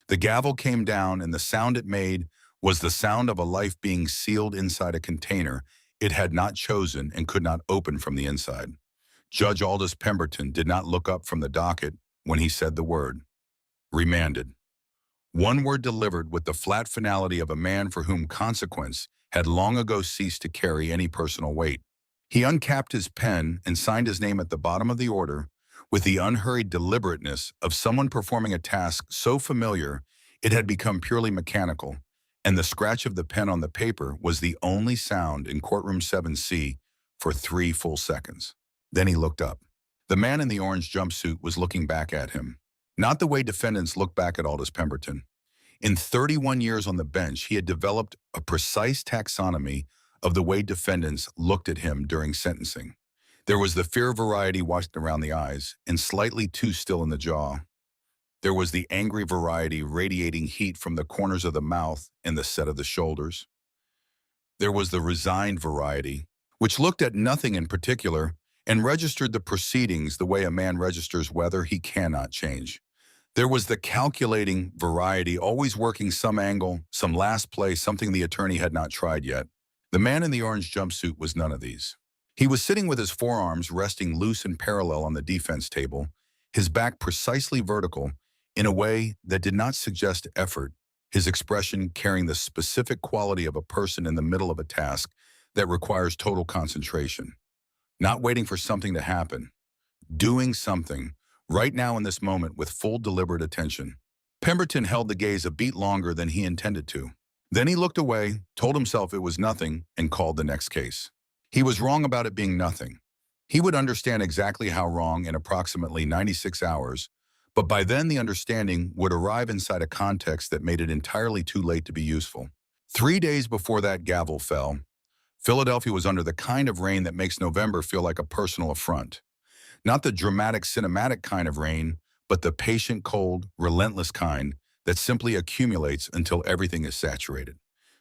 The gavel came down, and the sound it made was the sound of a life being sealed inside a container it had not chosen and could not open from the inside. Judge Aldous Pemberton did not look up from the docket when he said the word, remanded. One word delivered with the flat finality of a man for whom consequence had long ago ceased to carry any personal weight. He uncapped his pen and signed his name at the bottom of the order with the unhurried deliberateness of someone performing a task so familiar it had become purely mechanical, and the scratch of the pen on the paper was the only sound in courtroom 7C for 3 full seconds. Then he looked up. The man in the orange jumpsuit was looking back at him. Not the way defendants look back at Aldous Pemberton. In 31 years on the bench, he had developed a precise taxonomy of the way defendants looked at him during sentencing. There was the fear variety watched around the eyes and slightly too still in the jaw. There was the angry variety radiating heat from the corners of the mouth and the set of the shoulders. There was the resigned variety, which looked at nothing in particular and registered the proceedings the way a man registers weather he cannot change. There was the calculating variety, always working some angle, some last play, something the attorney had not tried yet. The man in the orange jumpsuit was none of these. He was sitting with his forearms resting loose and parallel on the defense table, his back precisely vertical in a way that did not suggest effort, his expression carrying the specific quality of a person in the middle of a task that requires total concentration. Not waiting for something to happen, doing something, right now in this moment with full deliberate attention. Pemberton held the gaze a beat longer than he intended to. Then he looked away, told himself it was nothing, and called the next case. He was wrong about it being nothing. He would understand exactly how wrong in approximately 96 hours, but by then the understanding would arrive inside a context that made it entirely too late to be useful. 3 days before that gavel fell, Philadelphia was under the kind of rain that makes November feel like a personal affront. Not the dramatic, cinematic kind of rain, but the patient, cold, relentless kind that simply accumulates until everything is saturated.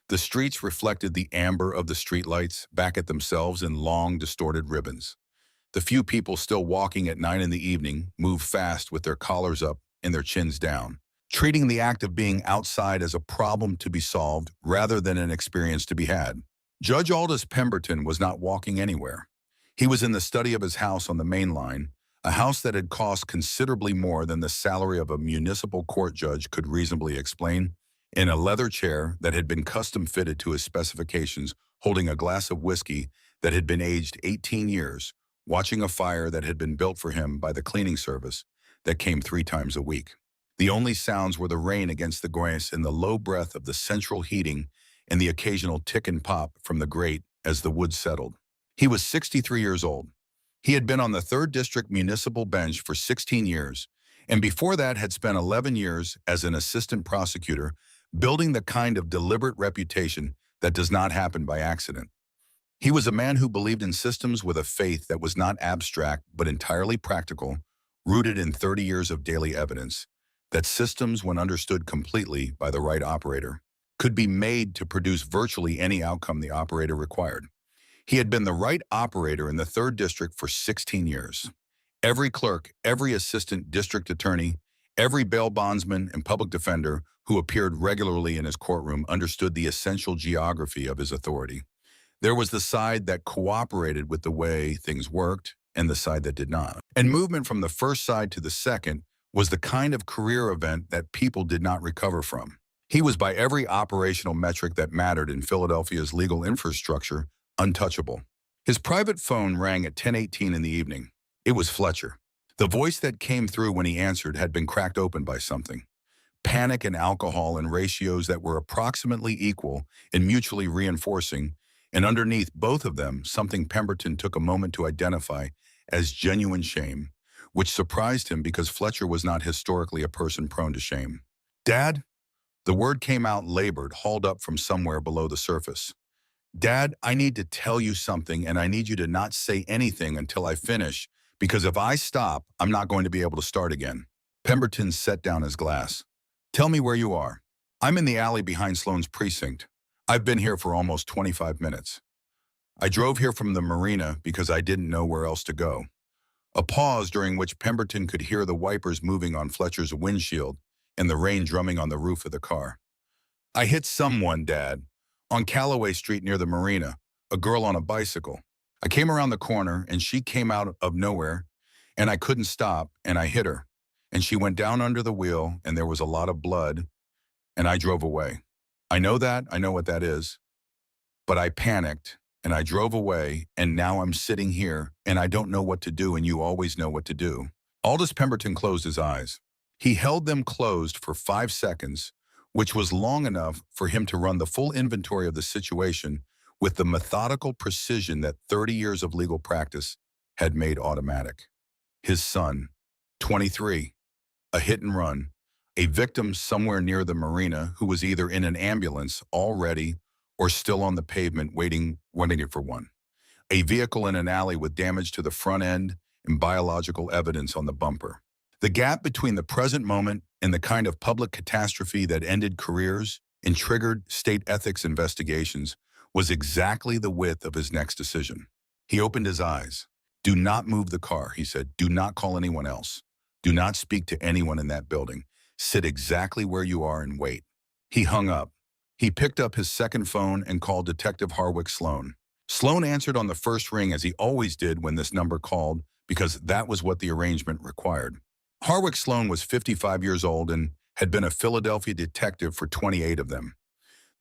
The streets reflected the amber of the streetlights back at themselves in long, distorted ribbons. The few people still walking at 9 in the evening moved fast with their collars up and their chins down, treating the act of being outside as a problem to be solved rather than an experience to be had. Judge Aldous Pemberton was not walking anywhere. He was in the study of his house on the main line, a house that had cost considerably more than the salary of a municipal court judge could reasonably explain, in a leather chair that had been custom fitted to his specifications, holding a glass of whiskey that had been aged 18 years, watching a fire that had been built for him by the cleaning service that came 3 times a week. The only sounds were the rain against the grass and the low breath of the central heating and the occasional tick and pop from the grate as the wood settled. He was 63 years old. He had been on the 3rd District Municipal Bench for 16 years, and before that had spent 11 years as an assistant prosecutor, building the kind of deliberate reputation that does not happen by accident. He was a man who believed in systems with a faith that was not abstract but entirely practical, rooted in 30 years of daily evidence, that systems, when understood completely by the right operator, could be made to produce virtually any outcome the operator required. He had been the right operator in the 3rd District for 16 years. Every clerk, every assistant district attorney, every bail bondsman and public defender who appeared regularly in his courtroom understood the essential geography of his authority. There was the side that cooperated with the way things worked and the side that did not. And movement from the first side to the second was the kind of career event that people did not recover from. He was, by every operational metric that mattered in Philadelphia's legal infrastructure, untouchable. His private phone rang at 10:18 in the evening. It was Fletcher. The voice that came through when he answered had been cracked open by something. Panic and alcohol in ratios that were approximately equal and mutually reinforcing, and underneath both of them, something Pemberton took a moment to identify as genuine shame, which surprised him because Fletcher was not historically a person prone to shame. "Dad?" The word came out labored, hauled up from somewhere below the surface. "Dad, I need to tell you something, and I need you to not say anything until I finish, because if I stop, I'm not going to be able to start again." Pemberton set down his glass. "Tell me where you are." "I'm in the alley behind Sloan's precinct. I've been here for almost 25 minutes. I drove here from the marina because I didn't know where else to go." A pause during which Pemberton could hear the wipers moving on Fletcher's windshield and the rain drumming on the roof of the car. I hit someone, Dad, on Callaway Street near the marina, a girl on a bicycle. I came around the corner and she came out of nowhere and I couldn't stop and I hit her. And she went down under the wheel and there was a lot of blood and I drove away. I know that, I know what that is, but I panicked and I drove away and now I'm sitting here and I don't know what to do and you always know what to do. Aldous Pemberton closed his eyes. He held them closed for 5 seconds, which was long enough for him to run the full inventory of the situation with the methodical precision that 30 years of legal practice had made automatic. His son, 23, a hit and run, a victim somewhere near the marina who was either in an ambulance already or still on the pavement waiting for one. A vehicle in an alley with damage to the front end and biological evidence on the bumper. The gap between the present moment and the kind of public catastrophe that ended careers and triggered state ethics investigations was exactly the width of his next decision. He opened his eyes. "Do not move the car," he said. "Do not call anyone else. Do not speak to anyone in that building. Sit exactly where you are and wait." He hung up. He picked up his second phone and called Detective Harwick Sloan. Sloan answered on the first ring as he always did when this number called because that was what the arrangement required. Harwick Sloan was 55 years old and had been a Philadelphia detective for 28 of them.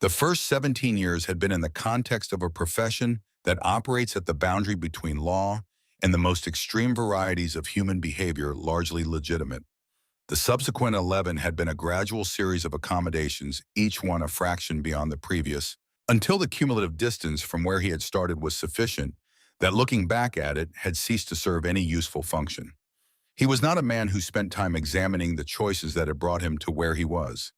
The first 17 years had been in the context of a profession that operates at the boundary between law and the most extreme varieties of human behavior, largely legitimate. The subsequent 11 had been a gradual series of accommodations, each one a fraction beyond the previous, until the cumulative distance from where he had started was sufficient that looking back at it had ceased to serve any useful function. He was not a man who spent time examining the choices that had brought him to where he was.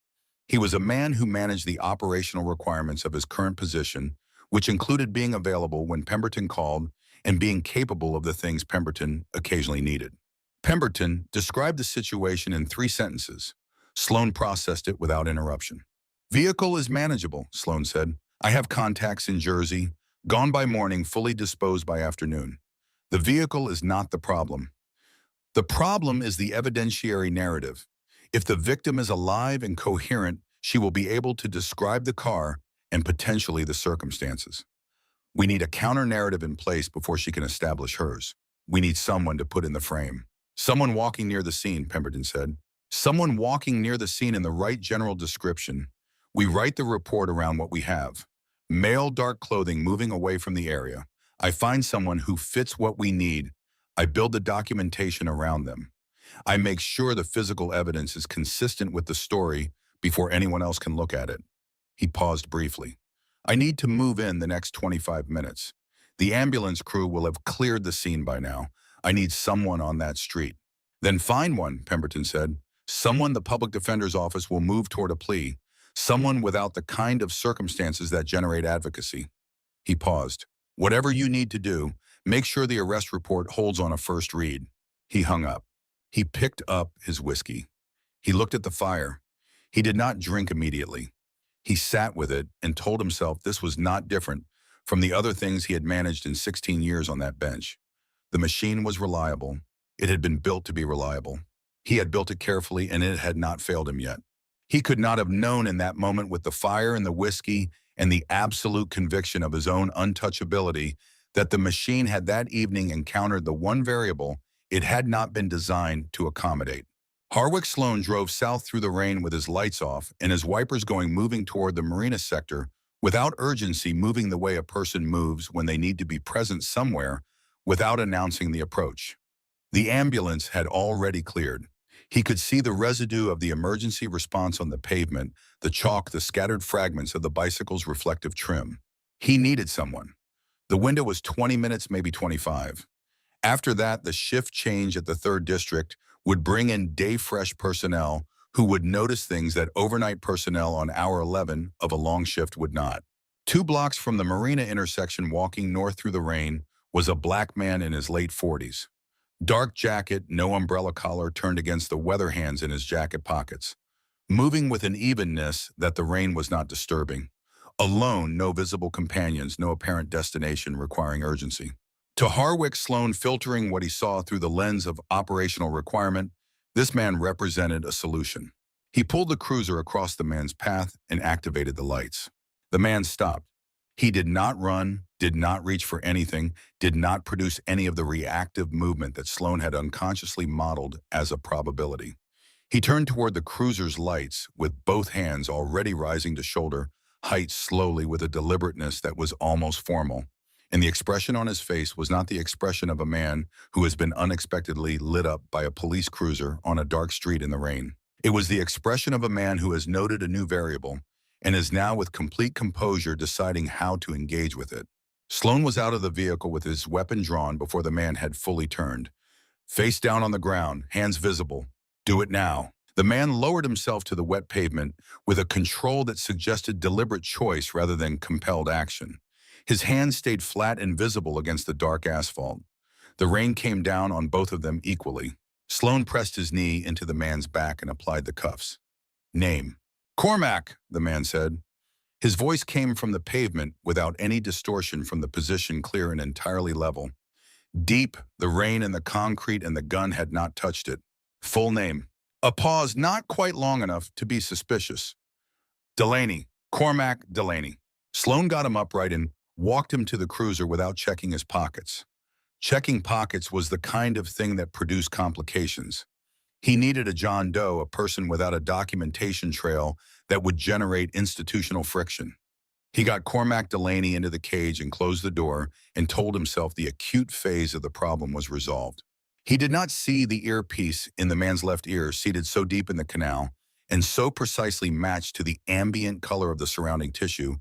He was a man who managed the operational requirements of his current position, which included being available when Pemberton called and being capable of the things Pemberton occasionally needed. Pemberton described the situation in 3 sentences. Sloan processed it without interruption. "Vehicle is manageable," Sloan said. "I have contacts in Jersey, gone by morning, fully disposed by afternoon. The vehicle is not the problem. The problem is the evidentiary narrative. If the victim is alive and coherent, she will be able to describe the car and potentially the circumstances. We need a counter-narrative in place before she can establish hers. We need someone to put in the frame." "Someone walking near the scene," Pemberton said. "Someone walking near the scene in the right general description. We write the report around what we have. Male, dark clothing moving away from the area. I find someone who fits what we need. I build the documentation around them. I make sure the physical evidence is consistent with the story before anyone else can look at it." He paused briefly. "I need to move in the next 25 minutes. The ambulance crew will have cleared the scene by now. I need someone on that street." "Then find one," Pemberton said. "Someone the public defender's office will move toward a plea. Someone without the kind of circumstances that generate advocacy." He paused. "Whatever you need to do, make sure the arrest report holds on a first read." He hung up. He picked up his whiskey. He looked at the fire. He did not drink immediately. He sat with it and told himself this was not different from the other things he had managed in 16 years on that bench. The machine was reliable. It had been built to be reliable. He had built it carefully and it had not failed him yet. He could not have known in that moment with the fire and the whiskey and the absolute conviction of his own untouchability that the machine had that evening encountered the one variable it had not been designed to accommodate. Harwick Sloan drove south through the rain with his lights off and his wipers moving toward the marina sector without urgency, moving the way a person moves when they need to be present somewhere without announcing the approach. The ambulance had already cleared. He could see the residue of the emergency response on the pavement, the chalk, the scattered fragments of the bicycle's reflective trim. He needed someone. The window was 20 minutes, maybe 25. After that, the shift change at the 3rd District would bring in day-fresh personnel who would notice things that overnight personnel on hour 11 of a long shift would not. 2 blocks from the marina intersection, walking north through the rain, was a black man in his late 40s. Dark jacket, no umbrella collar turned against the weather hands in his jacket pockets. Moving with an evenness that the rain was not disturbing. Alone, no visible companions, no apparent destination requiring urgency. To Harwick Sloan, filtering what he saw through the lens of operational requirement, this man represented a solution. He pulled the cruiser across the man's path and activated the lights. The man stopped. He did not run, did not reach for anything, did not produce any of the reactive movement that Sloan had unconsciously modeled as a probability. He turned toward the cruiser's lights with both hands already rising to shoulder height slowly with a deliberateness that was almost formal. And the expression on his face was not the expression of a man who has been unexpectedly lit up by a police cruiser on a dark street in the rain. It was the expression of a man who has noted a new variable and is now with complete composure deciding how to engage with it. Sloan was out of the vehicle with his weapon drawn before the man had fully turned. Face down on the ground, hands visible. Do it now. The man lowered himself to the wet pavement with a control that suggested deliberate choice rather than compelled action. His hands stayed flat and visible against the dark asphalt. The rain came down on both of them equally. Sloan pressed his knee into the man's back and applied the cuffs. Name. Cormac, the man said. His voice came from the pavement without any distortion from the position clear and entirely level. Deep, the rain and the concrete and the gun had not touched it. Full name. A pause not quite long enough to be suspicious. Delaney. Cormac Delaney. Sloan got him upright and walked him to the cruiser without checking his pockets. Checking pockets was the kind of thing that produced complications. He needed a John Doe, a person without a documentation trail that would generate institutional friction. He got Cormac Delaney into the cage and closed the door and told himself the acute phase of the problem was resolved. He did not see the earpiece in the man's left ear seated so deep in the canal and so precisely matched to the ambient color of the surrounding tissue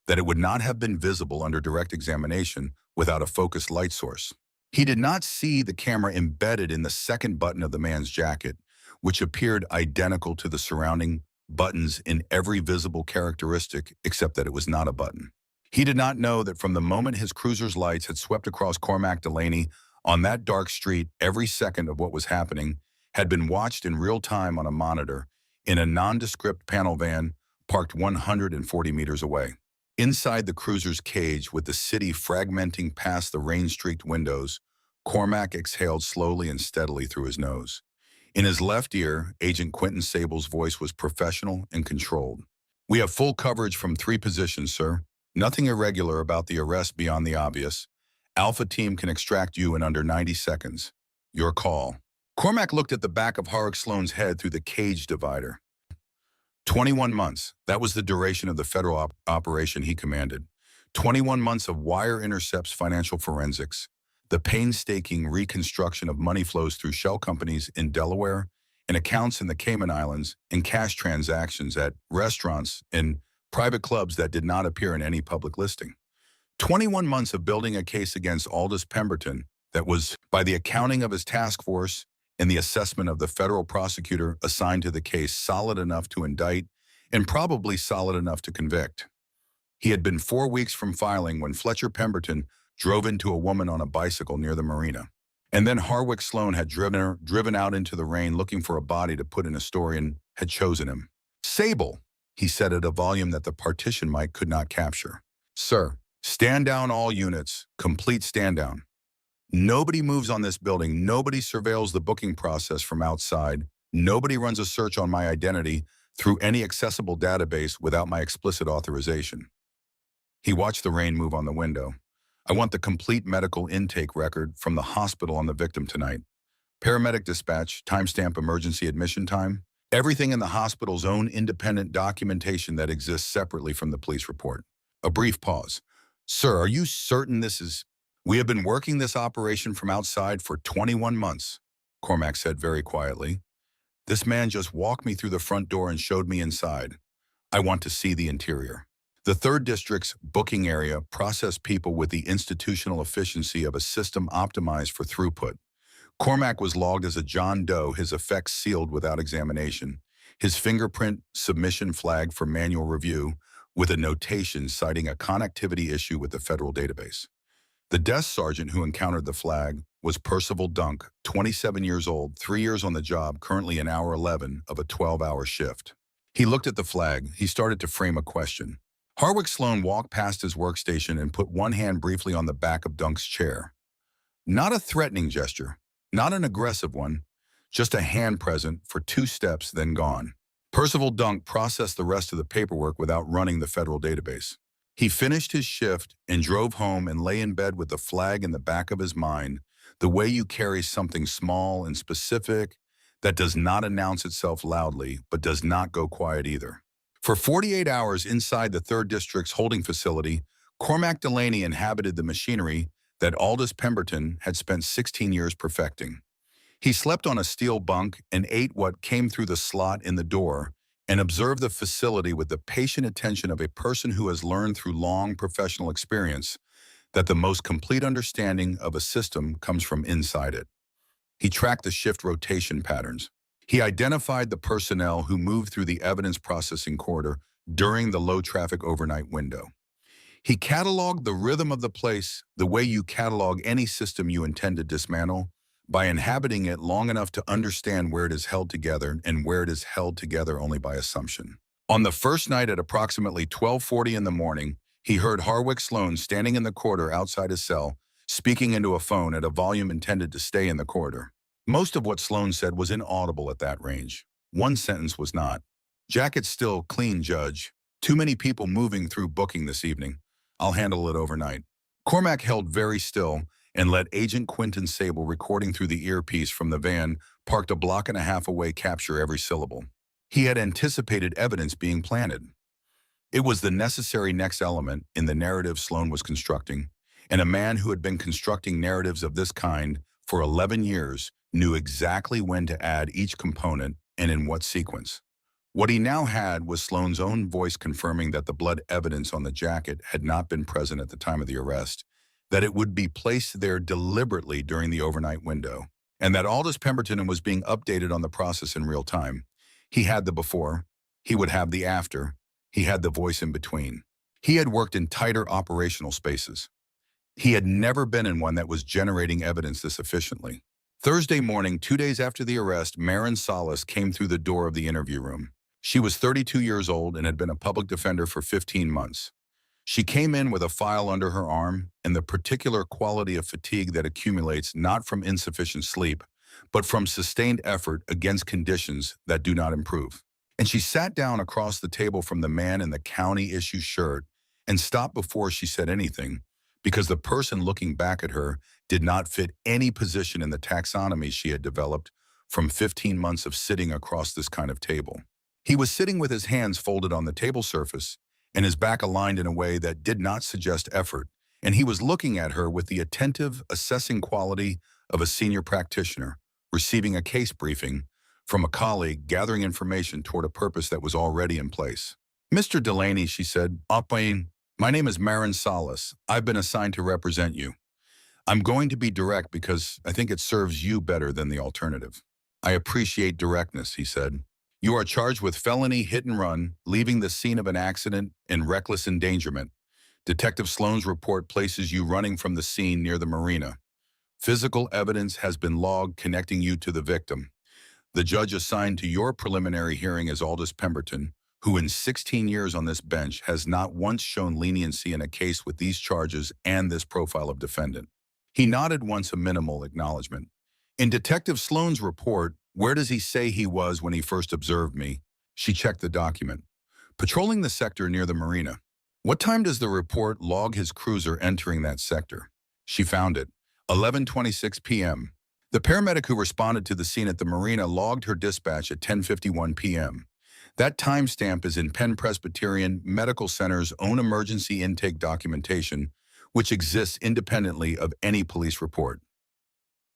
that it would not have been visible under direct examination without a focused light source. He did not see the camera embedded in the second button of the man's jacket, which appeared identical to the surrounding buttons in every visible characteristic except that it was not a button. He did not know that from the moment his cruiser's lights had swept across Cormac Delaney on that dark street, every second of what was happening had been watched in real time on a monitor in a nondescript panel van parked 140 meters away. Inside the cruiser's cage, with the city fragmenting past the rain-streaked windows, Cormac exhaled slowly and steadily through his nose. In his left ear, Agent Quentin Sable's voice was professional and controlled. We have full coverage from 3 positions, sir. Nothing irregular about the arrest beyond the obvious. Alpha Team can extract you in under 90 seconds. Your call. Cormac looked at the back of Harwick Sloan's head through the cage divider. 21 months. That was the duration of the federal operation he commanded. 21 months of wire intercepts, financial forensics, the painstaking reconstruction of money flows through shell companies in Delaware, and accounts in the Cayman Islands, and cash transactions at restaurants and private clubs that did not appear in any public listing. 21 months of building a case against Aldous Pemberton that was, by the accounting of his task force and the assessment of the federal prosecutor assigned to the case, solid enough to indict and probably solid enough to convict. He had been 4 weeks from filing when Fletcher Pemberton drove into a woman on a bicycle near the marina. And then Harwick Sloan had driven out into the rain looking for a body to put in a story and had chosen him. Sable, he said at a volume that the partition mic could not capture. Sir, stand down all units, complete stand down. Nobody moves on this building. Nobody surveils the booking process from outside. Nobody runs a search on my identity through any accessible database without my explicit authorization. He watched the rain move on the window. I want the complete medical intake record from the hospital on the victim tonight. Paramedic dispatch, timestamp emergency admission time, everything in the hospital's own independent documentation that exists separately from the police report. A brief pause. Sir, are you certain this is... We have been working this operation from outside for 21 months, Cormac said very quietly. This man just walked me through the front door and showed me inside. I want to see the interior. The 3rd District's booking area processed people with the institutional efficiency of a system optimized for throughput. Cormac was logged as a John Doe, his effects sealed without examination, his fingerprint submission flagged for manual review, with a notation citing a connectivity issue with the federal database. The desk sergeant who encountered the flag was Percival Dunk, 27 years old, 3 years on the job, currently in hour 11 of a 12-hour shift. He looked at the flag. He started to frame a question. Harwick Sloan walked past his workstation and put one hand briefly on the back of Dunk's chair. Not a threatening gesture, not an aggressive one, just a hand present for 2 steps, then gone. Percival Dunk processed the rest of the paperwork without running the federal database. He finished his shift and drove home and lay in bed with the flag in the back of his mind, the way you carry something small and specific that does not announce itself loudly but does not go quiet either. For 48 hours inside the 3rd District's holding facility, Cormac Delaney inhabited the machinery that Aldous Pemberton had spent 16 years perfecting. He slept on a steel bunk and ate what came through the slot in the door and observed the facility with the patient attention of a person who has learned through long professional experience that the most complete understanding of a system comes from inside it. He tracked the shift rotation patterns. He identified the personnel who moved through the evidence processing corridor during the low-traffic overnight window. He cataloged the rhythm of the place the way you catalog any system you intend to dismantle, by inhabiting it long enough to understand where it is held together and where it is held together only by assumption. On the first night at approximately 12:40 in the morning, he heard Harwick Sloan standing in the corridor outside his cell, speaking into a phone at a volume intended to stay in the corridor. Most of what Sloan said was inaudible at that range. One sentence was not. "Jacket still clean, Judge. Too many people moving through booking this evening. I'll handle it overnight." Cormac held very still and let Agent Quentin Sable, recording through the earpiece from the van parked a block and a half away, capture every syllable. He had anticipated evidence being planted. It was the necessary next element in the narrative Sloan was constructing, and a man who had been constructing narratives of this kind for 11 years knew exactly when to add each component and in what sequence. What he now had was Sloan's own voice confirming that the blood evidence on the jacket had not been present at the time of the arrest, that it would be placed there deliberately during the overnight window, and that Aldous Pemberton was being updated on the process in real time. He had the before, he would have the after, he had the voice in between. He had worked in tighter operational spaces. He had never been in one that was generating evidence this efficiently. Thursday morning, 2 days after the arrest, Marin Salas came through the door of the interview room. She was 32 years old and had been a public defender for 15 months. She came in with a file under her arm and the particular quality of fatigue that accumulates not from insufficient sleep, but from sustained effort against conditions that do not improve. And she sat down across the table from the man in the county issue shirt and stopped before she said anything, because the person looking back at her did not fit any position in the taxonomy she had developed from 15 months of sitting across this kind of table. He was sitting with his hands folded on the table surface and his back aligned in a way that did not suggest effort, and he was looking at her with the attentive, assessing quality of a senior practitioner, receiving a case briefing from a colleague, gathering information toward a purpose that was already in place. "Mr. Delaney," she said, "my name is Marin Salas. I've been assigned to represent you. I'm going to be direct because I think it serves you better than the alternative." "I appreciate directness," he said. "You are charged with felony hit and run, leaving the scene of an accident, and reckless endangerment. Detective Sloan's report places you running from the scene near the marina. Physical evidence has been logged connecting you to the victim. The judge assigned to your preliminary hearing is Aldous Pemberton, who in 16 years on this bench has not once shown leniency in a case with these charges and this profile of defendant." He nodded once, a minimal acknowledgement. "In Detective Sloan's report, where does he say he was when he first observed me?" She checked the document. "Patrolling the sector near the marina." "What time does the report log his cruiser entering that sector?" She found it. 11:26 p.m. The paramedic who responded to the scene at the marina logged her dispatch at 10:51 p.m. That timestamp is in Penn Presbyterian Medical Center's own emergency intake documentation, which exists independently of any police report.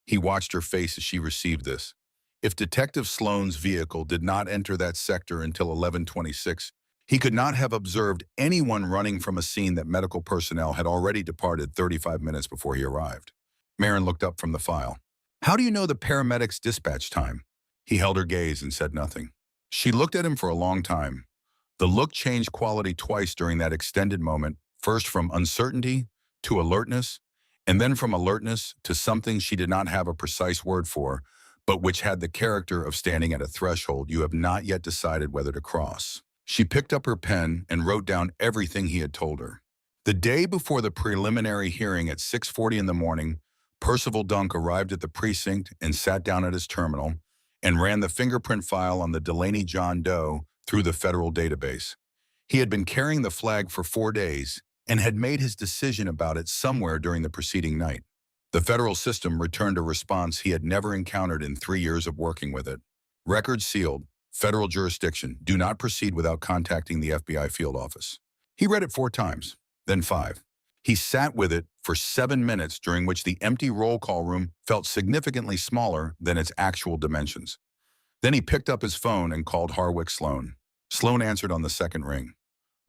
He watched her face as she received this. If Detective Sloan's vehicle did not enter that sector until 11:26, he could not have observed anyone running from a scene that medical personnel had already departed 35 minutes before he arrived. Marin looked up from the file. "How do you know the paramedic's dispatch time?" He held her gaze and said nothing. She looked at him for a long time. The look changed quality twice during that extended moment, first from uncertainty to alertness, and then from alertness to something she did not have a precise word for, but which had the character of standing at a threshold you have not yet decided whether to cross. She picked up her pen and wrote down everything he had told her. The day before the preliminary hearing at 6:40 in the morning, Percival Dunk arrived at the precinct and sat down at his terminal, and ran the fingerprint file on the Delaney John Doe through the federal database. He had been carrying the flag for 4 days and had made his decision about it somewhere during the preceding night. The federal system returned a response he had never encountered in 3 years of working with it. Record sealed. Federal jurisdiction. Do not proceed without contacting the FBI field office. He read it 4 times, then 5. He sat with it for 7 minutes, during which the empty roll call room felt significantly smaller than its actual dimensions. Then he picked up his phone and called Harwick Sloan. Sloan answered on the second ring.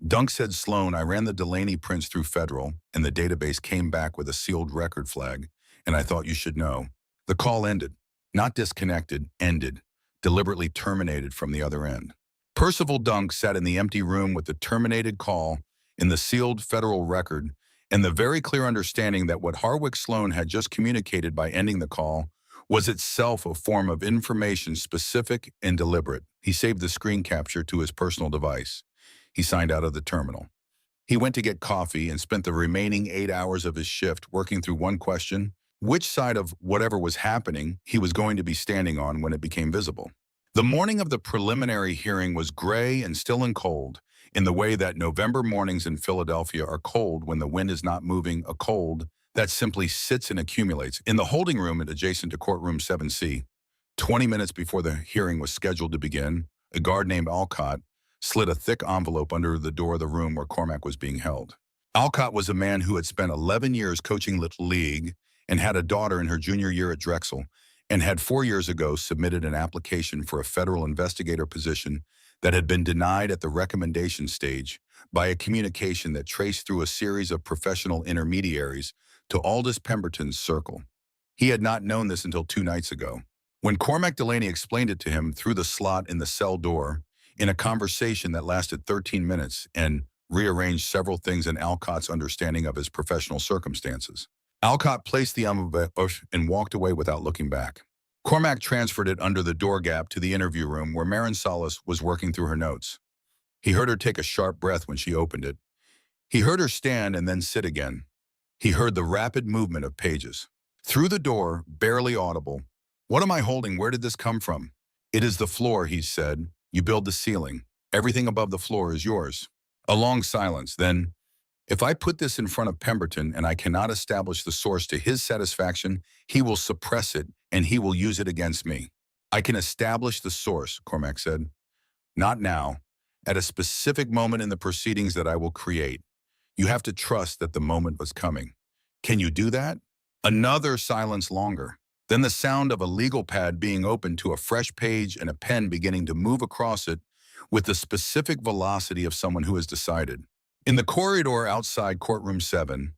Dunk said, "Sloan, I ran the Delaney prints through federal, and the database came back with a sealed record flag, and I thought you should know." The call ended. Not disconnected, ended. Deliberately terminated from the other end. Percival Dunk sat in the empty room with the terminated call in the sealed federal record and the very clear understanding that what Harwick Sloan had just communicated by ending the call was itself a form of information specific and deliberate. He saved the screen capture to his personal device. He signed out of the terminal. He went to get coffee and spent the remaining 8 hours of his shift working through one question: which side of whatever was happening he was going to be standing on when it became visible. The morning of the preliminary hearing was gray and still and cold, in the way that November mornings in Philadelphia are cold when the wind is not moving, a cold that simply sits and accumulates. In the holding room adjacent to courtroom 7C, 20 minutes before the hearing was scheduled to begin, a guard named Alcott slid a thick envelope under the door of the room where Cormac was being held. Alcott was a man who had spent 11 years coaching Little League and had a daughter in her junior year at Drexel, and had 4 years ago submitted an application for a federal investigator position that had been denied at the recommendation stage by a communication that traced through a series of professional intermediaries to Aldous Pemberton's circle. He had not known this until 2 nights ago, when Cormac Delaney explained it to him through the slot in the cell door in a conversation that lasted 13 minutes and rearranged several things in Alcott's understanding of his professional circumstances. Alcott placed the envelope and walked away without looking back. Cormac transferred it under the door gap to the interview room where Marin Salas was working through her notes. He heard her take a sharp breath when she opened it. He heard her stand and then sit again. He heard the rapid movement of pages. Through the door, barely audible. "What am I holding? Where did this come from?" "It is the floor," he said. "You build the ceiling. Everything above the floor is yours." A long silence. Then, "If I put this in front of Pemberton and I cannot establish the source to his satisfaction, he will suppress it and he will use it against me." "I can establish the source," Cormac said. "Not now. At a specific moment in the proceedings that I will create. You have to trust that the moment was coming." "Can you do that?" Another silence longer. Then the sound of a legal pad being opened to a fresh page and a pen beginning to move across it with the specific velocity of someone who has decided. In the corridor outside courtroom 7,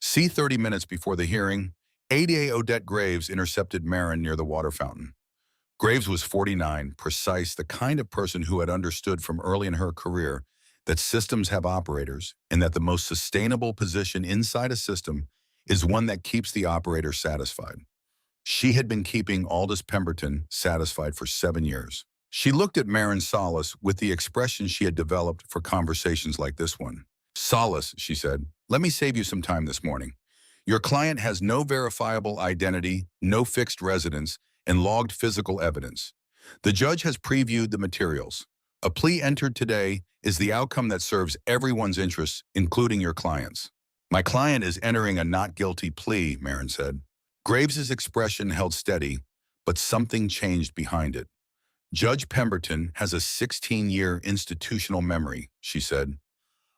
C 30 minutes before the hearing, ADA Odette Graves intercepted Marin near the water fountain. Graves was 49, precise, the kind of person who had understood from early in her career that systems have operators and that the most sustainable position inside a system is one that keeps the operator satisfied. She had been keeping Aldous Pemberton satisfied for 7 years. She looked at Marin Salas with the expression she had developed for conversations like this one. "Salas," she said, "let me save you some time this morning. Your client has no verifiable identity, no fixed residence, and logged physical evidence. The judge has previewed the materials. A plea entered today is the outcome that serves everyone's interests, including your client's." "My client is entering a not guilty plea," Marin said. Graves's expression held steady, but something changed behind it. "Judge Pemberton has a 16-year institutional memory," she said.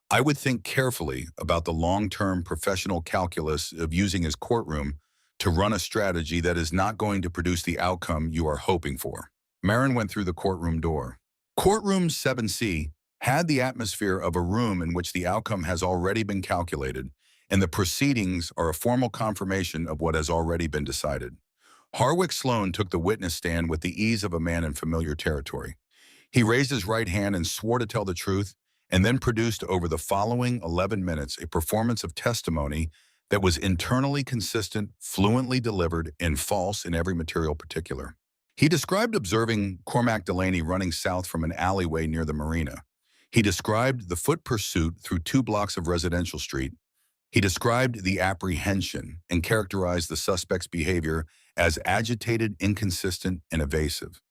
"I would think carefully about the long-term professional calculus of using his courtroom to run a strategy that is not going to produce the outcome you are hoping for." Marin went through the courtroom door. Courtroom 7C had the atmosphere of a room in which the outcome has already been calculated, and the proceedings are a formal confirmation of what has already been decided. Harwick Sloan took the witness stand with the ease of a man in familiar territory. He raised his right hand and swore to tell the truth, and then produced over the following 11 minutes a performance of testimony that was internally consistent, fluently delivered, and false in every material particular. He described observing Cormac Delaney running south from an alleyway near the marina. He described the foot pursuit through 2 blocks of residential street. He described the apprehension and characterized the suspect's behavior as agitated, inconsistent, and evasive.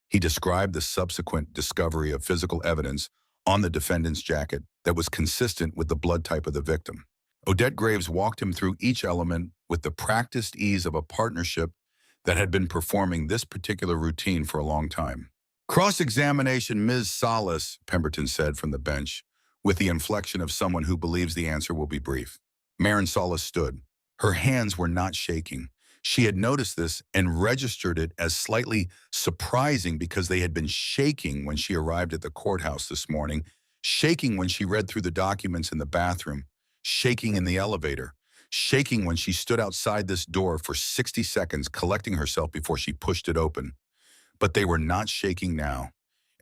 He described the subsequent discovery of physical evidence on the defendant's jacket that was consistent with the blood type of the victim. Odette Graves walked him through each element with the practiced ease of a partnership that had been performing this particular routine for a long time. Cross-examination, Ms. Salas, Pemberton said from the bench, with the inflection of someone who believes the answer will be brief. Marin Salas stood. Her hands were not shaking. She had noticed this and registered it as slightly surprising because they had been shaking when she arrived at the courthouse this morning, shaking when she read through the documents in the bathroom, shaking in the elevator, shaking when she stood outside this door for 60 seconds collecting herself before she pushed it open. But they were not shaking now,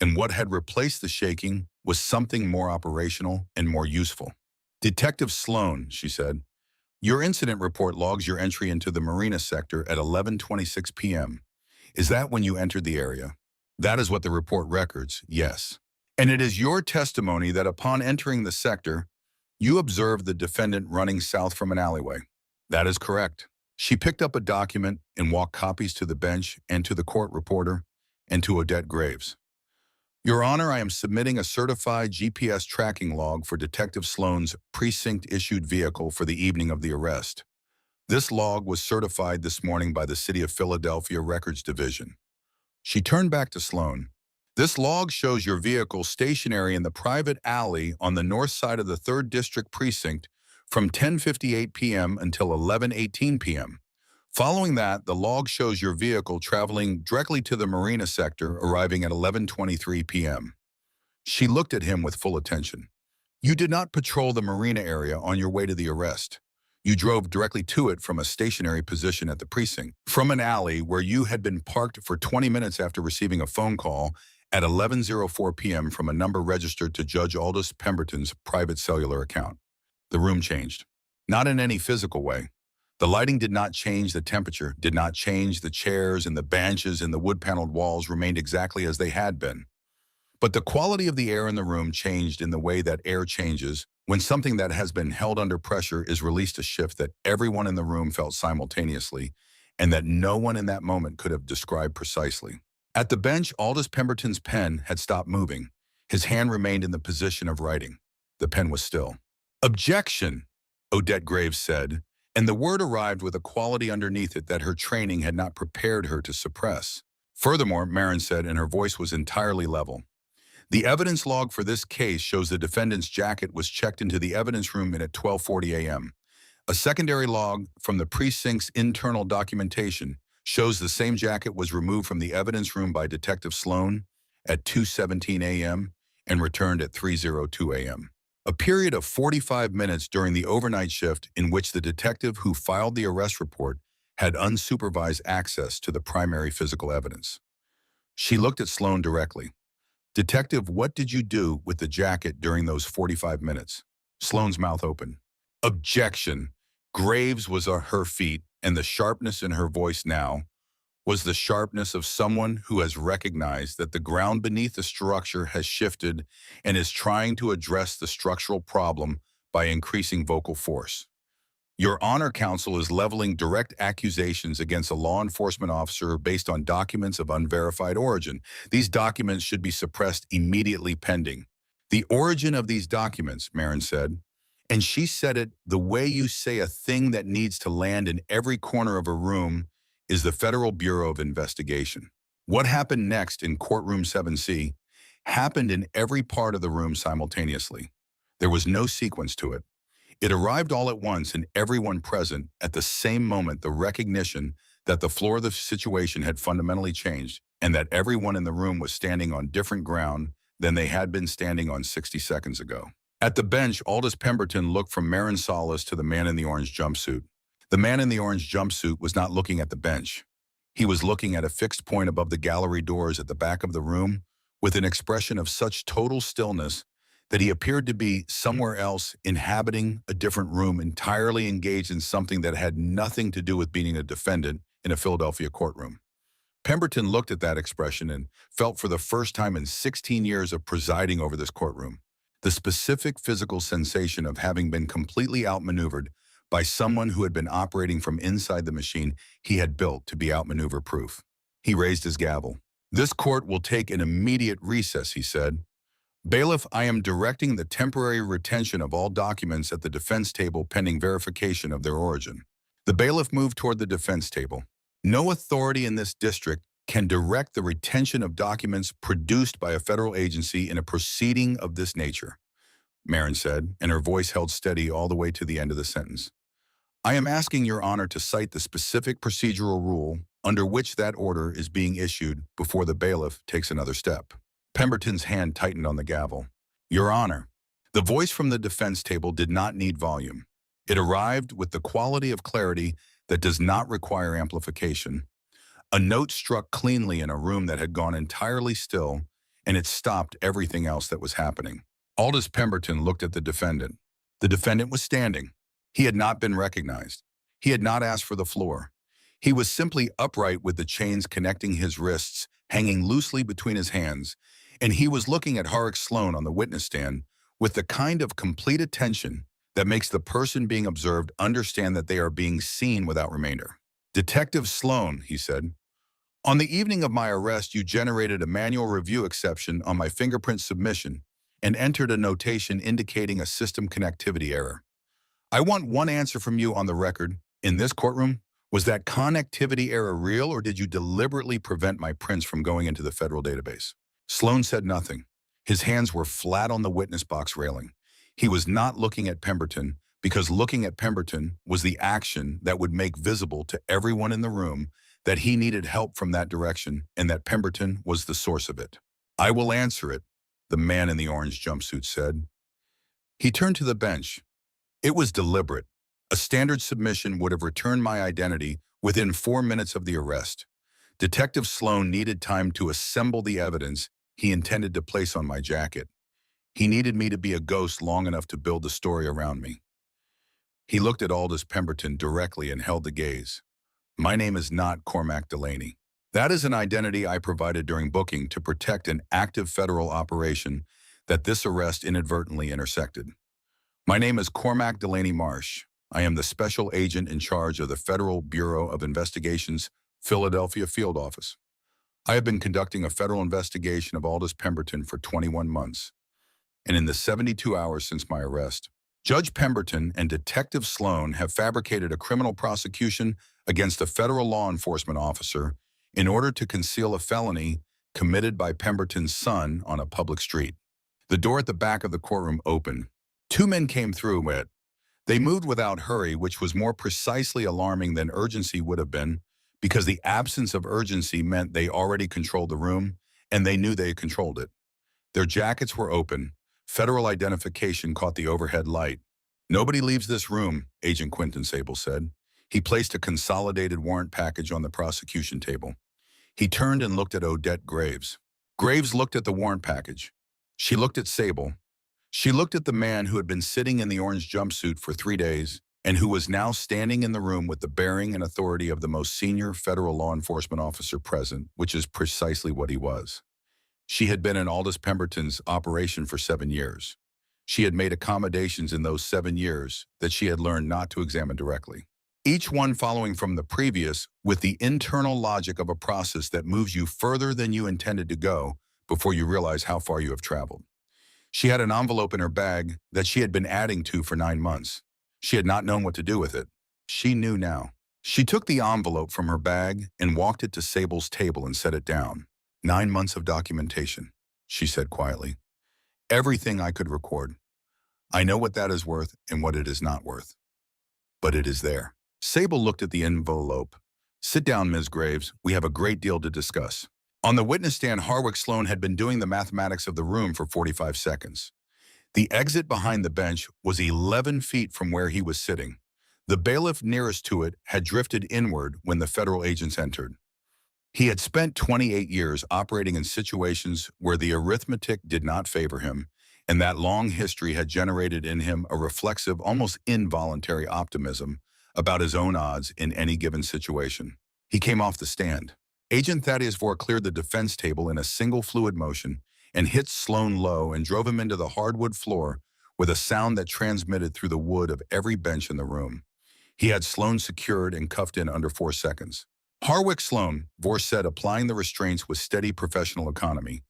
and what had replaced the shaking was something more operational and more useful. Detective Sloan, she said, your incident report logs your entry into the marina sector at 11:26 p.m. Is that when you entered the area? That is what the report records, yes. And it is your testimony that upon entering the sector, you observed the defendant running south from an alleyway. That is correct. She picked up a document and walked copies to the bench and to the court reporter and to Odette Graves. Your Honor, I am submitting a certified GPS tracking log for Detective Sloan's precinct-issued vehicle for the evening of the arrest. This log was certified this morning by the City of Philadelphia Records Division. She turned back to Sloan. This log shows your vehicle stationary in the private alley on the north side of the 3rd District Precinct from 10:58 p.m. until 11:18 p.m. Following that, the log shows your vehicle traveling directly to the marina sector, arriving at 11:23 p.m. She looked at him with full attention. You did not patrol the marina area on your way to the arrest. You drove directly to it from a stationary position at the precinct, from an alley where you had been parked for 20 minutes after receiving a phone call at 11:04 p.m. from a number registered to Judge Aldous Pemberton's private cellular account. The room changed. Not in any physical way. The lighting did not change, the temperature did not change, the chairs and the benches and the wood-paneled walls remained exactly as they had been. But the quality of the air in the room changed in the way that air changes when something that has been held under pressure is released, a shift that everyone in the room felt simultaneously and that no one in that moment could have described precisely. At the bench, Aldous Pemberton's pen had stopped moving. His hand remained in the position of writing. The pen was still. Objection, Odette Graves said, and the word arrived with a quality underneath it that her training had not prepared her to suppress. Furthermore, Marin said, and her voice was entirely level, the evidence log for this case shows the defendant's jacket was checked into the evidence room at 12:40 a.m. A secondary log from the precinct's internal documentation shows the same jacket was removed from the evidence room by Detective Sloan at 2:17 a.m. and returned at 3:02 a.m. A period of 45 minutes during the overnight shift in which the detective who filed the arrest report had unsupervised access to the primary physical evidence. She looked at Sloan directly. Detective, what did you do with the jacket during those 45 minutes? Sloan's mouth opened. Objection. Graves was at her feet, and the sharpness in her voice now was the sharpness of someone who has recognized that the ground beneath the structure has shifted and is trying to address the structural problem by increasing vocal force. Your Honor, counsel is leveling direct accusations against a law enforcement officer based on documents of unverified origin. These documents should be suppressed immediately pending. The origin of these documents, Marin said, and she said it the way you say a thing that needs to land in every corner of a room, is the Federal Bureau of Investigation. What happened next in courtroom 7C happened in every part of the room simultaneously. There was no sequence to it. It arrived all at once in everyone present at the same moment, the recognition that the floor of the situation had fundamentally changed and that everyone in the room was standing on different ground than they had been standing on 60 seconds ago. At the bench, Aldous Pemberton looked from Marin Salas to the man in the orange jumpsuit. The man in the orange jumpsuit was not looking at the bench. He was looking at a fixed point above the gallery doors at the back of the room with an expression of such total stillness that he appeared to be somewhere else, inhabiting a different room, entirely engaged in something that had nothing to do with being a defendant in a Philadelphia courtroom. Pemberton looked at that expression and felt for the first time in 16 years of presiding over this courtroom, the specific physical sensation of having been completely outmaneuvered by someone who had been operating from inside the machine he had built to be outmaneuver-proof. He raised his gavel. This court will take an immediate recess, he said. Bailiff, I am directing the temporary retention of all documents at the defense table pending verification of their origin. The bailiff moved toward the defense table. No authority in this district can direct the retention of documents produced by a federal agency in a proceeding of this nature, Marin said, and her voice held steady all the way to the end of the sentence. I am asking Your Honor to cite the specific procedural rule under which that order is being issued before the bailiff takes another step. Pemberton's hand tightened on the gavel. Your Honor, the voice from the defense table did not need volume. It arrived with the quality of clarity that does not require amplification. A note struck cleanly in a room that had gone entirely still, and it stopped everything else that was happening. Aldous Pemberton looked at the defendant. The defendant was standing. He had not been recognized. He had not asked for the floor. He was simply upright with the chains connecting his wrists hanging loosely between his hands, and he was looking at Horrocks Sloan on the witness stand with the kind of complete attention that makes the person being observed understand that they are being seen without remainder. Detective Sloan, he said, on the evening of my arrest, you generated a manual review exception on my fingerprint submission and entered a notation indicating a system connectivity error. I want one answer from you on the record. In this courtroom, was that connectivity error real, or did you deliberately prevent my prints from going into the federal database? Sloan said nothing. His hands were flat on the witness box railing. He was not looking at Pemberton because looking at Pemberton was the action that would make visible to everyone in the room that he needed help from that direction and that Pemberton was the source of it. I will answer it, the man in the orange jumpsuit said. He turned to the bench. It was deliberate. A standard submission would have returned my identity within 4 minutes of the arrest. Detective Sloan needed time to assemble the evidence he intended to place on my jacket. He needed me to be a ghost long enough to build the story around me. He looked at Aldous Pemberton directly and held the gaze. My name is not Cormac Delaney. That is an identity I provided during booking to protect an active federal operation that this arrest inadvertently intersected. My name is Cormac Delaney Marsh. I am the special agent in charge of the Federal Bureau of Investigation's Philadelphia field office. I have been conducting a federal investigation of Aldous Pemberton for 21 months. And in the 72 hours since my arrest, Judge Pemberton and Detective Sloan have fabricated a criminal prosecution against a federal law enforcement officer in order to conceal a felony committed by Pemberton's son on a public street. The door at the back of the courtroom opened. 2 men came through it. They moved without hurry, which was more precisely alarming than urgency would have been, because the absence of urgency meant they already controlled the room, and they knew they had controlled it. Their jackets were open. Federal identification caught the overhead light. Nobody leaves this room, Agent Quinton Sable said. He placed a consolidated warrant package on the prosecution table. He turned and looked at Odette Graves. Graves looked at the warrant package. She looked at Sable. She looked at the man who had been sitting in the orange jumpsuit for 3 days and who was now standing in the room with the bearing and authority of the most senior federal law enforcement officer present, which is precisely what he was. She had been in Aldous Pemberton's operation for 7 years. She had made accommodations in those 7 years that she had learned not to examine directly, each one following from the previous with the internal logic of a process that moves you further than you intended to go before you realize how far you have traveled. She had an envelope in her bag that she had been adding to for 9 months. She had not known what to do with it. She knew now. She took the envelope from her bag and walked it to Sable's table and set it down. 9 months of documentation, she said quietly. Everything I could record. I know what that is worth and what it is not worth. But it is there. Sable looked at the envelope. Sit down, Ms. Graves. We have a great deal to discuss. On the witness stand, Horrocks Sloan had been doing the mathematics of the room for 45 seconds. The exit behind the bench was 11 feet from where he was sitting. The bailiff nearest to it had drifted inward when the federal agents entered. He had spent 28 years operating in situations where the arithmetic did not favor him, and that long history had generated in him a reflexive, almost involuntary optimism about his own odds in any given situation. He came off the stand. Agent Thaddeus Vore cleared the defense table in a single fluid motion and hit Sloan low and drove him into the hardwood floor with a sound that transmitted through the wood of every bench in the room. He had Sloan secured and cuffed in under 4 seconds. Harwick Sloan, Vorse said, applying the restraints with steady professional economy.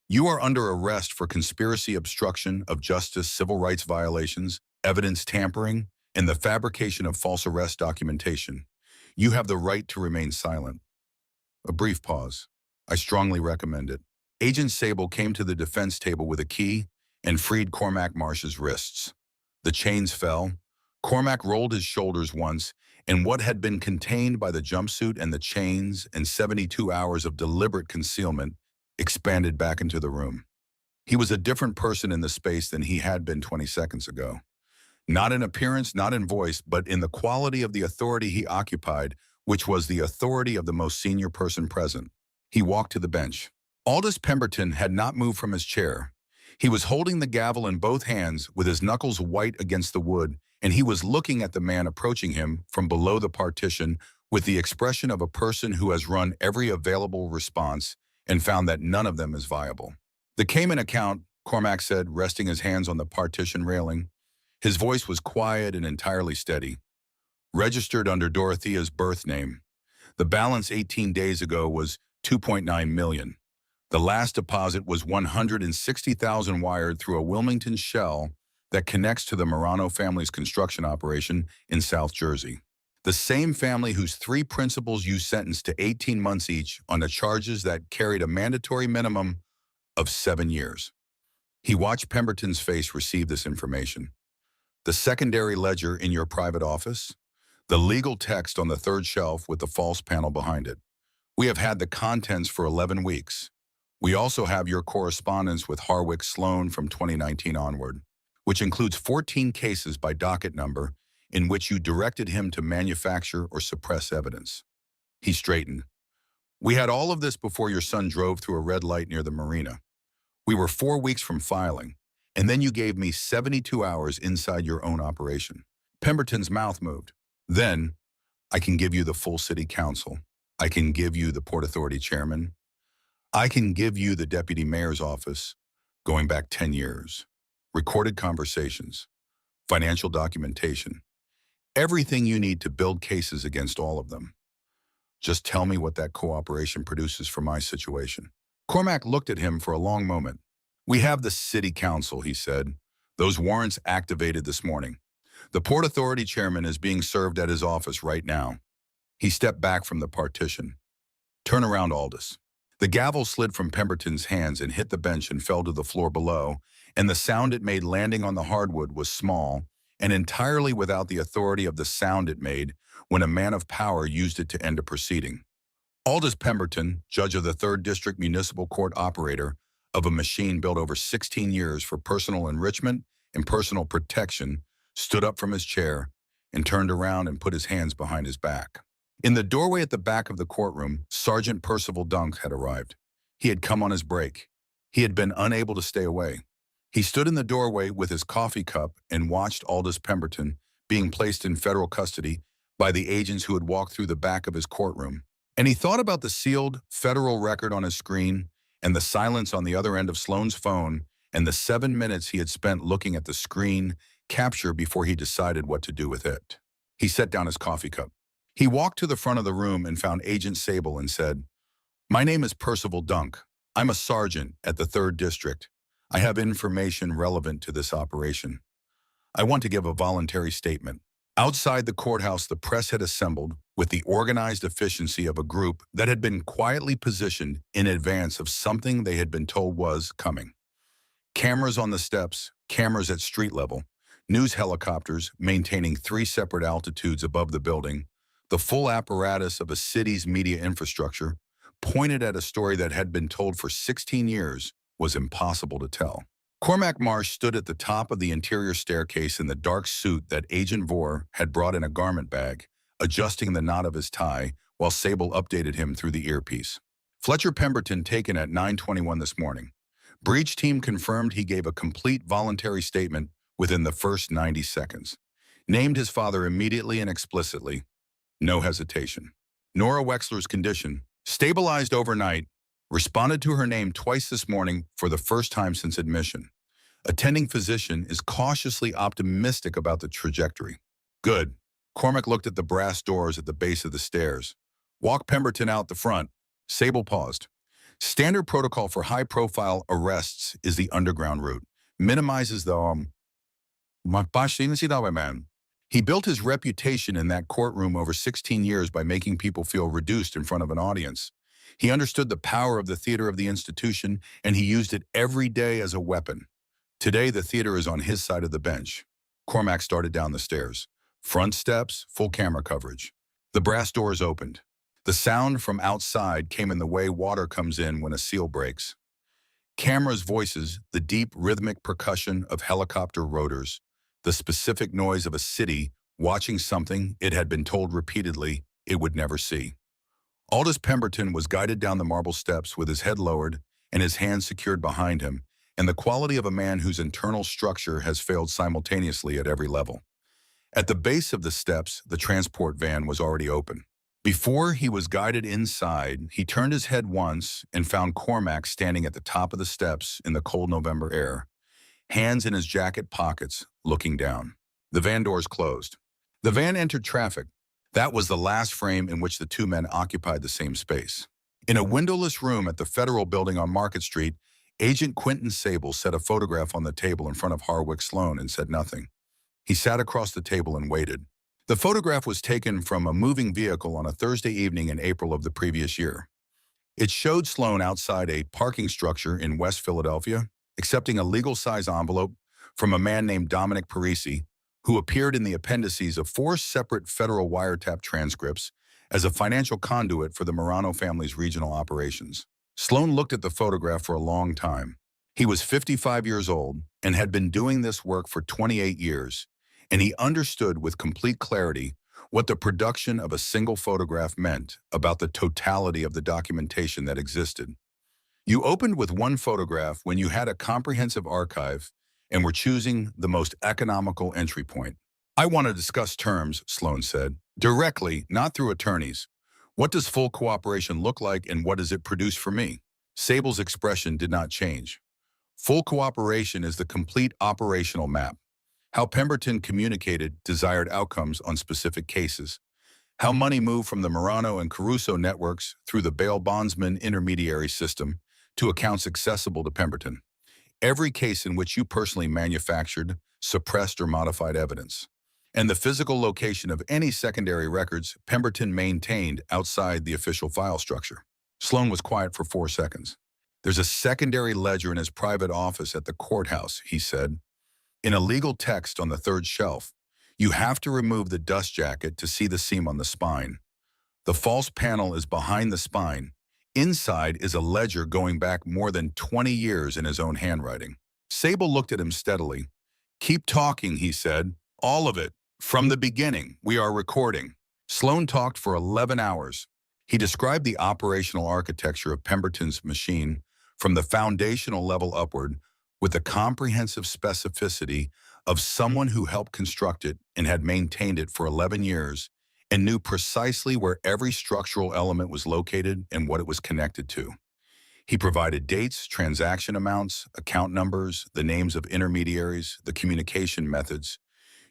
You are under arrest for conspiracy, obstruction of justice, civil rights violations, evidence tampering, and the fabrication of false arrest documentation. You have the right to remain silent. A brief pause. I strongly recommend it. Agent Sable came to the defense table with a key and freed Cormac Marsh's wrists. The chains fell. Cormac rolled his shoulders once, and what had been contained by the jumpsuit and the chains and 72 hours of deliberate concealment expanded back into the room. He was a different person in the space than he had been 20 seconds ago. Not in appearance, not in voice, but in the quality of the authority he occupied, which was the authority of the most senior person present. He walked to the bench. Aldous Pemberton had not moved from his chair. He was holding the gavel in both hands with his knuckles white against the wood, and he was looking at the man approaching him from below the partition with the expression of a person who has run every available response and found that none of them is viable. The Cayman account, Cormac said, resting his hands on the partition railing. His voice was quiet and entirely steady. Registered under Dorothea's birth name. The balance 18 days ago was 2.9 million. The last deposit was 160,000 wired through a Wilmington shell that connects to the Marano family's construction operation in South Jersey. The same family whose three principals you sentenced to 18 months each on the charges that carried a mandatory minimum of 7 years. He watched Pemberton's face receive this information. The secondary ledger in your private office, the legal text on the third shelf with the false panel behind it. We have had the contents for 11 weeks. We also have your correspondence with Harwick Sloan from 2019 onward, which includes 14 cases by docket number in which you directed him to manufacture or suppress evidence. He straightened. We had all of this before your son drove through a red light near the marina. We were 4 weeks from filing, and then you gave me 72 hours inside your own operation. Pemberton's mouth moved. Then, I can give you the full city council. I can give you the Port Authority chairman. I can give you the deputy mayor's office, going back 10 years. Recorded conversations, financial documentation, everything you need to build cases against all of them. Just tell me what that cooperation produces for my situation. Cormac looked at him for a long moment. We have the city council, he said. Those warrants activated this morning. The Port Authority chairman is being served at his office right now. He stepped back from the partition. Turn around, Aldous. The gavel slid from Pemberton's hands and hit the bench and fell to the floor below, and the sound it made landing on the hardwood was small and entirely without the authority of the sound it made when a man of power used it to end a proceeding. Aldous Pemberton, judge of the 3rd District Municipal Court, operator of a machine built over 16 years for personal enrichment and personal protection, stood up from his chair and turned around and put his hands behind his back. In the doorway at the back of the courtroom, Sergeant Percival Dunk had arrived. He had come on his break. He had been unable to stay away. He stood in the doorway with his coffee cup and watched Aldous Pemberton being placed in federal custody by the agents who had walked through the back of his courtroom. And he thought about the sealed federal record on his screen and the silence on the other end of Sloan's phone and the 7 minutes he had spent looking at the screen capture before he decided what to do with it. He set down his coffee cup. He walked to the front of the room and found Agent Sable and said, My name is Percival Dunk. I'm a sergeant at the 3rd District. I have information relevant to this operation. I want to give a voluntary statement. Outside the courthouse, the press had assembled with the organized efficiency of a group that had been quietly positioned in advance of something they had been told was coming. Cameras on the steps, cameras at street level, news helicopters maintaining 3 separate altitudes above the building, the full apparatus of a city's media infrastructure, pointed at a story that had been told for 16 years was impossible to tell. Cormac Marsh stood at the top of the interior staircase in the dark suit that Agent Vore had brought in a garment bag, adjusting the knot of his tie while Sable updated him through the earpiece. Fletcher Pemberton taken at 9:21 this morning. Breach team confirmed he gave a complete voluntary statement within the first 90 seconds. Named his father immediately and explicitly. No hesitation. Nora Wexler's condition, stabilized overnight, responded to her name twice this morning for the first time since admission. Attending physician is cautiously optimistic about the trajectory. Good. Cormac looked at the brass doors at the base of the stairs. Walk Pemberton out the front. Sable paused. Standard protocol for high-profile arrests is the underground route. Minimizes the man. He built his reputation in that courtroom over 16 years by making people feel reduced in front of an audience. He understood the power of the theater of the institution, and he used it every day as a weapon. Today, the theater is on his side of the bench. Cormac started down the stairs. Front steps, full camera coverage. The brass doors opened. The sound from outside came in the way water comes in when a seal breaks. Cameras' voices, the deep rhythmic percussion of helicopter rotors, the specific noise of a city watching something it had been told repeatedly it would never see. Aldous Pemberton was guided down the marble steps with his head lowered and his hands secured behind him, and the quality of a man whose internal structure has failed simultaneously at every level. At the base of the steps, the transport van was already open. Before he was guided inside, he turned his head once and found Cormac standing at the top of the steps in the cold November air, hands in his jacket pockets, looking down. The van doors closed. The van entered traffic. That was the last frame in which the two men occupied the same space. In a windowless room at the Federal Building on Market Street, Agent Quentin Sable set a photograph on the table in front of Harwick Sloan and said nothing. He sat across the table and waited. The photograph was taken from a moving vehicle on a Thursday evening in April of the previous year. It showed Sloan outside a parking structure in West Philadelphia, accepting a legal-size envelope from a man named Dominic Parisi, who appeared in the appendices of 4 separate federal wiretap transcripts as a financial conduit for the Marano family's regional operations. Sloan looked at the photograph for a long time. He was 55 years old and had been doing this work for 28 years, and he understood with complete clarity what the production of a single photograph meant about the totality of the documentation that existed. You opened with one photograph when you had a comprehensive archive and were choosing the most economical entry point. I want to discuss terms, Sloan said, directly, not through attorneys. What does full cooperation look like and what does it produce for me? Sable's expression did not change. Full cooperation is the complete operational map. How Pemberton communicated desired outcomes on specific cases. How money moved from the Marano and Caruso networks through the bail bondsman intermediary system to accounts accessible to Pemberton. Every case in which you personally manufactured, suppressed, or modified evidence. And the physical location of any secondary records Pemberton maintained outside the official file structure. Sloan was quiet for 4 seconds. There's a secondary ledger in his private office at the courthouse, he said. In a legal text on the 3rd shelf, you have to remove the dust jacket to see the seam on the spine. The false panel is behind the spine. Inside is a ledger going back more than 20 years in his own handwriting. Sable looked at him steadily. Keep talking, he said. All of it. From the beginning, we are recording. Sloan talked for 11 hours. He described the operational architecture of Pemberton's machine from the foundational level upward with the comprehensive specificity of someone who helped construct it and had maintained it for 11 years and knew precisely where every structural element was located and what it was connected to. He provided dates, transaction amounts, account numbers, the names of intermediaries, the communication methods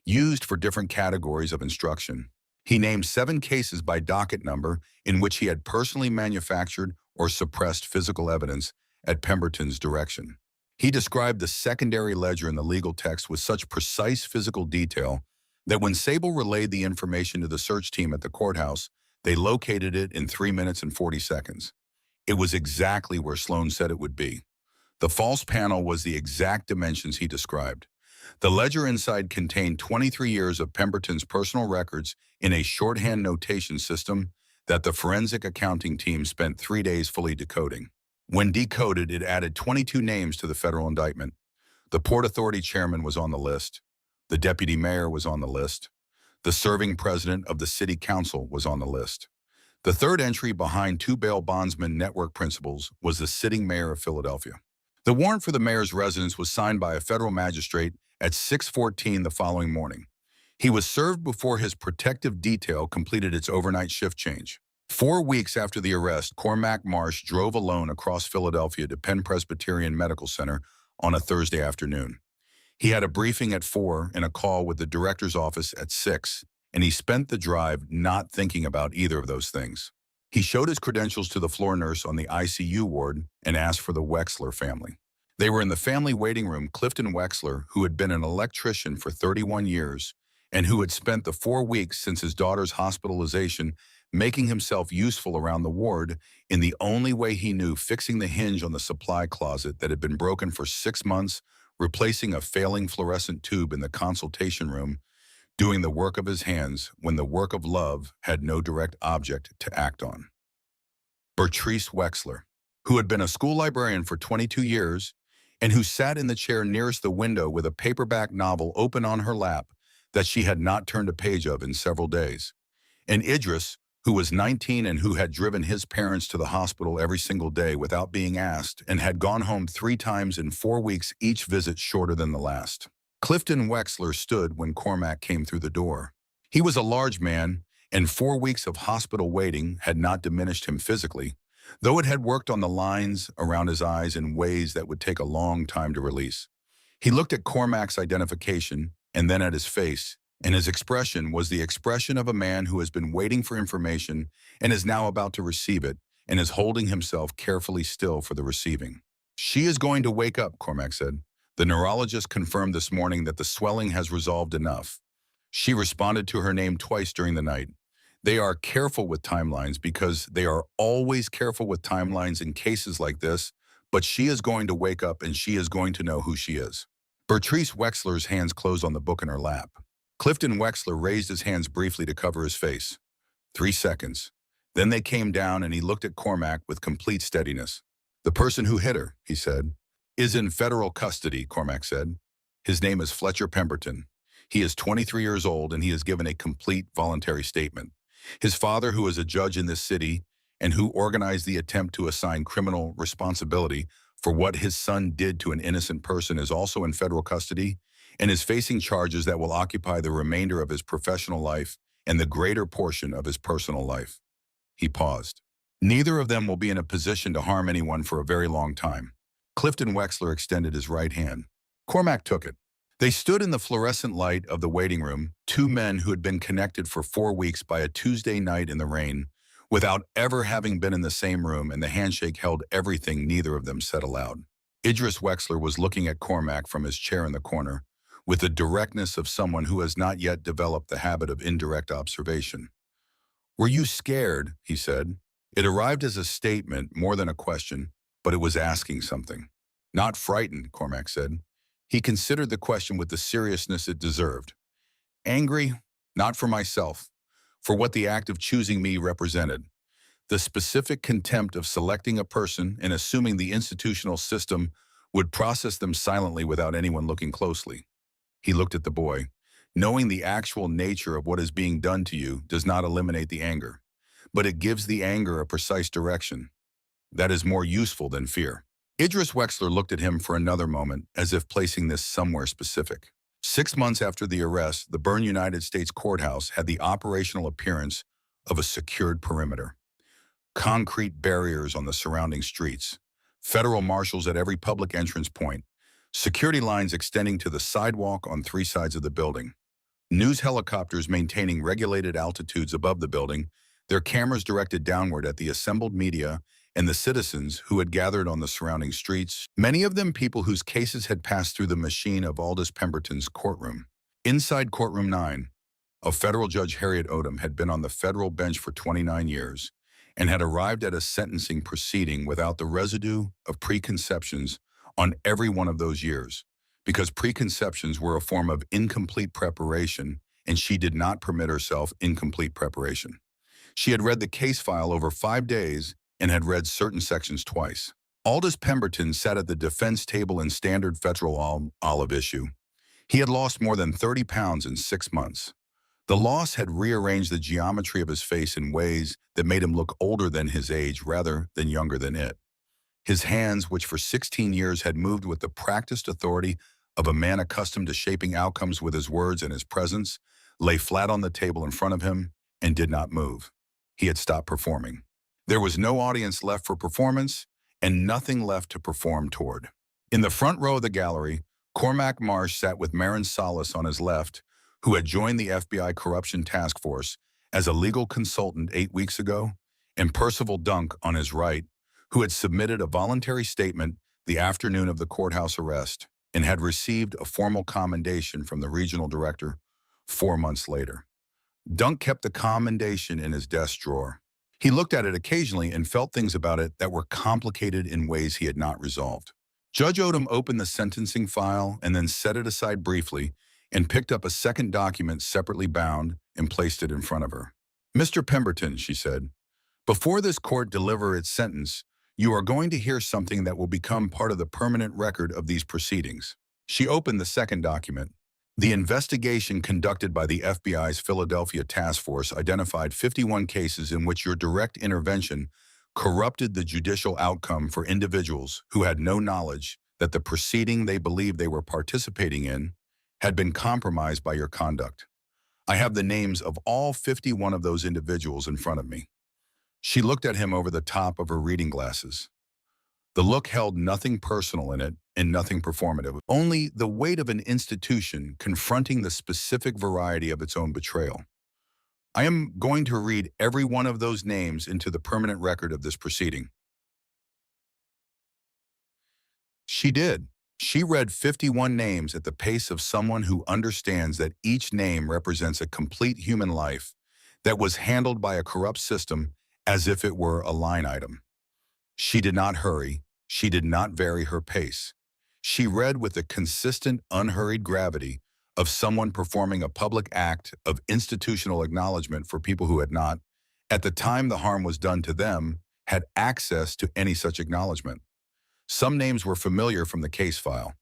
used for different categories of instruction. He named 7 cases by docket number in which he had personally manufactured or suppressed physical evidence at Pemberton's direction. He described the secondary ledger in the legal text with such precise physical detail that when Sable relayed the information to the search team at the courthouse, they located it in 3 minutes and 40 seconds. It was exactly where Sloan said it would be. The false panel was the exact dimensions he described. The ledger inside contained 23 years of Pemberton's personal records in a shorthand notation system that the forensic accounting team spent 3 days fully decoding. When decoded, it added 22 names to the federal indictment. The Port Authority chairman was on the list. The deputy mayor was on the list. The serving president of the city council was on the list. The third entry behind 2 bail bondsman network principals was the sitting mayor of Philadelphia. The warrant for the mayor's residence was signed by a federal magistrate at 6:14 the following morning. He was served before his protective detail completed its overnight shift change. 4 weeks after the arrest, Cormac Marsh drove alone across Philadelphia to Penn Presbyterian Medical Center on a Thursday afternoon. He had a briefing at 4 and a call with the director's office at 6, and he spent the drive not thinking about either of those things. He showed his credentials to the floor nurse on the ICU ward and asked for the Wexler family. They were in the family waiting room. Clifton Wexler, who had been an electrician for 31 years and who had spent the 4 weeks since his daughter's hospitalization making himself useful around the ward in the only way he knew, fixing the hinge on the supply closet that had been broken for 6 months, replacing a failing fluorescent tube in the consultation room, doing the work of his hands when the work of love had no direct object to act on. Bertrice Wexler, who had been a school librarian for 22 years and who sat in the chair nearest the window with a paperback novel open on her lap that she had not turned a page of in several days. And Idris, who was 19 and who had driven his parents to the hospital every single day without being asked and had gone home 3 times in 4 weeks, each visit shorter than the last. Clifton Wexler stood when Cormac came through the door. He was a large man, and 4 weeks of hospital waiting had not diminished him physically, though it had worked on the lines around his eyes in ways that would take a long time to release. He looked at Cormac's identification and then at his face, and his expression was the expression of a man who has been waiting for information and is now about to receive it and is holding himself carefully still for the receiving. "She is going to wake up," Cormac said. "The neurologist confirmed this morning that the swelling has resolved enough. She responded to her name twice during the night. They are careful with timelines because they are always careful with timelines in cases like this, but she is going to wake up and she is going to know who she is." Bertrice Wexler's hands closed on the book in her lap. Clifton Wexler raised his hands briefly to cover his face. 3 seconds. Then they came down and he looked at Cormac with complete steadiness. "The person who hit her," he said, "is in federal custody," Cormac said. "His name is Fletcher Pemberton. He is 23 years old and he has given a complete voluntary statement. His father, who is a judge in this city and who organized the attempt to assign criminal responsibility for what his son did to an innocent person, is also in federal custody and is facing charges that will occupy the remainder of his professional life and the greater portion of his personal life." He paused. "Neither of them will be in a position to harm anyone for a very long time." Clifton Wexler extended his right hand. Cormac took it. They stood in the fluorescent light of the waiting room, 2 men who had been connected for 4 weeks by a Tuesday night in the rain, without ever having been in the same room, and the handshake held everything neither of them said aloud. Idris Wexler was looking at Cormac from his chair in the corner, with the directness of someone who has not yet developed the habit of indirect observation. "Were you scared?" he said. It arrived as a statement more than a question, but it was asking something. "Not frightened," Cormac said. He considered the question with the seriousness it deserved. "Angry? Not for myself, for what the act of choosing me represented. The specific contempt of selecting a person and assuming the institutional system would process them silently without anyone looking closely." He looked at the boy. "Knowing the actual nature of what is being done to you does not eliminate the anger, but it gives the anger a precise direction. That is more useful than fear." Idris Wexler looked at him for another moment, as if placing this somewhere specific. 6 months after the arrest, the Bern United States Courthouse had the operational appearance of a secured perimeter. Concrete barriers on the surrounding streets, federal marshals at every public entrance point, security lines extending to the sidewalk on 3 sides of the building, news helicopters maintaining regulated altitudes above the building, their cameras directed downward at the assembled media and the citizens who had gathered on the surrounding streets, many of them people whose cases had passed through the machine of Aldous Pemberton's courtroom. Inside courtroom 9, a federal judge, Harriet Odom, had been on the federal bench for 29 years and had arrived at a sentencing proceeding without the residue of preconceptions on every one of those years, because preconceptions were a form of incomplete preparation, and she did not permit herself incomplete preparation. She had read the case file over 5 days and had read certain sections twice. Aldous Pemberton sat at the defense table in standard federal olive issue. He had lost more than 30 pounds in 6 months. The loss had rearranged the geometry of his face in ways that made him look older than his age rather than younger than it. His hands, which for 16 years had moved with the practiced authority of a man accustomed to shaping outcomes with his words and his presence, lay flat on the table in front of him and did not move. He had stopped performing. There was no audience left for performance and nothing left to perform toward. In the front row of the gallery, Cormac Marsh sat with Marin Salas on his left, who had joined the FBI corruption task force as a legal consultant 8 weeks ago and Percival Dunk on his right, who had submitted a voluntary statement the afternoon of the courthouse arrest and had received a formal commendation from the regional director 4 months later. Dunk kept the commendation in his desk drawer. He looked at it occasionally and felt things about it that were complicated in ways he had not resolved. Judge Odom opened the sentencing file and then set it aside briefly and picked up a second document separately bound and placed it in front of her. "Mr. Pemberton," she said, "before this court deliver its sentence, you are going to hear something that will become part of the permanent record of these proceedings." She opened the second document. The investigation conducted by the FBI's Philadelphia Task Force identified 51 cases in which your direct intervention corrupted the judicial outcome for individuals who had no knowledge that the proceeding they believed they were participating in had been compromised by your conduct. I have the names of all 51 of those individuals in front of me. She looked at him over the top of her reading glasses. The look held nothing personal in it and nothing performative, only the weight of an institution confronting the specific variety of its own betrayal. "I am going to read every one of those names into the permanent record of this proceeding." She did. She read 51 names at the pace of someone who understands that each name represents a complete human life that was handled by a corrupt system as if it were a line item. She did not hurry. She did not vary her pace. She read with the consistent, unhurried gravity of someone performing a public act of institutional acknowledgement for people who had not, at the time the harm was done to them, had access to any such acknowledgement. Some names were familiar from the case file.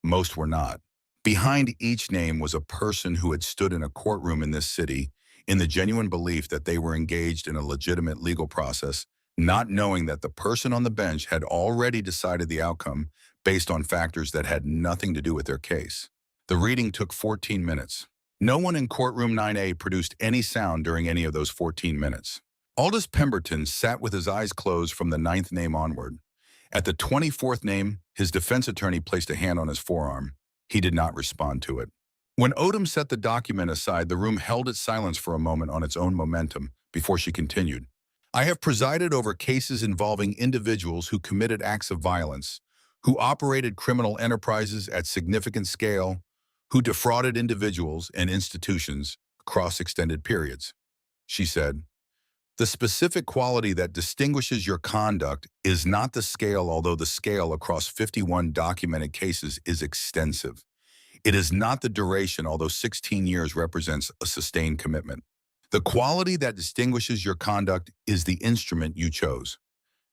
Most were not. Behind each name was a person who had stood in a courtroom in this city in the genuine belief that they were engaged in a legitimate legal process, not knowing that the person on the bench had already decided the outcome based on factors that had nothing to do with their case. The reading took 14 minutes. No one in courtroom 9A produced any sound during any of those 14 minutes. Aldous Pemberton sat with his eyes closed from the 9th name onward. At the 24th name, his defense attorney placed a hand on his forearm. He did not respond to it. When Odom set the document aside, the room held its silence for a moment on its own momentum before she continued. "I have presided over cases involving individuals who committed acts of violence, who operated criminal enterprises at significant scale, who defrauded individuals and institutions across extended periods," she said. "The specific quality that distinguishes your conduct is not the scale, although the scale across 51 documented cases is extensive. It is not the duration, although 16 years represents a sustained commitment. The quality that distinguishes your conduct is the instrument you chose."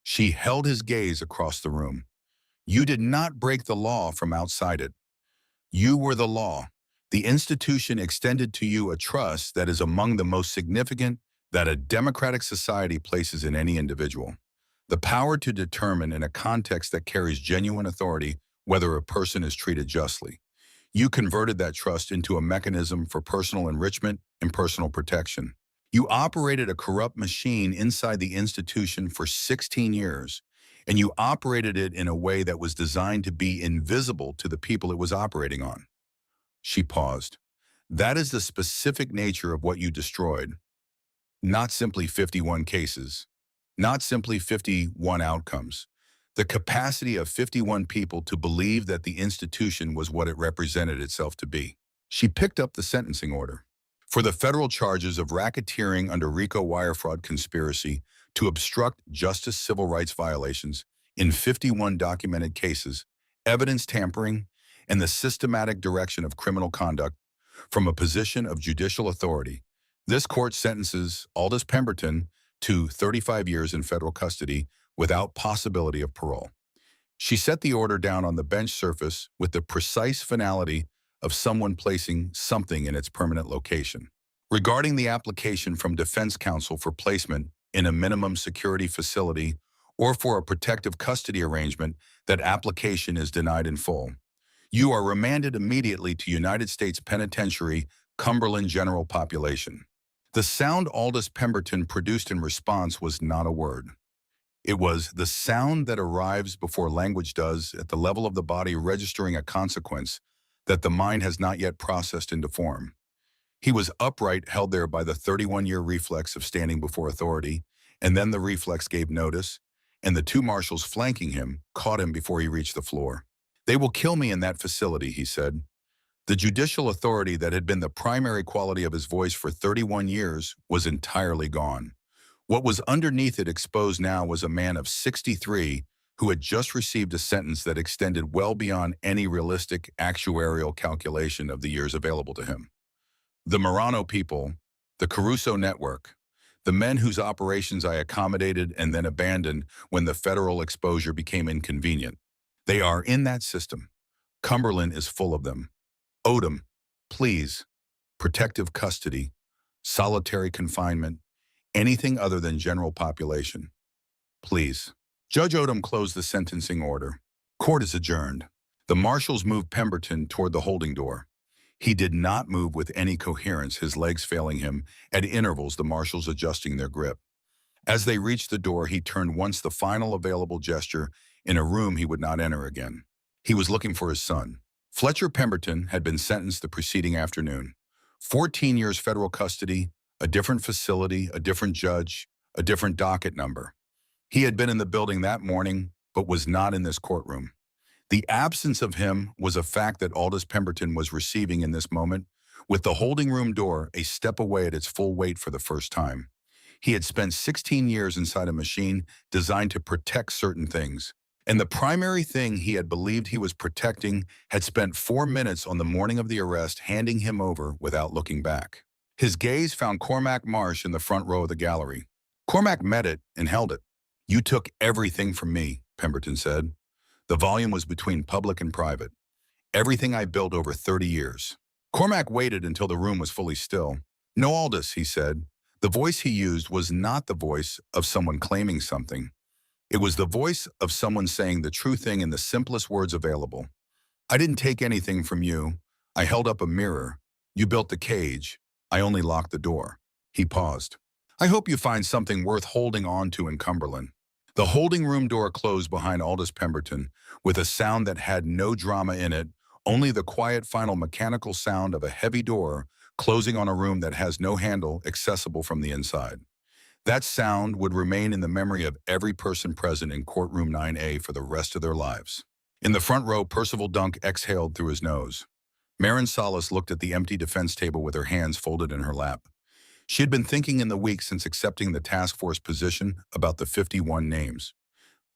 She held his gaze across the room. "You did not break the law from outside it. You were the law. The institution extended to you a trust that is among the most significant that a democratic society places in any individual. The power to determine in a context that carries genuine authority whether a person is treated justly. You converted that trust into a mechanism for personal enrichment and personal protection. You operated a corrupt machine inside the institution for 16 years, and you operated it in a way that was designed to be invisible to the people it was operating on." She paused. "That is the specific nature of what you destroyed. Not simply 51 cases, not simply 51 outcomes. The capacity of 51 people to believe that the institution was what it represented itself to be." She picked up the sentencing order. "For the federal charges of racketeering under RICO wire fraud conspiracy to obstruct justice civil rights violations in 51 documented cases, evidence tampering, and the systematic direction of criminal conduct from a position of judicial authority, this court sentences Aldous Pemberton to 35 years in federal custody without possibility of parole." She set the order down on the bench surface with the precise finality of someone placing something in its permanent location. Regarding the application from defense counsel for placement in a minimum security facility or for a protective custody arrangement, that application is denied in full. You are remanded immediately to United States Penitentiary, Cumberland General Population. The sound Aldous Pemberton produced in response was not a word. It was the sound that arrives before language does at the level of the body registering a consequence that the mind has not yet processed into form. He was upright, held there by the 31-year reflex of standing before authority, And then the reflex gave notice, and the two marshals flanking him caught him before he reached the floor. "They will kill me in that facility," he said. The judicial authority that had been the primary quality of his voice for 31 years was entirely gone. What was underneath it exposed now was a man of 63 who had just received a sentence that extended well beyond any realistic actuarial calculation of the years available to him. The Marano people, the Caruso network, the men whose operations I accommodated and then abandoned when the federal exposure became inconvenient. They are in that system. Cumberland is full of them. Odom, please, protective custody, solitary confinement, anything other than general population. Please. Judge Odom closed the sentencing order. Court is adjourned. The marshals moved Pemberton toward the holding door. He did not move with any coherence, his legs failing him, at intervals the marshals adjusting their grip. As they reached the door, he turned once the final available gesture in a room he would not enter again. He was looking for his son. Fletcher Pemberton had been sentenced the preceding afternoon. 14 years federal custody, a different facility, a different judge, a different docket number. He had been in the building that morning, but was not in this courtroom. The absence of him was a fact that Aldous Pemberton was receiving in this moment, with the holding room door a step away at its full weight for the first time. He had spent 16 years inside a machine designed to protect certain things. And the primary thing he had believed he was protecting had spent 4 minutes on the morning of the arrest handing him over without looking back. His gaze found Cormac Marsh in the front row of the gallery. Cormac met it and held it. "You took everything from me," Pemberton said. The volume was between public and private. "Everything I built over 30 years. Cormac waited until the room was fully still. "No, Aldous," he said. The voice he used was not the voice of someone claiming something. It was the voice of someone saying the true thing in the simplest words available. "I didn't take anything from you. I held up a mirror. You built the cage. I only locked the door." He paused. "I hope you find something worth holding on to in Cumberland." The holding room door closed behind Aldous Pemberton with a sound that had no drama in it, only the quiet final mechanical sound of a heavy door closing on a room that has no handle accessible from the inside. That sound would remain in the memory of every person present in courtroom 9A for the rest of their lives. In the front row, Percival Dunk exhaled through his nose. Marin Salas looked at the empty defense table with her hands folded in her lap. She had been thinking in the weeks since accepting the task force position about the 51 names,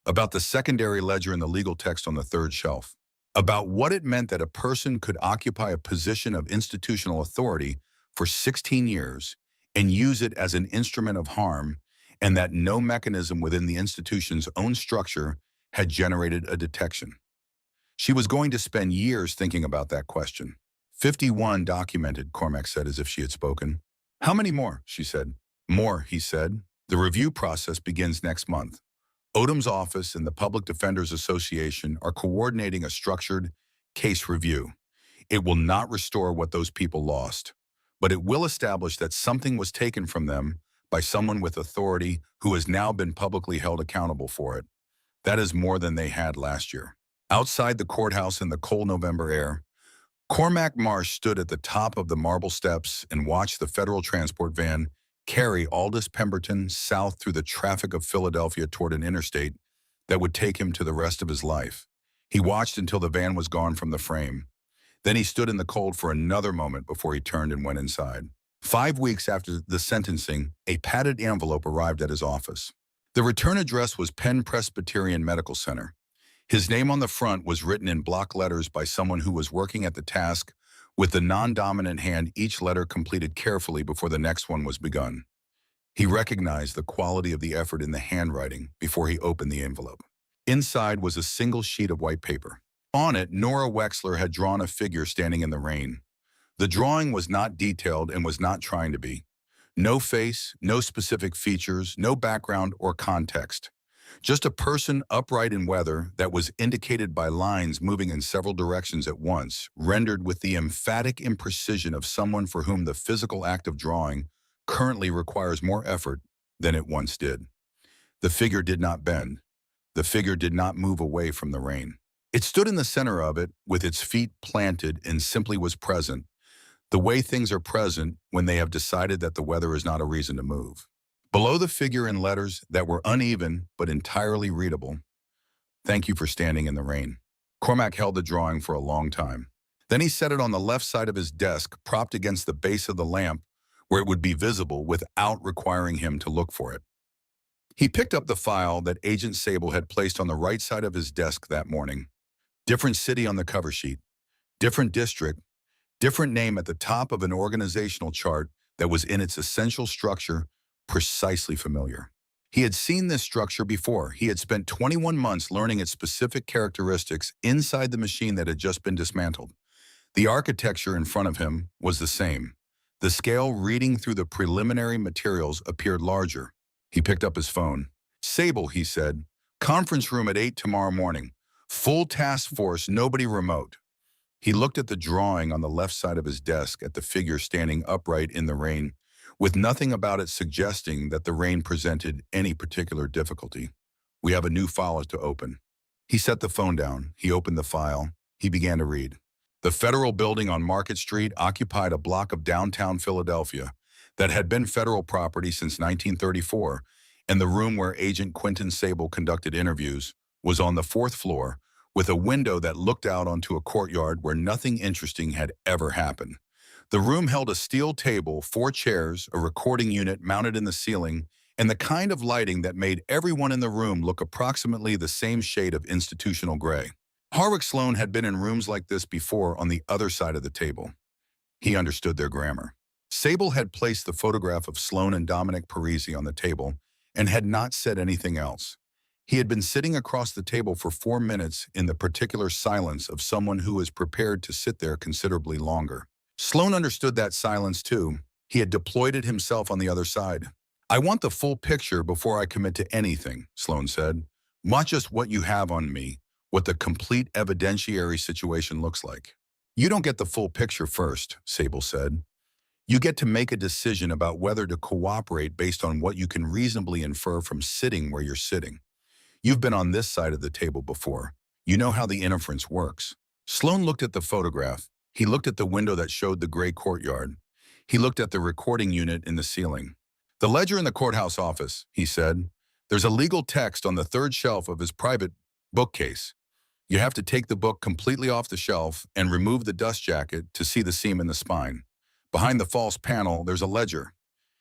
about the secondary ledger in the legal text on the third shelf, about what it meant that a person could occupy a position of institutional authority for 16 years and use it as an instrument of harm, and that no mechanism within the institution's own structure had generated a detection. She was going to spend years thinking about that question. 51 documented, Cormac said as if she had spoken. "How many more?" she said. "More," he said. "The review process begins next month. Odom's office and the Public Defenders Association are coordinating a structured case review. It will not restore what those people lost, but it will establish that something was taken from them by someone with authority who has now been publicly held accountable for it. That is more than they had last year." Outside the courthouse in the cold November air, Cormac Marsh stood at the top of the marble steps and watched the federal transport van carry Aldous Pemberton south through the traffic of Philadelphia toward an interstate that would take him to the rest of his life. He watched until the van was gone from the frame. Then he stood in the cold for another moment before he turned and went inside. 5 weeks after the sentencing, a padded envelope arrived at his office. The return address was Penn Presbyterian Medical Center. His name on the front was written in block letters by someone who was working at the task with the non-dominant hand, each letter completed carefully before the next one was begun. He recognized the quality of the effort in the handwriting before he opened the envelope. Inside was a single sheet of white paper. On it, Nora Wexler had drawn a figure standing in the rain. The drawing was not detailed and was not trying to be. No face, no specific features, no background or context. Just a person upright in weather that was indicated by lines moving in several directions at once, rendered with the emphatic imprecision of someone for whom the physical act of drawing currently requires more effort than it once did. The figure did not bend. The figure did not move away from the rain. It stood in the center of it, with its feet planted, and simply was present, the way things are present when they have decided that the weather is not a reason to move. Below the figure in letters that were uneven but entirely readable, "Thank you for standing in the rain." Cormac held the drawing for a long time. Then he set it on the left side of his desk, propped against the base of the lamp, where it would be visible without requiring him to look for it. He picked up the file that Agent Sable had placed on the right side of his desk that morning. Different city on the cover sheet, different district, different name at the top of an organizational chart that was in its essential structure precisely familiar. He had seen this structure before. He had spent 21 months learning its specific characteristics inside the machine that had just been dismantled. The architecture in front of him was the same. The scale reading through the preliminary materials appeared larger. He picked up his phone. "Sable," he said. "Conference room at 8 tomorrow morning. Full task force, nobody remote." He looked at the drawing on the left side of his desk at the figure standing upright in the rain, with nothing about it suggesting that the rain presented any particular difficulty. "We have a new file to open." He set the phone down. He opened the file. He began to read. The federal building on Market Street occupied a block of downtown Philadelphia that had been federal property since 1934, and the room where Agent Quentin Sable conducted interviews was on the 4th floor, with a window that looked out onto a courtyard where nothing interesting had ever happened. The room held a steel table, 4 chairs, a recording unit mounted in the ceiling, and the kind of lighting that made everyone in the room look approximately the same shade of institutional gray. Harwick Sloan had been in rooms like this before on the other side of the table. He understood their grammar. Sable had placed the photograph of Sloan and Dominic Parisi on the table and had not said anything else. He had been sitting across the table for 4 minutes in the particular silence of someone who is prepared to sit there considerably longer. Sloan understood that silence too. He had deployed it himself on the other side. "I want the full picture before I commit to anything," Sloan said. "Not just what you have on me, what the complete evidentiary situation looks like." "You don't get the full picture first," Sable said. "You get to make a decision about whether to cooperate based on what you can reasonably infer from sitting where you're sitting. You've been on this side of the table before. You know how the inference works." Sloan looked at the photograph. He looked at the window that showed the gray courtyard. He looked at the recording unit in the ceiling. "The ledger in the courthouse office," he said. "There's a legal text on the 3rd shelf of his private bookcase. You have to take the book completely off the shelf and remove the dust jacket to see the seam in the spine. Behind the false panel, there's a ledger.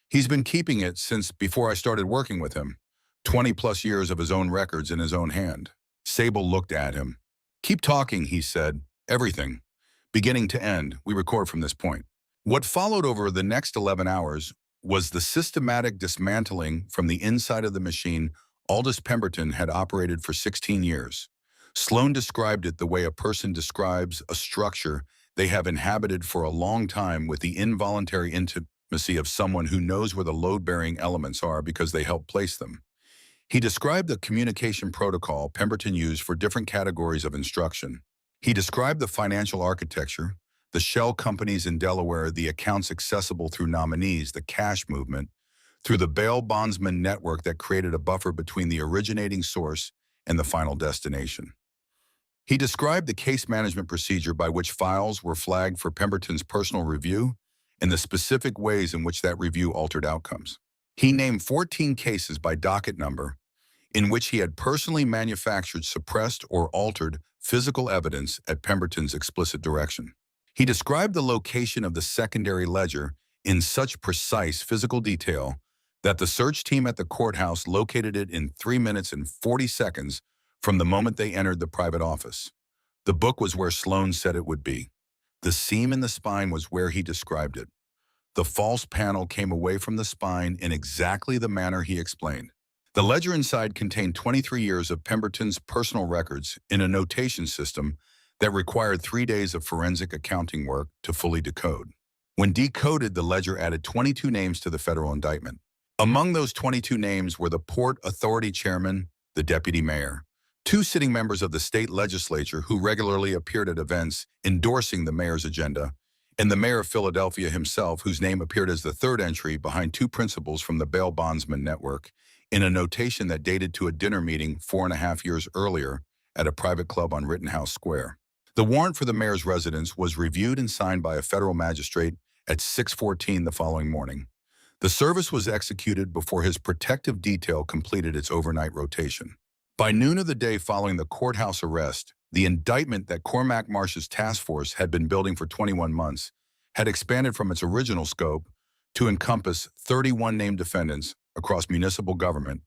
He's been keeping it since before I started working with him. 20+ years of his own records in his own hand." Sable looked at him. "Keep talking," he said. "Everything. Beginning to end, we record from this point." What followed over the next 11 hours was the systematic dismantling from the inside of the machine Aldous Pemberton had operated for 16 years. Sloan described it the way a person describes a structure they have inhabited for a long time, with the involuntary intimacy of someone who knows where the load-bearing elements are because they help place them. He described the communication protocol Pemberton used for different categories of instruction. He described the financial architecture, the shell companies in Delaware, the accounts accessible through nominees, the cash movement, through the bail bondsman network that created a buffer between the originating source and the final destination. He described the case management procedure by which files were flagged for Pemberton's personal review and the specific ways in which that review altered outcomes. He named 14 cases by docket number in which he had personally manufactured, suppressed, or altered physical evidence at Pemberton's explicit direction. He described the location of the secondary ledger in such precise physical detail that the search team at the courthouse located it in 3 minutes and 40 seconds from the moment they entered the private office. The book was where Sloan said it would be. The seam in the spine was where he described it. The false panel came away from the spine in exactly the manner he explained. The ledger inside contained 23 years of Pemberton's personal records in a notation system that required 3 days of forensic accounting work to fully decode. When decoded, the ledger added 22 names to the federal indictment. Among those 22 names were the Port Authority chairman, the deputy mayor, 2 sitting members of the state legislature who regularly appeared at events endorsing the mayor's agenda, and the mayor of Philadelphia himself, whose name appeared as the 3rd entry behind 2 principals from the bail bondsman network in a notation that dated to a dinner meeting 4.5 years earlier at a private club on Rittenhouse Square. The warrant for the mayor's residence was reviewed and signed by a federal magistrate at 6:14 the following morning. The service was executed before his protective detail completed its overnight rotation. By noon of the day following the courthouse arrest, the indictment that Cormac Marsh's task force had been building for 21 months had expanded from its original scope to encompass 31 named defendants across municipal government,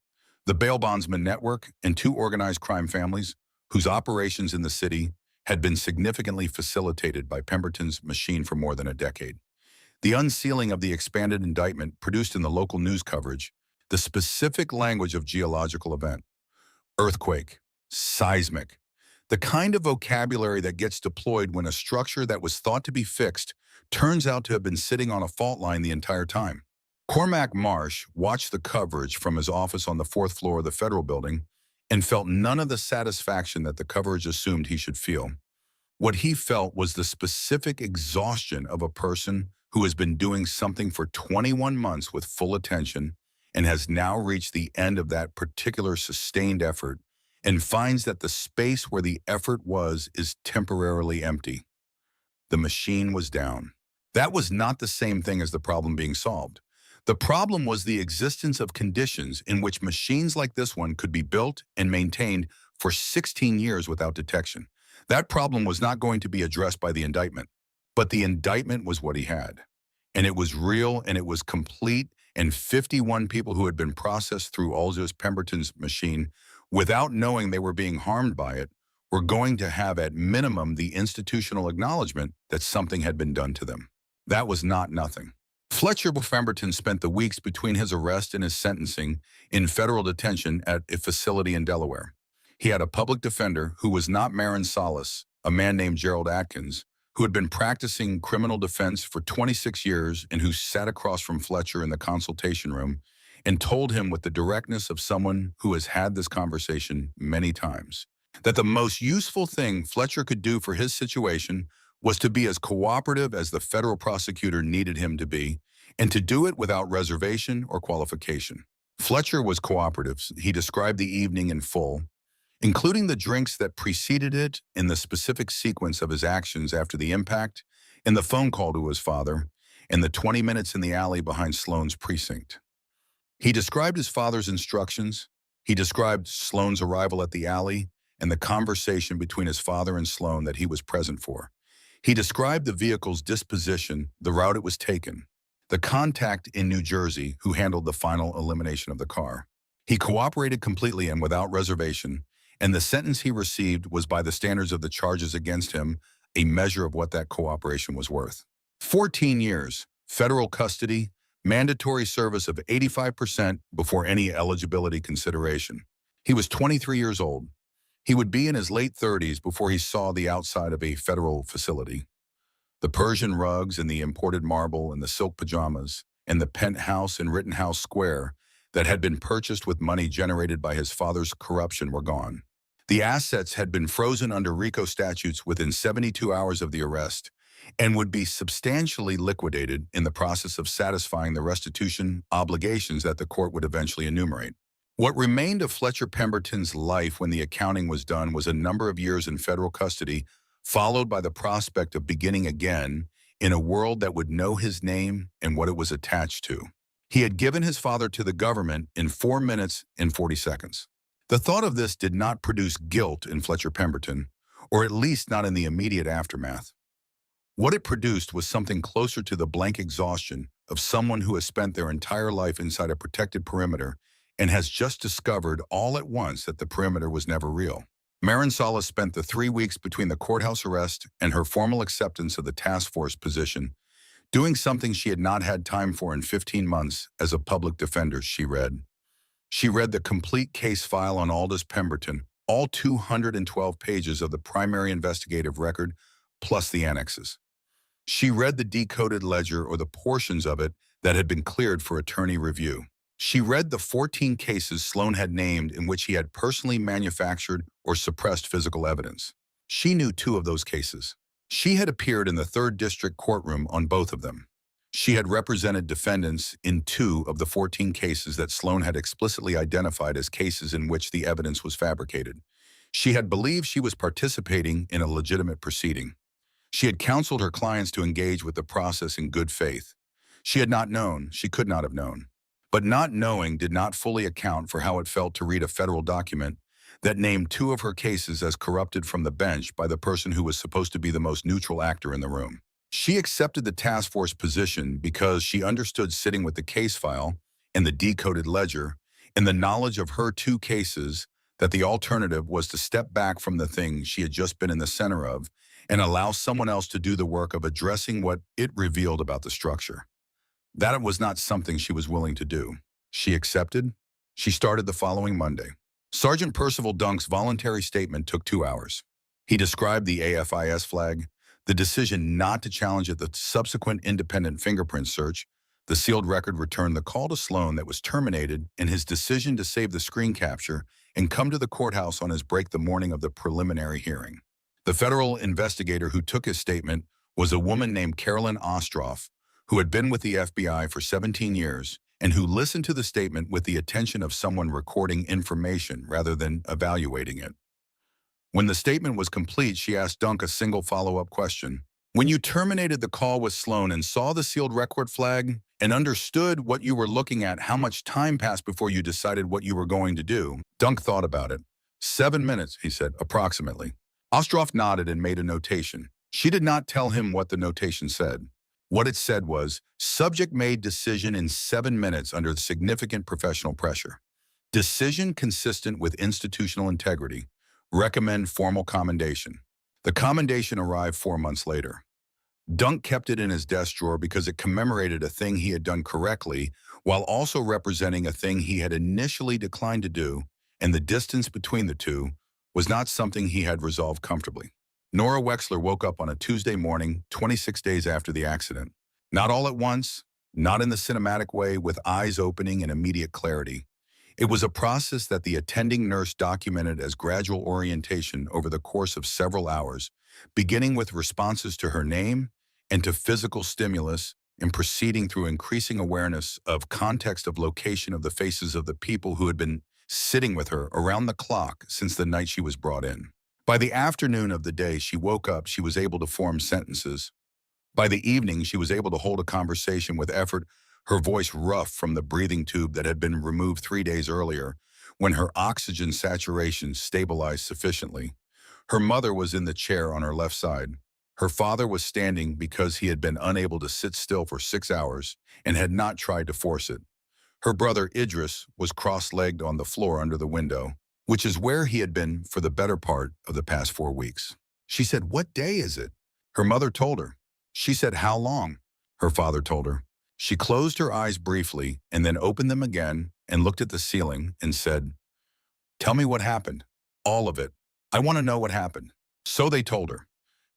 the bail bondsman network, and 2 organized crime families whose operations in the city had been significantly facilitated by Pemberton's machine for more than a decade. The unsealing of the expanded indictment produced in the local news coverage the specific language of geological event: earthquake, seismic, the kind of vocabulary that gets deployed when a structure that was thought to be fixed turns out to have been sitting on a fault line the entire time. Cormac Marsh watched the coverage from his office on the 4th floor of the federal building and felt none of the satisfaction that the coverage assumed he should feel. What he felt was the specific exhaustion of a person who has been doing something for 21 months with full attention and has now reached the end of that particular sustained effort and finds that the space where the effort was is temporarily empty. The machine was down. That was not the same thing as the problem being solved. The problem was the existence of conditions in which machines like this one could be built and maintained for 16 years without detection. That problem was not going to be addressed by the indictment, but the indictment was what he had. And it was real and it was complete, and 51 people who had been processed through Aldous Pemberton's machine without knowing they were being harmed by it were going to have at minimum the institutional acknowledgement that something had been done to them. That was not nothing. Fletcher Pemberton spent the weeks between his arrest and his sentencing in federal detention at a facility in Delaware. He had a public defender who was not Marin Salas, a man named Gerald Atkins, who had been practicing criminal defense for 26 years and who sat across from Fletcher in the consultation room and told him with the directness of someone who has had this conversation many times, that the most useful thing Fletcher could do for his situation was to be as cooperative as the federal prosecutor needed him to be, and to do it without reservation or qualification. Fletcher was cooperative. He described the evening in full, including the drinks that preceded it in the specific sequence of his actions after the impact, and the phone call to his father, and the 20 minutes in the alley behind Sloan's precinct. He described his father's instructions. He described Sloan's arrival at the alley and the conversation between his father and Sloan that he was present for. He described the vehicle's disposition, the route it was taken, the contact in New Jersey who handled the final elimination of the car. He cooperated completely and without reservation, and the sentence he received was, by the standards of the charges against him, a measure of what that cooperation was worth. 14 years, federal custody, mandatory service of 85% before any eligibility consideration. He was 23 years old. He would be in his late 30s before he saw the outside of a federal facility. The Persian rugs and the imported marble and the silk pajamas and the penthouse in Rittenhouse Square that had been purchased with money generated by his father's corruption were gone. The assets had been frozen under RICO statutes within 72 hours of the arrest and would be substantially liquidated in the process of satisfying the restitution obligations that the court would eventually enumerate. What remained of Fletcher Pemberton's life when the accounting was done was a number of years in federal custody, followed by the prospect of beginning again in a world that would know his name and what it was attached to. He had given his father to the government in 4 minutes and 40 seconds. The thought of this did not produce guilt in Fletcher Pemberton, or at least not in the immediate aftermath. What it produced was something closer to the blank exhaustion of someone who has spent their entire life inside a protected perimeter and has just discovered all at once that the perimeter was never real. Marin Salas spent the 3 weeks between the courthouse arrest and her formal acceptance of the task force position doing something she had not had time for in 15 months as a public defender, she read. She read the complete case file on Aldous Pemberton, all 212 pages of the primary investigative record, plus the annexes. She read the decoded ledger or the portions of it that had been cleared for attorney review. She read the 14 cases Sloan had named in which he had personally manufactured or suppressed physical evidence. She knew 2 of those cases. She had appeared in the 3rd District courtroom on both of them. She had represented defendants in 2 of the 14 cases that Sloan had explicitly identified as cases in which the evidence was fabricated. She had believed she was participating in a legitimate proceeding. She had counseled her clients to engage with the process in good faith. She had not known, she could not have known. But not knowing did not fully account for how it felt to read a federal document that named two of her cases as corrupted from the bench by the person who was supposed to be the most neutral actor in the room. She accepted the task force position because she understood sitting with the case file and the decoded ledger and the knowledge of her two cases that the alternative was to step back from the thing she had just been in the center of and allow someone else to do the work of addressing what it revealed about the structure. That was not something she was willing to do. She accepted. She started the following Monday. Sergeant Percival Dunk's voluntary statement took 2 hours. He described the AFIS flag, the decision not to challenge it, the subsequent independent fingerprint search, the sealed record returned the call to Sloan that was terminated, and his decision to save the screen capture and come to the courthouse on his break the morning of the preliminary hearing. The federal investigator who took his statement was a woman named Carolyn Ostroff, who had been with the FBI for 17 years and who listened to the statement with the attention of someone recording information rather than evaluating it. When the statement was complete, she asked Dunk a single follow-up question. When you terminated the call with Sloan and saw the sealed record flag and understood what you were looking at, how much time passed before you decided what you were going to do? Dunk thought about it. 7 minutes, he said, approximately. Ostroff nodded and made a notation. She did not tell him what the notation said. What it said was, subject made decision in 7 minutes under significant professional pressure. Decision consistent with institutional integrity. Recommend formal commendation. The commendation arrived 4 months later. Dunk kept it in his desk drawer because it commemorated a thing he had done correctly while also representing a thing he had initially declined to do, and the distance between the two was not something he had resolved comfortably. Nora Wexler woke up on a Tuesday morning, 26 days after the accident. Not all at once, not in the cinematic way with eyes opening and immediate clarity. It was a process that the attending nurse documented as gradual orientation over the course of several hours, beginning with responses to her name and to physical stimulus and proceeding through increasing awareness of context of location of the faces of the people who had been sitting with her around the clock since the night she was brought in. By the afternoon of the day she woke up, she was able to form sentences. By the evening, she was able to hold a conversation with effort, her voice rough from the breathing tube that had been removed 3 days earlier when her oxygen saturation stabilized sufficiently. Her mother was in the chair on her left side. Her father was standing because he had been unable to sit still for 6 hours and had not tried to force it. Her brother Idris was cross-legged on the floor under the window, which is where he had been for the better part of the past 4 weeks. She said, "What day is it?" Her mother told her. She said, "How long?" Her father told her. She closed her eyes briefly and then opened them again and looked at the ceiling and said, "Tell me what happened. All of it. I want to know what happened." So they told her.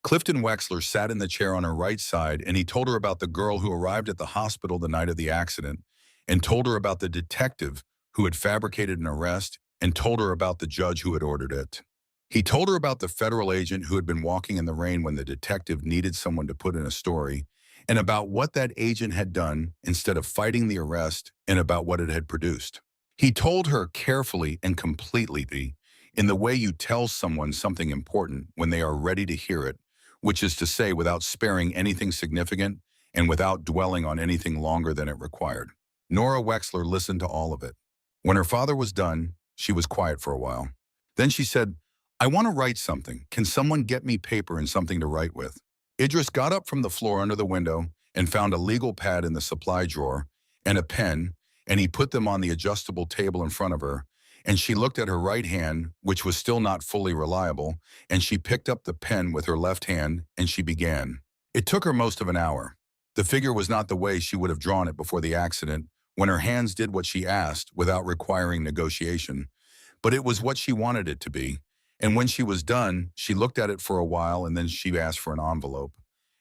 Clifton Wexler sat in the chair on her right side, and he told her about the girl who arrived at the hospital the night of the accident and told her about the detective who had fabricated an arrest and told her about the judge who had ordered it. He told her about the federal agent who had been walking in the rain when the detective needed someone to put in a story, and about what that agent had done instead of fighting the arrest and about what it had produced. He told her carefully and completely in the way you tell someone something important when they are ready to hear it, which is to say without sparing anything significant and without dwelling on anything longer than it required. Nora Wexler listened to all of it. When her father was done, she was quiet for a while. Then she said, "I want to write something. Can someone get me paper and something to write with?" Idris got up from the floor under the window and found a legal pad in the supply drawer and a pen, and he put them on the adjustable table in front of her, and she looked at her right hand, which was still not fully reliable, and she picked up the pen with her left hand, and she began. It took her most of an hour. The figure was not the way she would have drawn it before the accident, when her hands did what she asked without requiring negotiation, but it was what she wanted it to be. And when she was done, she looked at it for a while and then she asked for an envelope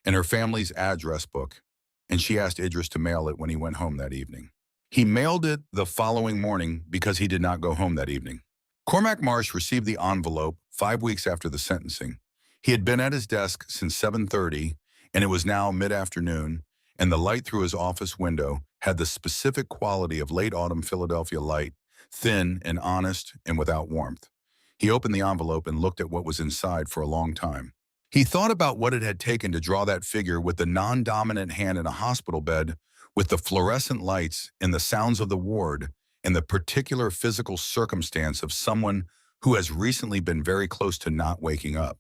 and her family's address book, and she asked Idris to mail it when he went home that evening. He mailed it the following morning because he did not go home that evening. Cormac Marsh received the envelope 5 weeks after the sentencing. He had been at his desk since 7:30, and it was now mid-afternoon, and the light through his office window had the specific quality of late autumn Philadelphia light, thin and honest and without warmth. He opened the envelope and looked at what was inside for a long time. He thought about what it had taken to draw that figure with the non-dominant hand in a hospital bed with the fluorescent lights and the sounds of the ward and the particular physical circumstance of someone who has recently been very close to not waking up.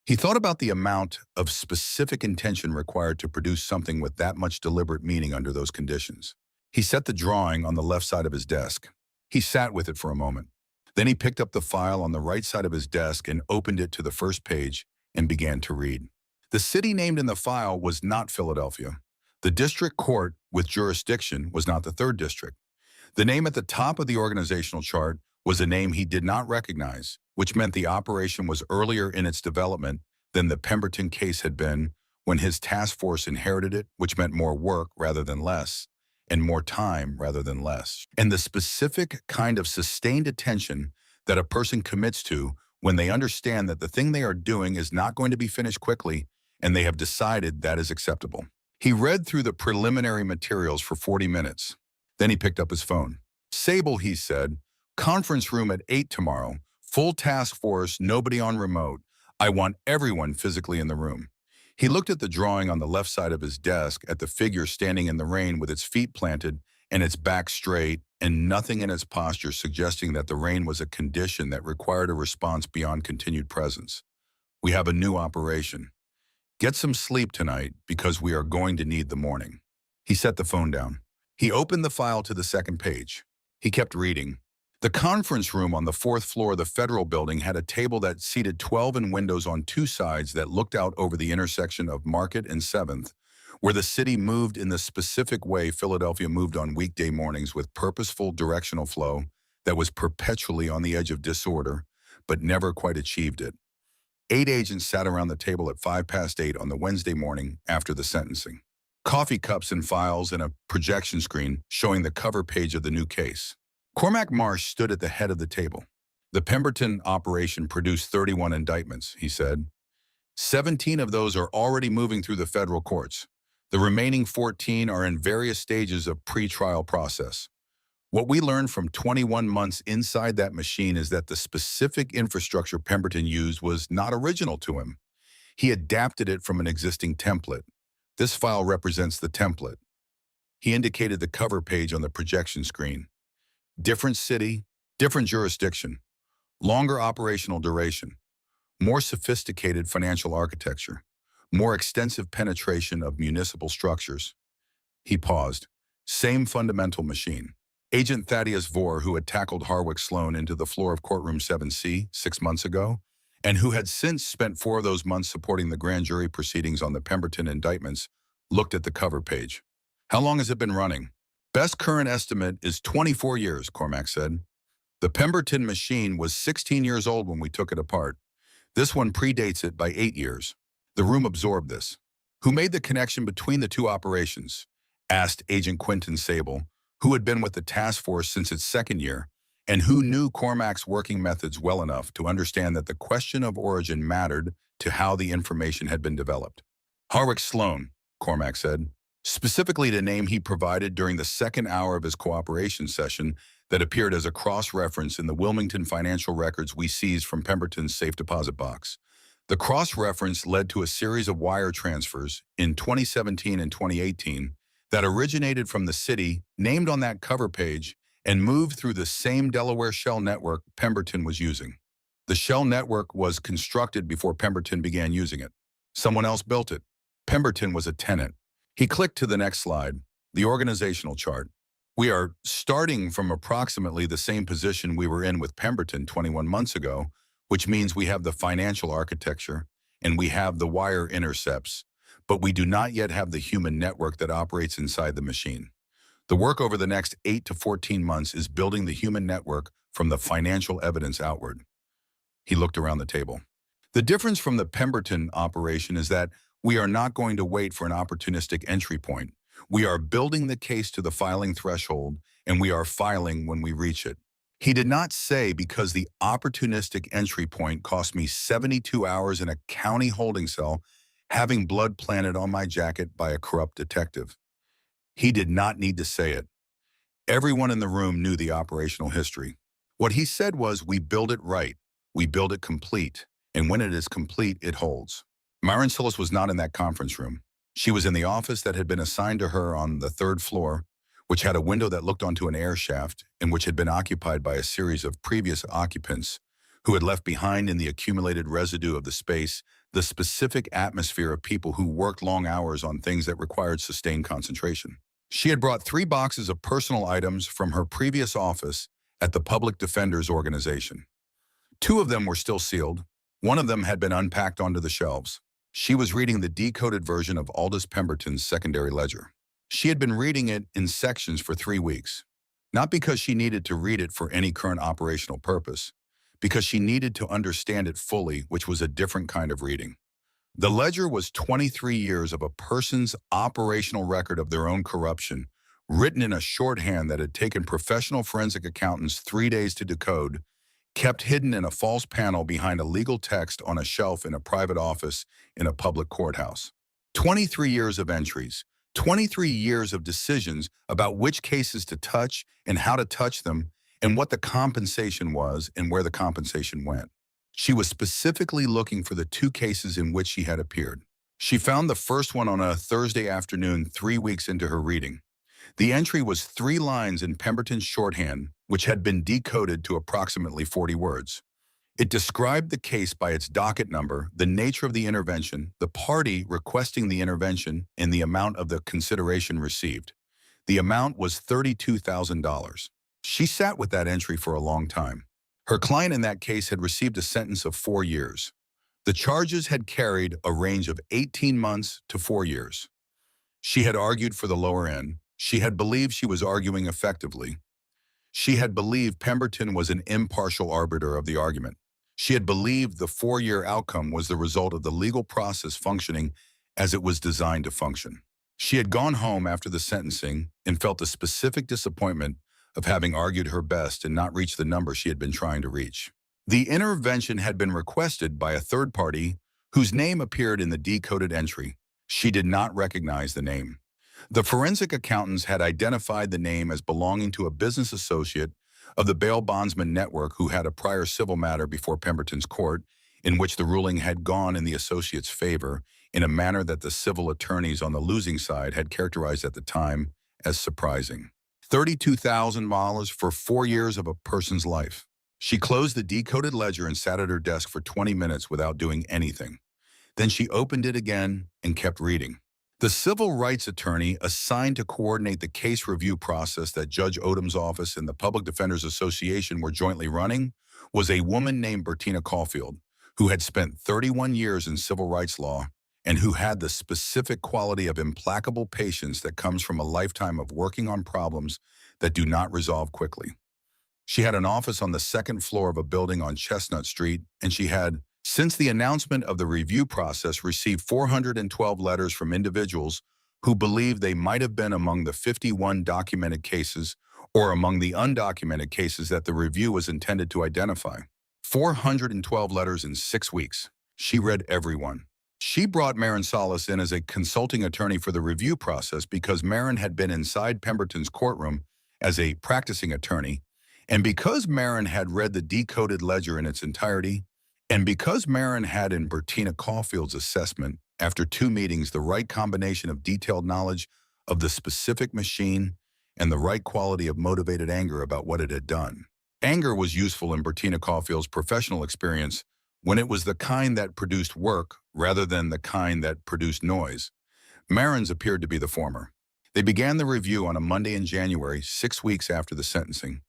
He thought about the amount of specific intention required to produce something with that much deliberate meaning under those conditions. He set the drawing on the left side of his desk. He sat with it for a moment. Then he picked up the file on the right side of his desk and opened it to the first page and began to read. The city named in the file was not Philadelphia. The district court with jurisdiction was not the 3rd district. The name at the top of the organizational chart was a name he did not recognize, which meant the operation was earlier in its development than the Pemberton case had been when his task force inherited it, which meant more work rather than less, and more time rather than less. And the specific kind of sustained attention that a person commits to when they understand that the thing they are doing is not going to be finished quickly and they have decided that is acceptable. He read through the preliminary materials for 40 minutes. Then he picked up his phone. "Sable," he said, "conference room at 8 tomorrow. Full task force, nobody on remote. I want everyone physically in the room." He looked at the drawing on the left side of his desk at the figure standing in the rain with its feet planted and its back straight and nothing in its posture suggesting that the rain was a condition that required a response beyond continued presence. "We have a new operation. Get some sleep tonight because we are going to need the morning." He set the phone down. He opened the file to the second page. He kept reading. The conference room on the 4th floor of the Federal Building had a table that seated 12 and windows on 2 sides that looked out over the intersection of Market and 7th, where the city moved in the specific way Philadelphia moved on weekday mornings with purposeful directional flow that was perpetually on the edge of disorder, but never quite achieved it. 8 agents sat around the table at 8:05 on the Wednesday morning after the sentencing. Coffee cups and files and a projection screen showing the cover page of the new case. Cormac Marsh stood at the head of the table. "The Pemberton operation produced 31 indictments," he said. 17 of those are already moving through the federal courts. The remaining 14 are in various stages of pre-trial process. What we learned from 21 months inside that machine is that the specific infrastructure Pemberton used was not original to him. He adapted it from an existing template. This file represents the template." He indicated the cover page on the projection screen. Different city, different jurisdiction, longer operational duration, more sophisticated financial architecture, more extensive penetration of municipal structures. He paused. Same fundamental machine. Agent Thaddeus Vore, who had tackled Harwick Sloan into the floor of courtroom 7C 6 months ago, and who had since spent 4 of those months supporting the grand jury proceedings on the Pemberton indictments, looked at the cover page. "How long has it been running?" "Best current estimate is 24 years, Cormac said. "The Pemberton machine was 16 years old when we took it apart. This one predates it by 8 years. The room absorbed this." "Who made the connection between the 2 operations?" asked Agent Quentin Sable, who had been with the task force since its 2nd year, and who knew Cormac's working methods well enough to understand that the question of origin mattered to how the information had been developed. "Harwick Sloan," Cormac said, specifically the name he provided during the 2nd hour of his cooperation session that appeared as a cross-reference in the Wilmington financial records we seized from Pemberton's safe deposit box. The cross-reference led to a series of wire transfers in 2017 and 2018 that originated from the city named on that cover page and moved through the same Delaware shell network Pemberton was using. The shell network was constructed before Pemberton began using it. Someone else built it. Pemberton was a tenant. He clicked to the next slide, the organizational chart. "We are starting from approximately the same position we were in with Pemberton 21 months ago, which means we have the financial architecture and we have the wire intercepts, but we do not yet have the human network that operates inside the machine. The work over the next 8 to 14 months is building the human network from the financial evidence outward." He looked around the table. "The difference from the Pemberton operation is that we are not going to wait for an opportunistic entry point. We are building the case to the filing threshold, and we are filing when we reach it." He did not say because the opportunistic entry point cost me 72 hours in a county holding cell having blood planted on my jacket by a corrupt detective. He did not need to say it. Everyone in the room knew the operational history. What he said was, "We build it right. We build it complete. And when it is complete, it holds." Myron Sillis was not in that conference room. She was in the office that had been assigned to her on the third floor, which had a window that looked onto an air shaft and which had been occupied by a series of previous occupants who had left behind in the accumulated residue of the space the specific atmosphere of people who worked long hours on things that required sustained concentration. She had brought 3 boxes of personal items from her previous office at the Public Defender's Organization. 2 of them were still sealed. One of them had been unpacked onto the shelves. She was reading the decoded version of Aldous Pemberton's secondary ledger. She had been reading it in sections for 3 weeks, not because she needed to read it for any current operational purpose, because she needed to understand it fully, which was a different kind of reading. The ledger was 23 years of a person's operational record of their own corruption, written in a shorthand that had taken professional forensic accountants 3 days to decode, kept hidden in a false panel behind a legal text on a shelf in a private office in a public courthouse. 23 years of entries, 23 years of decisions about which cases to touch and how to touch them, and what the compensation was and where the compensation went. She was specifically looking for the 2 cases in which she had appeared. She found the first one on a Thursday afternoon 3 weeks into her reading. The entry was 3 lines in Pemberton's shorthand, which had been decoded to approximately 40 words. It described the case by its docket number, the nature of the intervention, the party requesting the intervention, and the amount of the consideration received. The amount was $32,000. She sat with that entry for a long time. Her client in that case had received a sentence of 4 years. The charges had carried a range of 18 months to 4 years. She had argued for the lower end. She had believed she was arguing effectively. She had believed Pemberton was an impartial arbiter of the argument. She had believed the 4-year outcome was the result of the legal process functioning as it was designed to function. She had gone home after the sentencing and felt a specific disappointment of having argued her best and not reached the number she had been trying to reach. The intervention had been requested by a third party whose name appeared in the decoded entry. She did not recognize the name. The forensic accountants had identified the name as belonging to a business associate of the bail bondsman network who had a prior civil matter before Pemberton's court in which the ruling had gone in the associate's favor in a manner that the civil attorneys on the losing side had characterized at the time as surprising. $32,000 for 4 years of a person's life. She closed the decoded ledger and sat at her desk for 20 minutes without doing anything. Then she opened it again and kept reading. The civil rights attorney assigned to coordinate the case review process that Judge Odom's office and the Public Defenders Association were jointly running was a woman named Bertina Caulfield, who had spent 31 years in civil rights law and who had the specific quality of implacable patience that comes from a lifetime of working on problems that do not resolve quickly. She had an office on the 2nd floor of a building on Chestnut Street, and she had, since the announcement of the review process, received 412 letters from individuals who believed they might have been among the 51 documented cases or among the undocumented cases that the review was intended to identify. 412 letters in 6 weeks. She read every one. She brought Marin Salas in as a consulting attorney for the review process because Marin had been inside Pemberton's courtroom as a practicing attorney, and because Marin had read the decoded ledger in its entirety, and because Marin had in Bertina Caulfield's assessment, after 2 meetings, the right combination of detailed knowledge of the specific machine and the right quality of motivated anger about what it had done. Anger was useful in Bertina Caulfield's professional experience when it was the kind that produced work rather than the kind that produced noise. Marin's appeared to be the former. They began the review on a Monday in January, 6 weeks after the sentencing.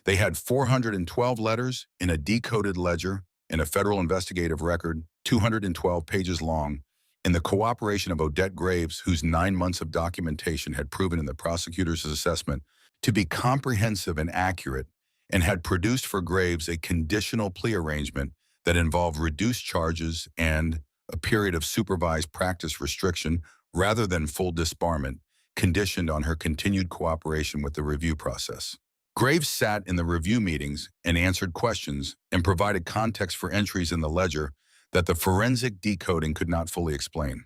They had 412 letters in a decoded ledger in a federal investigative record, 212 pages long, in the cooperation of Odette Graves, whose 9 months of documentation had proven in the prosecutor's assessment to be comprehensive and accurate, and had produced for Graves a conditional plea arrangement that involved reduced charges and a period of supervised practice restriction rather than full disbarment, conditioned on her continued cooperation with the review process. Graves sat in the review meetings and answered questions and provided context for entries in the ledger that the forensic decoding could not fully explain.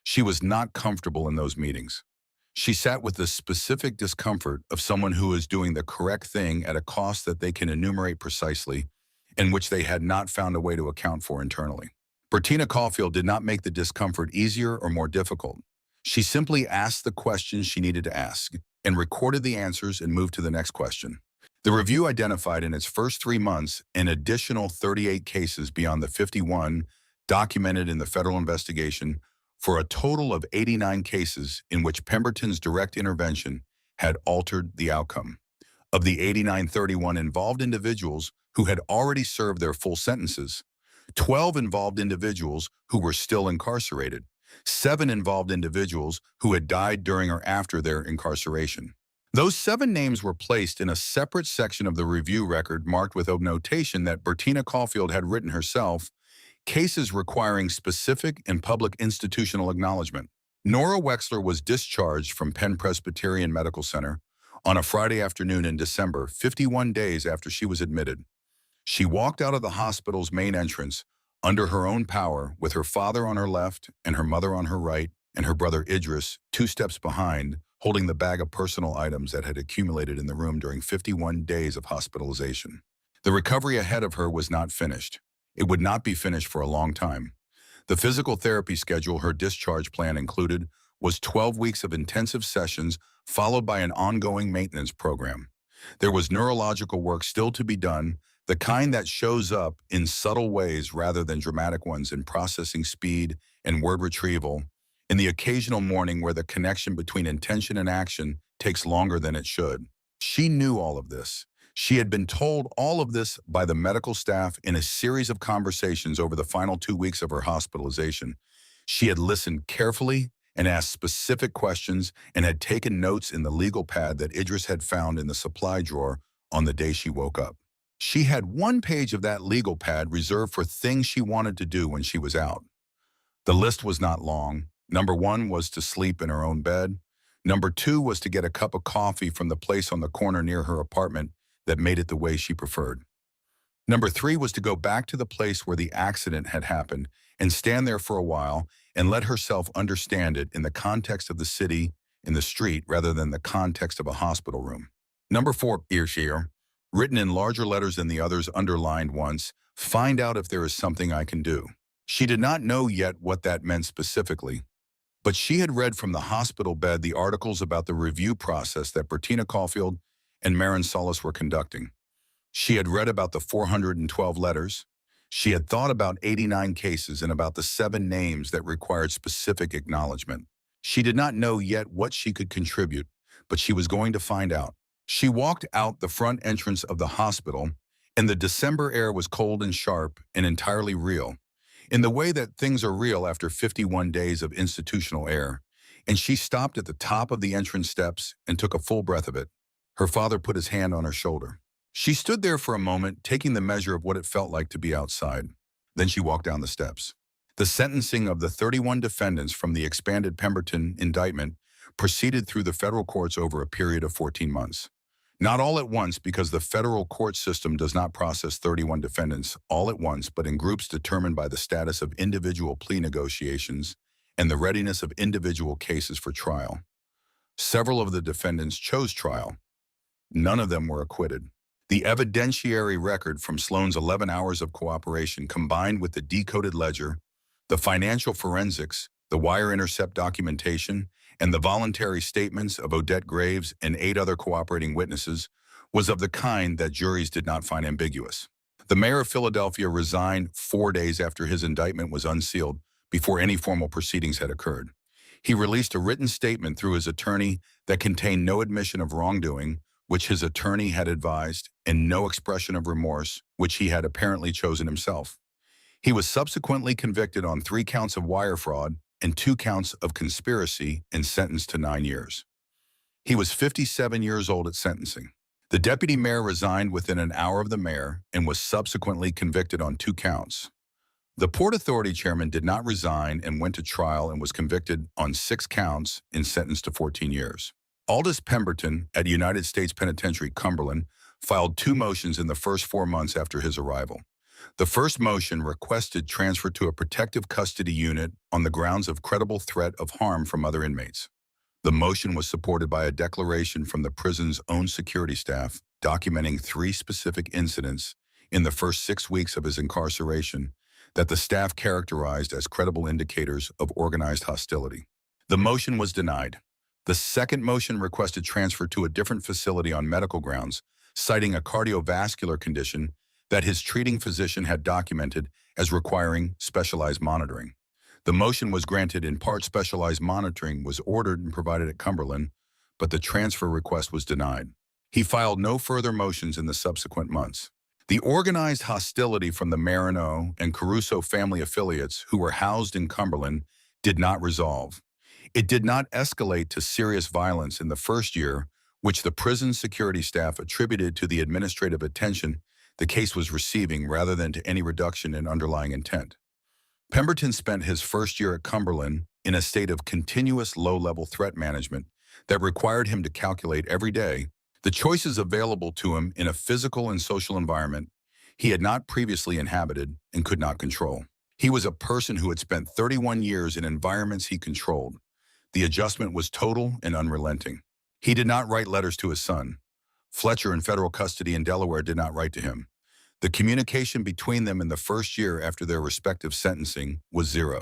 She was not comfortable in those meetings. She sat with the specific discomfort of someone who is doing the correct thing at a cost that they can enumerate precisely and which they had not found a way to account for internally. Bertina Caulfield did not make the discomfort easier or more difficult. She simply asked the questions she needed to ask and recorded the answers and moved to the next question. The review identified in its first 3 months an additional 38 cases beyond the 51 documented in the federal investigation for a total of 89 cases in which Pemberton's direct intervention had altered the outcome. Of the 89, 31 involved individuals who had already served their full sentences. 12 involved individuals who were still incarcerated. 7 involved individuals who had died during or after their incarceration. Those 7 names were placed in a separate section of the review record marked with a notation that Bertina Caulfield had written herself, cases requiring specific and public institutional acknowledgement. Nora Wexler was discharged from Penn Presbyterian Medical Center on a Friday afternoon in December, 51 days after she was admitted. She walked out of the hospital's main entrance under her own power with her father on her left and her mother on her right and her brother Idris 2 steps behind, holding the bag of personal items that had accumulated in the room during 51 days of hospitalization. The recovery ahead of her was not finished. It would not be finished for a long time. The physical therapy schedule her discharge plan included was 12 weeks of intensive sessions followed by an ongoing maintenance program. There was neurological work still to be done, the kind that shows up in subtle ways rather than dramatic ones in processing speed and word retrieval, in the occasional morning where the connection between intention and action takes longer than it should. She knew all of this. She had been told all of this by the medical staff in a series of conversations over the final 2 weeks of her hospitalization. She had listened carefully and asked specific questions and had taken notes in the legal pad that Idris had found in the supply drawer on the day she woke up. She had 1 page of that legal pad reserved for things she wanted to do when she was out. The list was not long. Number 1 was to sleep in her own bed. Number 2 was to get a cup of coffee from the place on the corner near her apartment that made it the way she preferred. Number 3 was to go back to the place where the accident had happened and stand there for a while and let herself understand it in the context of the city, in the street, rather than the context of a hospital room. Number 4, here, written in larger letters than the others underlined once, find out if there is something I can do. She did not know yet what that meant specifically, but she had read from the hospital bed the articles about the review process that Bertina Caulfield and Marin Solis were conducting. She had read about the 412 letters. She had thought about 89 cases and about the 7 names that required specific acknowledgement. She did not know yet what she could contribute, but she was going to find out. She walked out the front entrance of the hospital, and the December air was cold and sharp and entirely real, in the way that things are real after 51 days of institutional air, and she stopped at the top of the entrance steps and took a full breath of it. Her father put his hand on her shoulder. She stood there for a moment, taking the measure of what it felt like to be outside. Then she walked down the steps. The sentencing of the 31 defendants from the expanded Pemberton indictment proceeded through the federal courts over a period of 14 months. Not all at once, because the federal court system does not process 31 defendants all at once, but in groups determined by the status of individual plea negotiations and the readiness of individual cases for trial. Several of the defendants chose trial. None of them were acquitted. The evidentiary record from Sloan's 11 hours of cooperation, combined with the decoded ledger, the financial forensics, the wire intercept documentation, and the voluntary statements of Odette Graves and 8 other cooperating witnesses, was of the kind that juries did not find ambiguous. The mayor of Philadelphia resigned 4 days after his indictment was unsealed, before any formal proceedings had occurred. He released a written statement through his attorney that contained no admission of wrongdoing, which his attorney had advised, and no expression of remorse, which he had apparently chosen himself. He was subsequently convicted on 3 counts of wire fraud and 2 counts of conspiracy and sentenced to 9 years. He was 57 years old at sentencing. The deputy mayor resigned within an hour of the mayor and was subsequently convicted on 2 counts. The Port Authority chairman did not resign and went to trial and was convicted on 6 counts and sentenced to 14 years. Aldous Pemberton at United States Penitentiary, Cumberland, filed 2 motions in the first 4 months after his arrival. The first motion requested transfer to a protective custody unit on the grounds of credible threat of harm from other inmates. The motion was supported by a declaration from the prison's own security staff documenting 3 specific incidents in the first 6 weeks of his incarceration that the staff characterized as credible indicators of organized hostility. The motion was denied. The second motion requested transfer to a different facility on medical grounds, citing a cardiovascular condition that his treating physician had documented as requiring specialized monitoring. The motion was granted in part. Specialized monitoring was ordered and provided at Cumberland, but the transfer request was denied. He filed no further motions in the subsequent months. The organized hostility from the Marino and Caruso family affiliates who were housed in Cumberland did not resolve. It did not escalate to serious violence in the first year, which the prison security staff attributed to the administrative attention the case was receiving rather than to any reduction in underlying intent. Pemberton spent his first year at Cumberland in a state of continuous low-level threat management that required him to calculate every day the choices available to him in a physical and social environment he had not previously inhabited and could not control. He was a person who had spent 31 years in environments he controlled. The adjustment was total and unrelenting. He did not write letters to his son. Fletcher, in federal custody in Delaware, did not write to him. The communication between them in the first year after their respective sentencing was zero.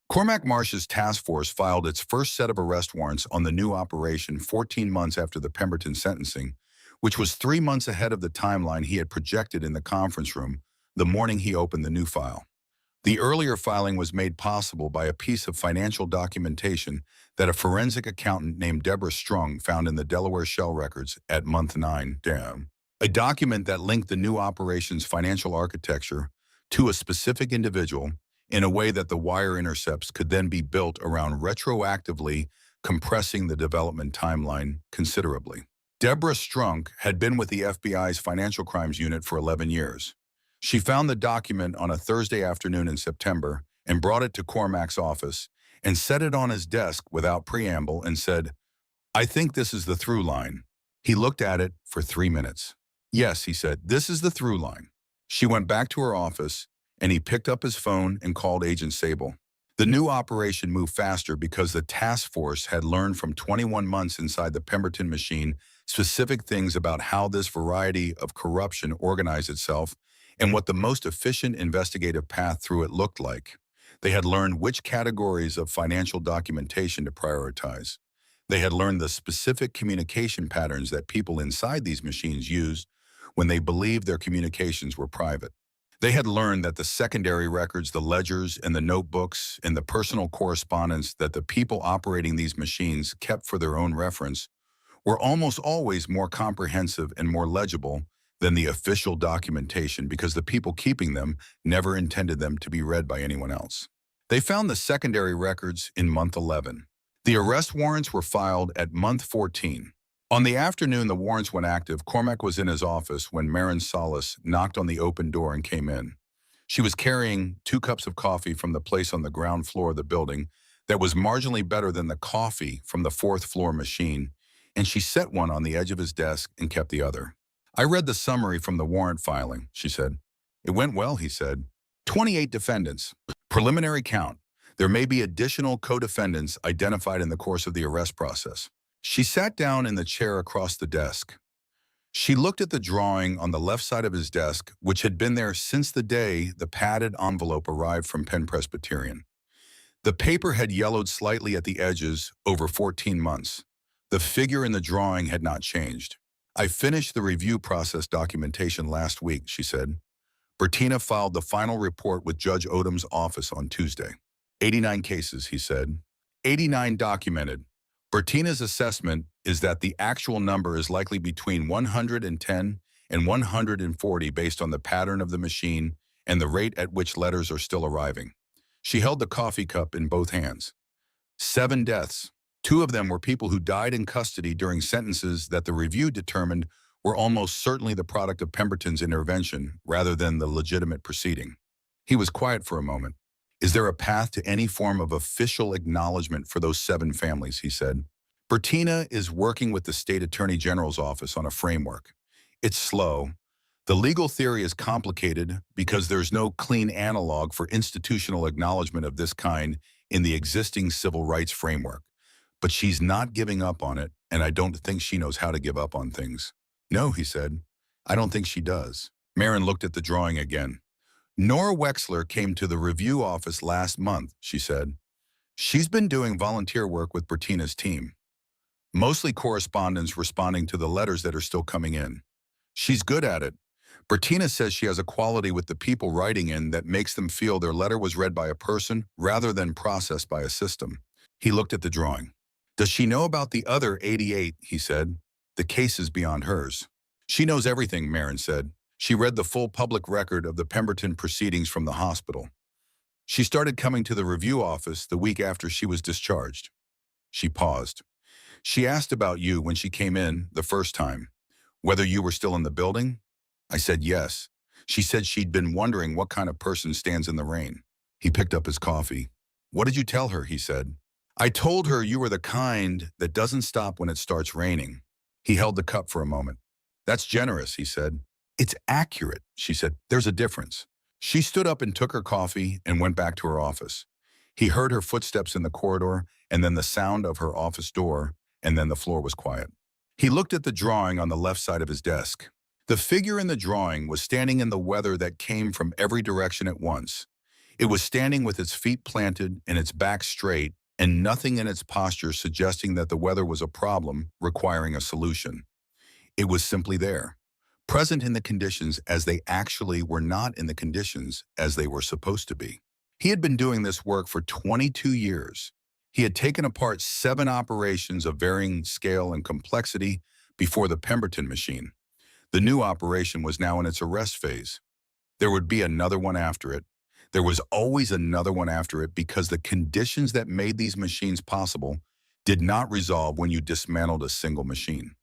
Cormac Marsh's task force filed its first set of arrest warrants on the new operation 14 months after the Pemberton sentencing, which was 3 months ahead of the timeline he had projected in the conference room the morning he opened the new file. The earlier filing was made possible by a piece of financial documentation that a forensic accountant named Deborah Strung found in the Delaware Shell records at month 9. A document that linked the new operation's financial architecture to a specific individual in a way that the wire intercepts could then be built around, retroactively compressing the development timeline considerably. Deborah Strunk had been with the FBI's Financial Crimes Unit for 11 years. She found the document on a Thursday afternoon in September and brought it to Cormac's office and set it on his desk without preamble and said, "I think this is the through line." He looked at it for 3 minutes. "Yes," he said, "this is the through line." She went back to her office, and he picked up his phone and called Agent Sable. The new operation moved faster because the task force had learned from 21 months inside the Pemberton machine specific things about how this variety of corruption organized itself and what the most efficient investigative path through it looked like. They had learned which categories of financial documentation to prioritize. They had learned the specific communication patterns that people inside these machines used when they believed their communications were private. They had learned that the secondary records, the ledgers and the notebooks and the personal correspondence that the people operating these machines kept for their own reference were almost always more comprehensive and more legible than the official documentation because the people keeping them never intended them to be read by anyone else. They found the secondary records in month 11. The arrest warrants were filed at month 14. On the afternoon the warrants went active, Cormac was in his office when Marin Salas knocked on the open door and came in. She was carrying 2 cups of coffee from the place on the ground floor of the building that was marginally better than the coffee from the 4th floor machine, and she set one on the edge of his desk and kept the other. "I read the summary from the warrant filing," she said. "It went well," he said. 28 defendants. Preliminary count. There may be additional co-defendants identified in the course of the arrest process. She sat down in the chair across the desk. She looked at the drawing on the left side of his desk, which had been there since the day the padded envelope arrived from Penn Presbyterian. The paper had yellowed slightly at the edges over 14 months. The figure in the drawing had not changed. "I finished the review process documentation last week," she said. Bertina filed the final report with Judge Odom's office on Tuesday. 89 cases, he said. 89 documented. Bertina's assessment is that the actual number is likely between 110 and 140 based on the pattern of the machine and the rate at which letters are still arriving. She held the coffee cup in both hands. 7 deaths. 2 of them were people who died in custody during sentences that the review determined were almost certainly the product of Pemberton's intervention rather than the legitimate proceeding. He was quiet for a moment. "Is there a path to any form of official acknowledgement for those 7 families?" he said. "Bertina is working with the State Attorney General's office on a framework. It's slow. The legal theory is complicated because there's no clean analog for institutional acknowledgement of this kind in the existing civil rights framework. But she's not giving up on it, and I don't think she knows how to give up on things." "No," he said. "I don't think she does." Marin looked at the drawing again. "Nora Wexler came to the review office last month," she said. She's been doing volunteer work with Bertina's team, mostly correspondence responding to the letters that are still coming in. She's good at it. Bertina says she has a quality with the people writing in that makes them feel their letter was read by a person rather than processed by a system. He looked at the drawing. Does she know about the other 88, he said. The case is beyond hers. She knows everything, Marin said. She read the full public record of the Pemberton proceedings from the hospital. She started coming to the review office the week after she was discharged. She paused. She asked about you when she came in the first time, whether you were still in the building. I said yes. She said she'd been wondering what kind of person stands in the rain. He picked up his coffee. What did you tell her, he said. I told her you were the kind that doesn't stop when it starts raining. He held the cup for a moment. That's generous, he said. It's accurate, she said. There's a difference. She stood up and took her coffee and went back to her office. He heard her footsteps in the corridor and then the sound of her office door, and then the floor was quiet. He looked at the drawing on the left side of his desk. The figure in the drawing was standing in the weather that came from every direction at once. It was standing with its feet planted and its back straight, and nothing in its posture suggesting that the weather was a problem requiring a solution. It was simply there, present in the conditions as they actually were not in the conditions as they were supposed to be. He had been doing this work for 22 years. He had taken apart 7 operations of varying scale and complexity before the Pemberton machine. The new operation was now in its arrest phase. There would be another one after it. There was always another one after it because the conditions that made these machines possible did not resolve when you dismantled a single machine.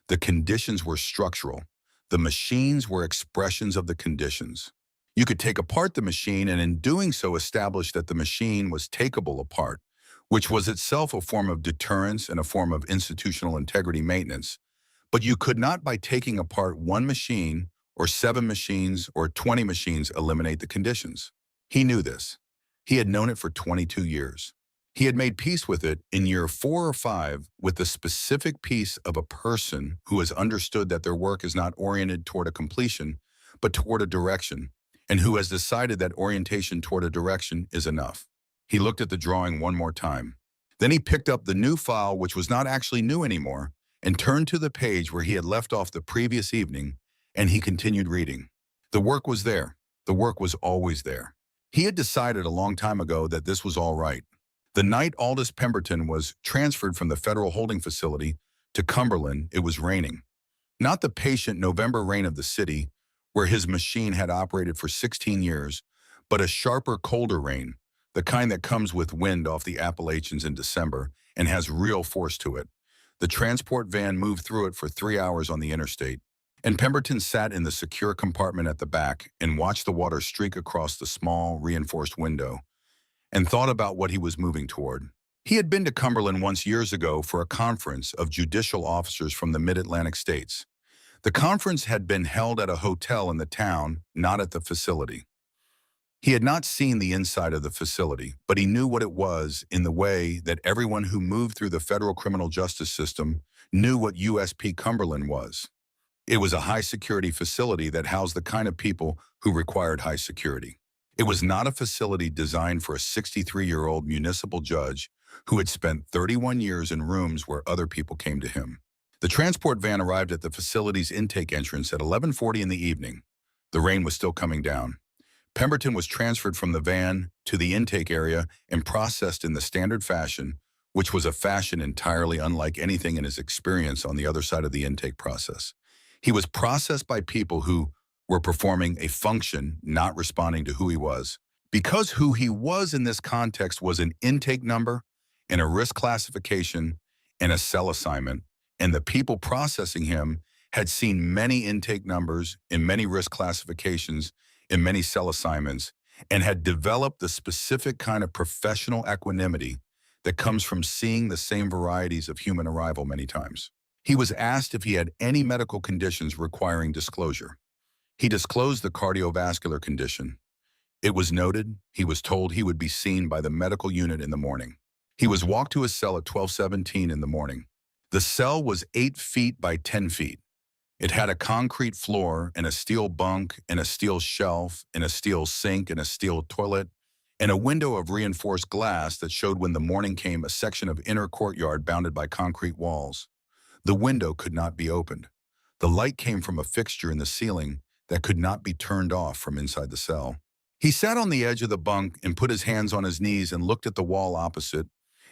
The conditions were structural. The machines were expressions of the conditions. You could take apart the machine and in doing so establish that the machine was takeable apart, which was itself a form of deterrence and a form of institutional integrity maintenance. But you could not, by taking apart one machine or 7 machines or 20 machines, eliminate the conditions. He knew this. He had known it for 22 years. He had made peace with it in year 4 or 5 with the specific peace of a person who has understood that their work is not oriented toward a completion, but toward a direction, and who has decided that orientation toward a direction is enough. He looked at the drawing one more time. Then he picked up the new file, which was not actually new anymore, and turned to the page where he had left off the previous evening, and he continued reading. The work was there. The work was always there. He had decided a long time ago that this was all right. The night Aldous Pemberton was transferred from the federal holding facility to Cumberland, it was raining. Not the patient November rain of the city, where his machine had operated for 16 years, but a sharper, colder rain, the kind that comes with wind off the Appalachians in December and has real force to it. The transport van moved through it for 3 hours on the interstate, and Pemberton sat in the secure compartment at the back and watched the water streak across the small, reinforced window, and thought about what he was moving toward. He had been to Cumberland once years ago for a conference of judicial officers from the mid-Atlantic states. The conference had been held at a hotel in the town, not at the facility. He had not seen the inside of the facility, but he knew what it was in the way that everyone who moved through the federal criminal justice system knew what USP Cumberland was. It was a high-security facility that housed the kind of people who required high security. It was not a facility designed for a 63-year-old municipal judge who had spent 31 years in rooms where other people came to him. The transport van arrived at the facility's intake entrance at 11:40 in the evening. The rain was still coming down. Pemberton was transferred from the van to the intake area and processed in the standard fashion, which was a fashion entirely unlike anything in his experience on the other side of the intake process. He was processed by people who were performing a function, not responding to who he was. Because who he was in this context was an intake number and a risk classification and a cell assignment, and the people processing him had seen many intake numbers and many risk classifications and many cell assignments, and had developed the specific kind of professional equanimity that comes from seeing the same varieties of human arrival many times. He was asked if he had any medical conditions requiring disclosure. He disclosed the cardiovascular condition. It was noted. He was told he would be seen by the medical unit in the morning. He was walked to his cell at 12:17 in the morning. The cell was 8 feet by 10 feet. It had a concrete floor and a steel bunk and a steel shelf and a steel sink and a steel toilet and a window of reinforced glass that showed when the morning came a section of inner courtyard bounded by concrete walls. The window could not be opened. The light came from a fixture in the ceiling that could not be turned off from inside the cell. He sat on the edge of the bunk and put his hands on his knees and looked at the wall opposite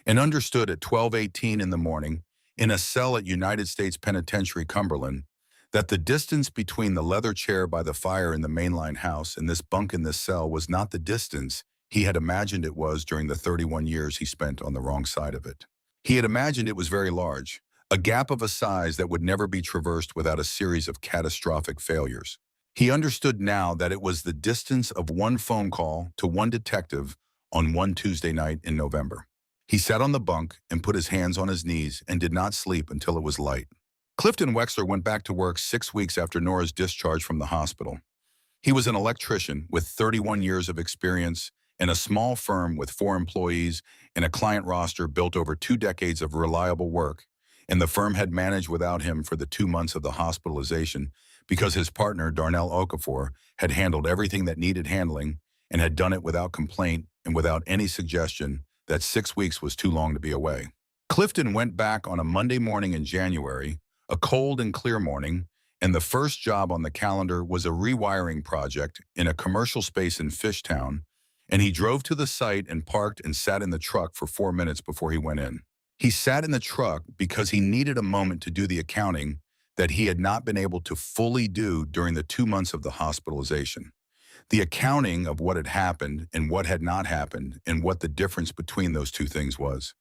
and understood at 12:18 in the morning, in a cell at United States Penitentiary, Cumberland, that the distance between the leather chair by the fire in the mainline house and this bunk in this cell was not the distance he had imagined it was during the 31 years he spent on the wrong side of it. He had imagined it was very large, a gap of a size that would never be traversed without a series of catastrophic failures. He understood now that it was the distance of one phone call to one detective on one Tuesday night in November. He sat on the bunk and put his hands on his knees and did not sleep until it was light. Clifton Wexler went back to work 6 weeks after Nora's discharge from the hospital. He was an electrician with 31 years of experience in a small firm with 4 employees and a client roster built over 2 decades of reliable work, and the firm had managed without him for the 2 months of the hospitalization because his partner, Darnell Okafor, had handled everything that needed handling and had done it without complaint and without any suggestion that 6 weeks was too long to be away. Clifton went back on a Monday morning in January, a cold and clear morning, and the first job on the calendar was a rewiring project in a commercial space in Fishtown, and he drove to the site and parked and sat in the truck for 4 minutes before he went in. He sat in the truck because he needed a moment to do the accounting that he had not been able to fully do during the 2 months of the hospitalization. The accounting of what had happened and what had not happened and what the difference between those two things was.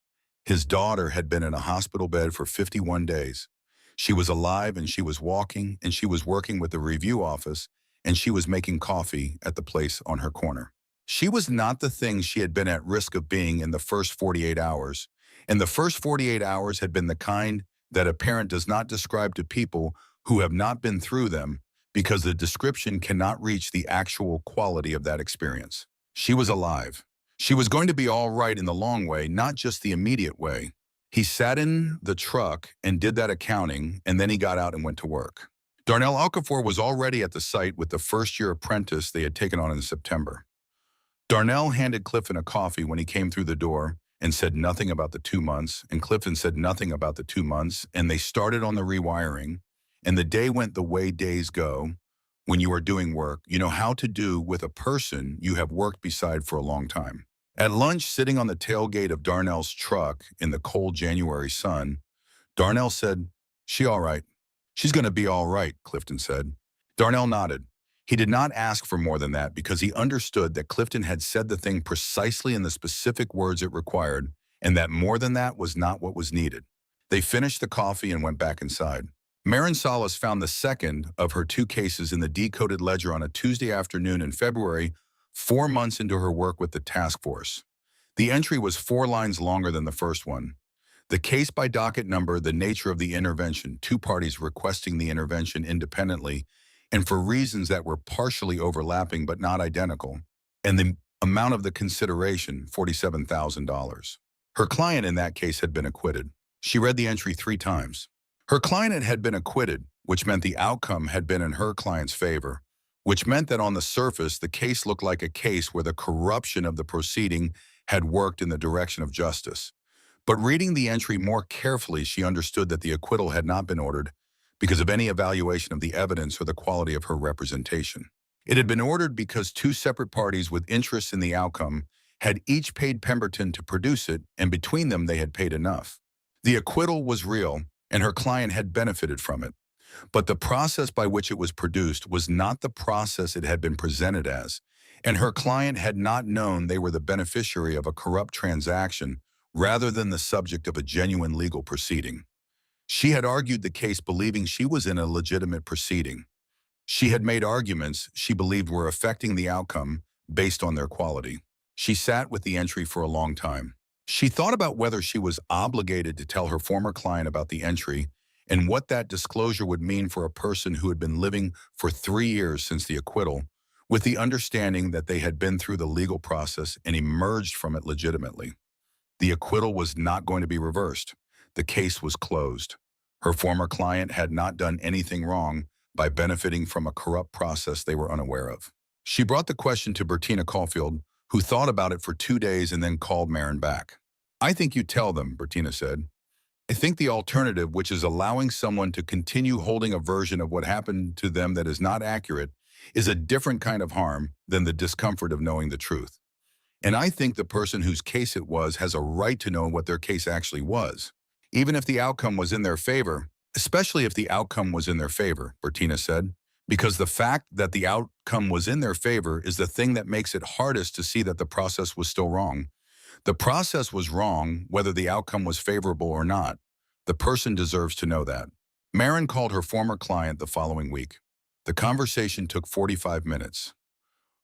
His daughter had been in a hospital bed for 51 days. She was alive and she was walking and she was working with the review office and she was making coffee at the place on her corner. She was not the thing she had been at risk of being in the first 48 hours, and the first 48 hours had been the kind that a parent does not describe to people who have not been through them because the description cannot reach the actual quality of that experience. She was alive. She was going to be all right in the long way, not just the immediate way. He sat in the truck and did that accounting, and then he got out and went to work. Darnell Okafor was already at the site with the first-year apprentice they had taken on in September. Darnell handed Clifton a coffee when he came through the door and said nothing about the 2 months, and Clifton said nothing about the 2 months, and they started on the rewiring, and the day went the way days go when you are doing work you know how to do with a person you have worked beside for a long time. At lunch, sitting on the tailgate of Darnell's truck in the cold January sun, Darnell said, "She all right?" "She's going to be all right," Clifton said. Darnell nodded. He did not ask for more than that because he understood that Clifton had said the thing precisely in the specific words it required, and that more than that was not what was needed. They finished the coffee and went back inside. Marin Salas found the second of her 2 cases in the decoded ledger on a Tuesday afternoon in February, 4 months into her work with the task force. The entry was 4 lines longer than the first one. The case by docket number, the nature of the intervention, 2 parties requesting the intervention independently, and for reasons that were partially overlapping but not identical, and the amount of the consideration, $47,000. Her client in that case had been acquitted. She read the entry 3 times. Her client had been acquitted, which meant the outcome had been in her client's favor, which meant that on the surface the case looked like a case where the corruption of the proceeding had worked in the direction of justice. But reading the entry more carefully, she understood that the acquittal had not been ordered because of any evaluation of the evidence or the quality of her representation. It had been ordered because 2 separate parties with interests in the outcome had each paid Pemberton to produce it, and between them they had paid enough. The acquittal was real, and her client had benefited from it. But the process by which it was produced was not the process it had been presented as, and her client had not known they were the beneficiary of a corrupt transaction rather than the subject of a genuine legal proceeding. She had argued the case believing she was in a legitimate proceeding. She had made arguments she believed were affecting the outcome based on their quality. She sat with the entry for a long time. She thought about whether she was obligated to tell her former client about the entry and what that disclosure would mean for a person who had been living for 3 years since the acquittal, with the understanding that they had been through the legal process and emerged from it legitimately. The acquittal was not going to be reversed. The case was closed. Her former client had not done anything wrong by benefiting from a corrupt process they were unaware of. She brought the question to Bertina Caulfield, who thought about it for 2 days and then called Marin back. I think you tell them, Bertina said. I think the alternative, which is allowing someone to continue holding a version of what happened to them that is not accurate, is a different kind of harm than the discomfort of knowing the truth. And I think the person whose case it was has a right to know what their case actually was, even if the outcome was in their favor, especially if the outcome was in their favor, Bertina said, because the fact that the outcome was in their favor is the thing that makes it hardest to see that the process was still wrong. The process was wrong whether the outcome was favorable or not. The person deserves to know that. Marin called her former client the following week. The conversation took 45 minutes.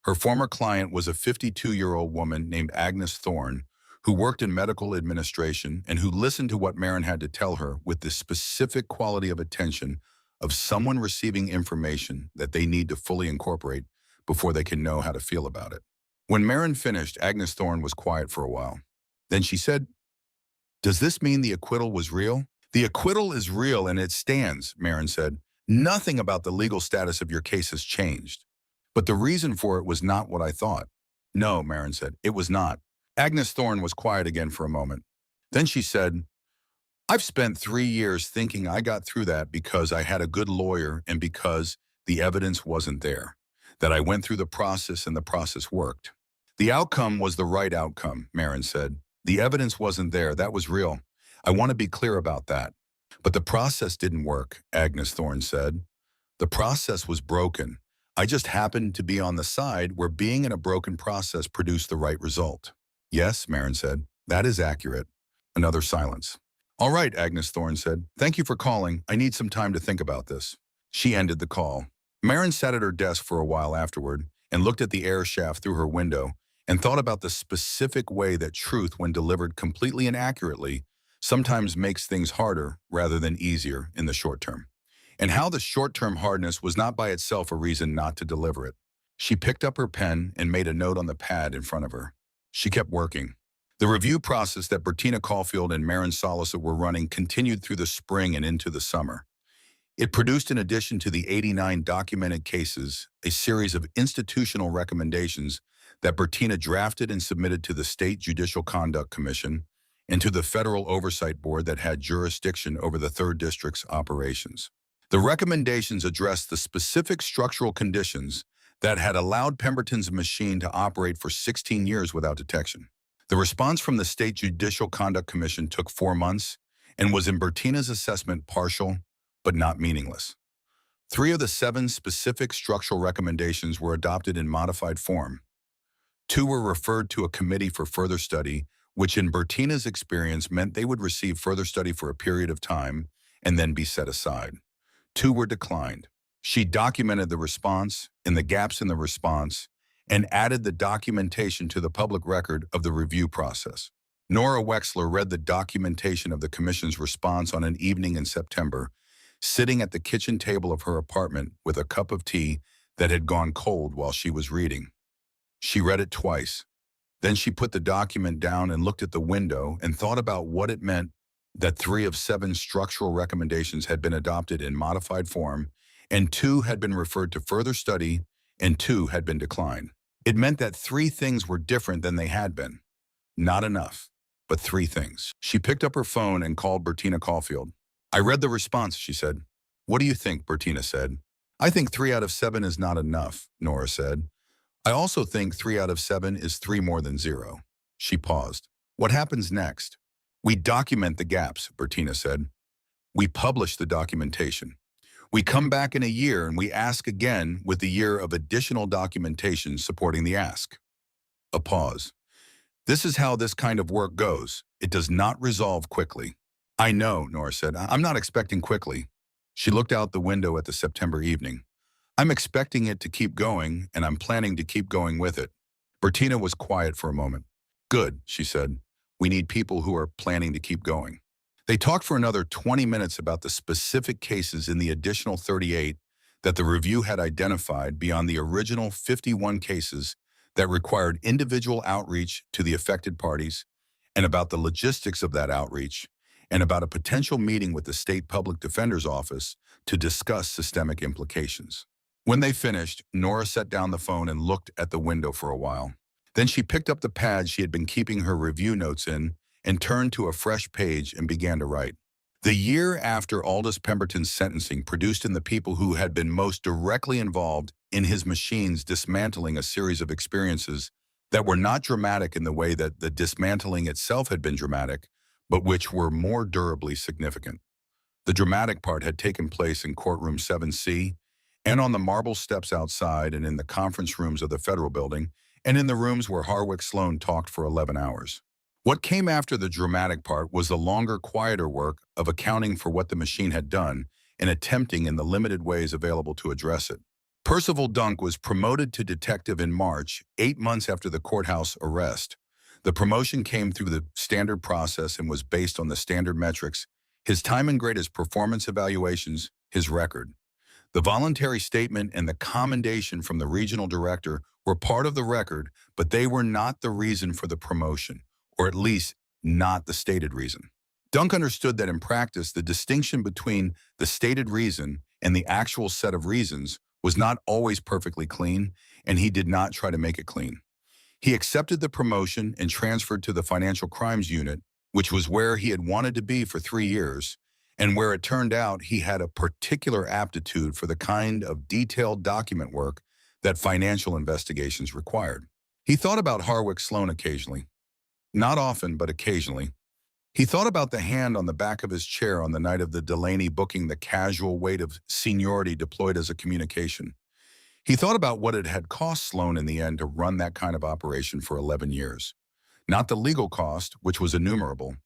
Her former client was a 52-year-old woman named Agnes Thorne, who worked in medical administration and who listened to what Marin had to tell her with the specific quality of attention of someone receiving information that they need to fully incorporate before they can know how to feel about it. When Marin finished, Agnes Thorne was quiet for a while. Then she said, "Does this mean the acquittal was real?" "The acquittal is real and it stands," Marin said. "Nothing about the legal status of your case has changed. But the reason for it was not what I thought." "No," Marin said, "it was not." Agnes Thorne was quiet again for a moment. Then she said, "I've spent 3 years thinking I got through that because I had a good lawyer and because the evidence wasn't there, that I went through the process and the process worked." "The outcome was the right outcome," Marin said. "The evidence wasn't there. That was real. I want to be clear about that." "But the process didn't work," Agnes Thorne said. "The process was broken. I just happened to be on the side where being in a broken process produced the right result." "Yes," Marin said, "that is accurate." Another silence. "All right," Agnes Thorne said. "Thank you for calling. I need some time to think about this." She ended the call. Marin sat at her desk for a while afterward and looked at the air shaft through her window and thought about the specific way that truth, when delivered completely and accurately, sometimes makes things harder rather than easier in the short term, and how the short-term hardness was not by itself a reason not to deliver it. She picked up her pen and made a note on the pad in front of her. She kept working. The review process that Bertina Caulfield and Marin Solisa were running continued through the spring and into the summer. It produced, in addition to the 89 documented cases, a series of institutional recommendations that Bertina drafted and submitted to the State Judicial Conduct Commission and to the Federal Oversight Board that had jurisdiction over the 3rd District's operations. The recommendations addressed the specific structural conditions that had allowed Pemberton's machine to operate for 16 years without detection. The response from the State Judicial Conduct Commission took 4 months and was in Bertina's assessment partial, but not meaningless. 3 of the 7 specific structural recommendations were adopted in modified form. 2 were referred to a committee for further study, which in Bertina's experience meant they would receive further study for a period of time and then be set aside. 2 were declined. She documented the response and the gaps in the response and added the documentation to the public record of the review process. Nora Wexler read the documentation of the Commission's response on an evening in September, sitting at the kitchen table of her apartment with a cup of tea that had gone cold while she was reading. She read it twice. Then she put the document down and looked at the window and thought about what it meant that 3 of 7 structural recommendations had been adopted in modified form, and 2 had been referred to further study, and 2 had been declined. It meant that 3 things were different than they had been. Not enough, but 3 things. She picked up her phone and called Bertina Caulfield. "I read the response," she said. "What do you think?" Bertina said. "I think 3 out of 7 is not enough," Nora said. "I also think 3 out of 7 is 3 more than 0. She paused. "What happens next?" "We document the gaps," Bertina said. "We publish the documentation. We come back in a year and we ask again with the year of additional documentation supporting the ask." A pause. "This is how this kind of work goes. It does not resolve quickly." "I know," Nora said. "I'm not expecting quickly." She looked out the window at the September evening. "I'm expecting it to keep going, and I'm planning to keep going with it." Bertina was quiet for a moment. "Good," she said. "We need people who are planning to keep going." They talked for another 20 minutes about the specific cases in the additional 38 that the review had identified beyond the original 51 cases that required individual outreach to the affected parties, and about the logistics of that outreach, and about a potential meeting with the State Public Defender's Office to discuss systemic implications. When they finished, Nora set down the phone and looked at the window for a while. Then she picked up the pad she had been keeping her review notes in and turned to a fresh page and began to write. The year after Aldous Pemberton's sentencing produced in the people who had been most directly involved in his machines dismantling a series of experiences that were not dramatic in the way that the dismantling itself had been dramatic, but which were more durably significant. The dramatic part had taken place in courtroom 7C, and on the marble steps outside, and in the conference rooms of the federal building, and in the rooms where Harwick Sloan talked for 11 hours. What came after the dramatic part was the longer, quieter work of accounting for what the machine had done and attempting in the limited ways available to address it. Percival Dunk was promoted to detective in March, 8 months after the courthouse arrest. The promotion came through the standard process and was based on the standard metrics: his time and grade, his performance evaluations, his record. The voluntary statement and the commendation from the regional director were part of the record, but they were not the reason for the promotion, or at least not the stated reason. Dunk understood that in practice, the distinction between the stated reason and the actual set of reasons was not always perfectly clean, and he did not try to make it clean. He accepted the promotion and transferred to the Financial Crimes Unit, which was where he had wanted to be for 3 years, and where it turned out he had a particular aptitude for the kind of detailed document work that financial investigations required. He thought about Harwick Sloan occasionally. Not often, but occasionally. He thought about the hand on the back of his chair on the night of the Delaney booking, the casual weight of seniority deployed as a communication. He thought about what it had cost Sloan in the end to run that kind of operation for 11 years. Not the legal cost, which was innumerable.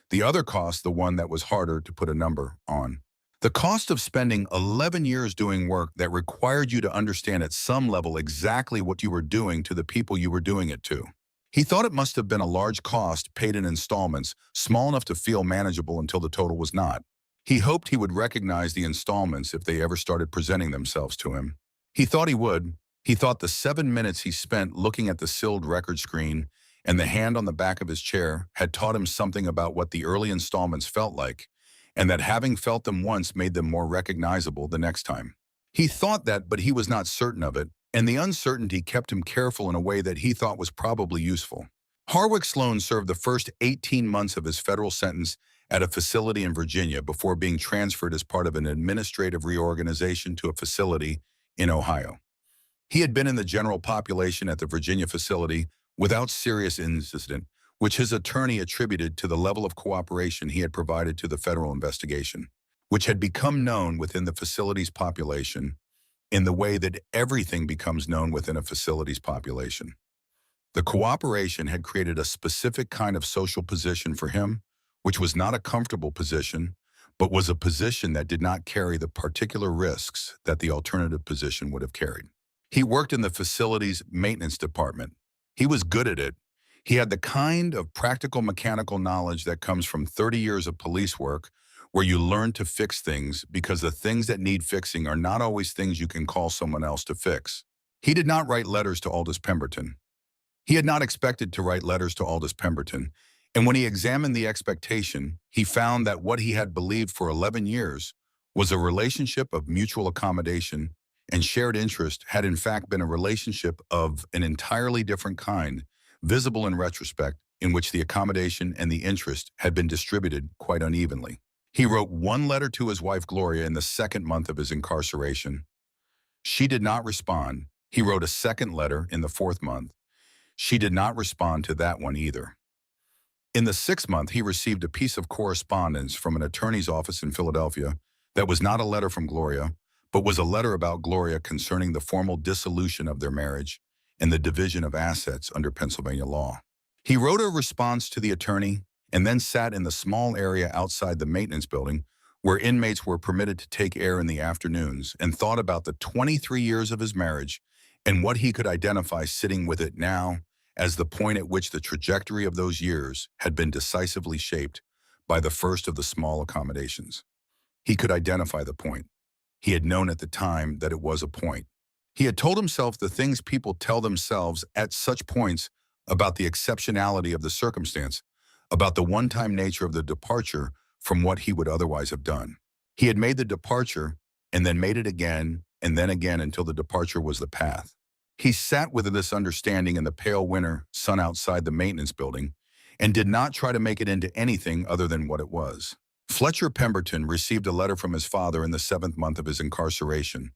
The other cost, the one that was harder to put a number on. The cost of spending 11 years doing work that required you to understand at some level exactly what you were doing to the people you were doing it to. He thought it must have been a large cost paid in installments, small enough to feel manageable until the total was not. He hoped he would recognize the installments if they ever started presenting themselves to him. He thought he would. He thought the 7 minutes he spent looking at the sealed record screen and the hand on the back of his chair had taught him something about what the early installments felt like, and that having felt them once made them more recognizable the next time. He thought that, but he was not certain of it, and the uncertainty kept him careful in a way that he thought was probably useful. Harwick Sloan served the first 18 months of his federal sentence at a facility in Virginia before being transferred as part of an administrative reorganization to a facility in Ohio. He had been in the general population at the Virginia facility without serious incident, which his attorney attributed to the level of cooperation he had provided to the federal investigation, which had become known within the facility's population in the way that everything becomes known within a facility's population. The cooperation had created a specific kind of social position for him, which was not a comfortable position, but was a position that did not carry the particular risks that the alternative position would have carried. He worked in the facility's maintenance department. He was good at it. He had the kind of practical mechanical knowledge that comes from 30 years of police work, where you learn to fix things because the things that need fixing are not always things you can call someone else to fix. He did not write letters to Aldous Pemberton. He had not expected to write letters to Aldous Pemberton, and when he examined the expectation, he found that what he had believed for 11 years was a relationship of mutual accommodation and shared interest had in fact been a relationship of an entirely different kind, visible in retrospect, in which the accommodation and the interest had been distributed quite unevenly. He wrote one letter to his wife Gloria in the 2nd month of his incarceration. She did not respond. He wrote a 2nd letter in the 4th month. She did not respond to that one either. In the 6th month, he received a piece of correspondence from an attorney's office in Philadelphia that was not a letter from Gloria, but was a letter about Gloria concerning the formal dissolution of their marriage and the division of assets under Pennsylvania law. He wrote a response to the attorney and then sat in the small area outside the maintenance building where inmates were permitted to take air in the afternoons and thought about the 23 years of his marriage and what he could identify sitting with it now as the point at which the trajectory of those years had been decisively shaped by the first of the small accommodations. He could identify the point. He had known at the time that it was a point. He had told himself the things people tell themselves at such points about the exceptionality of the circumstance, about the one-time nature of the departure from what he would otherwise have done. He had made the departure and then made it again and then again until the departure was the path. He sat with this understanding in the pale winter sun outside the maintenance building and did not try to make it into anything other than what it was. Fletcher Pemberton received a letter from his father in the 7th month of his incarceration.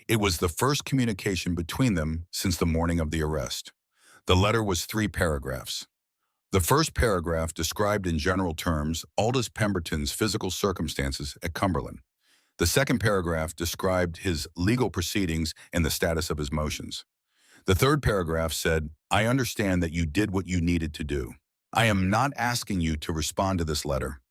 It was the first communication between them since the morning of the arrest. The letter was 3 paragraphs. The first paragraph described in general terms Aldous Pemberton's physical circumstances at Cumberland. The second paragraph described his legal proceedings and the status of his motions. The third paragraph said, "I understand that you did what you needed to do. I am not asking you to respond to this letter.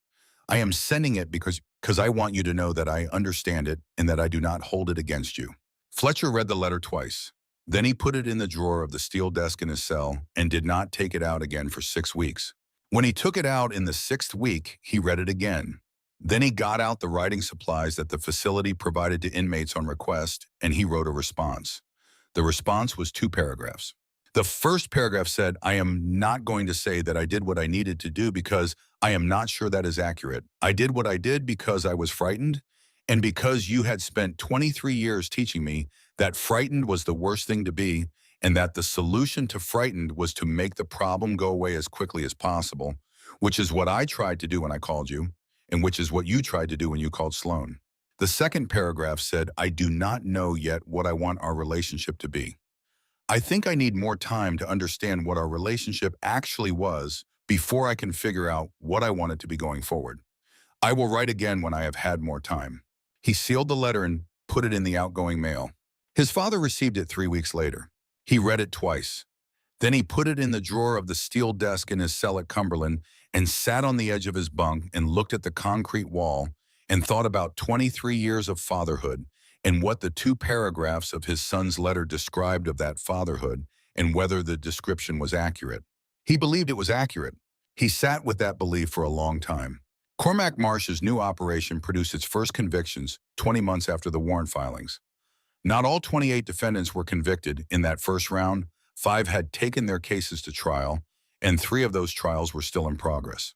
I am sending it because I want you to know that I understand it and that I do not hold it against you." Fletcher read the letter twice. Then he put it in the drawer of the steel desk in his cell and did not take it out again for 6 weeks. When he took it out in the 6th week, he read it again. Then he got out the writing supplies that the facility provided to inmates on request, and he wrote a response. The response was 2 paragraphs. The first paragraph said, "I am not going to say that I did what I needed to do because I am not sure that is accurate. I did what I did because I was frightened, and because you had spent 23 years teaching me that frightened was the worst thing to be, and that the solution to frightened was to make the problem go away as quickly as possible, which is what I tried to do when I called you, and which is what you tried to do when you called Sloan." The second paragraph said, "I do not know yet what I want our relationship to be. I think I need more time to understand what our relationship actually was before I can figure out what I want it to be going forward. I will write again when I have had more time." He sealed the letter and put it in the outgoing mail. His father received it 3 weeks later. He read it twice. Then he put it in the drawer of the steel desk in his cell at Cumberland and sat on the edge of his bunk and looked at the concrete wall and thought about 23 years of fatherhood and what the 2 paragraphs of his son's letter described of that fatherhood and whether the description was accurate. He believed it was accurate. He sat with that belief for a long time. Cormac Marsh's new operation produced its first convictions 20 months after the warrant filings. Not all 28 defendants were convicted in that first round. 5 had taken their cases to trial, and 3 of those trials were still in progress.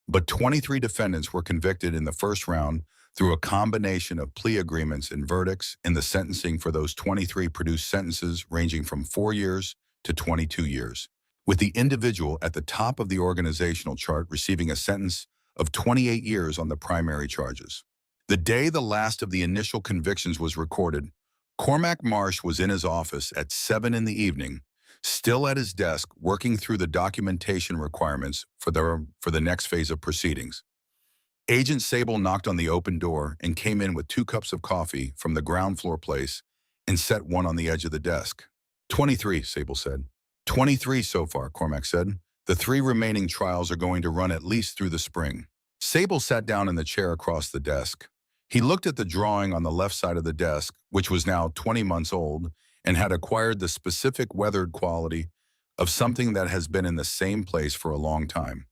But 23 defendants were convicted in the first round through a combination of plea agreements and verdicts, and the sentencing for those 23 produced sentences ranging from 4 years to 22 years, with the individual at the top of the organizational chart receiving a sentence of 28 years on the primary charges. The day the last of the initial convictions was recorded, Cormac Marsh was in his office at 7 in the evening, still at his desk working through the documentation requirements for the next phase of proceedings. Agent Sable knocked on the open door and came in with 2 cups of coffee from the ground floor place and set one on the edge of the desk. 23, Sable said. 23 so far, Cormac said. The 3 remaining trials are going to run at least through the spring. Sable sat down in the chair across the desk. He looked at the drawing on the left side of the desk, which was now 20 months old, and had acquired the specific weathered quality of something that has been in the same place for a long time.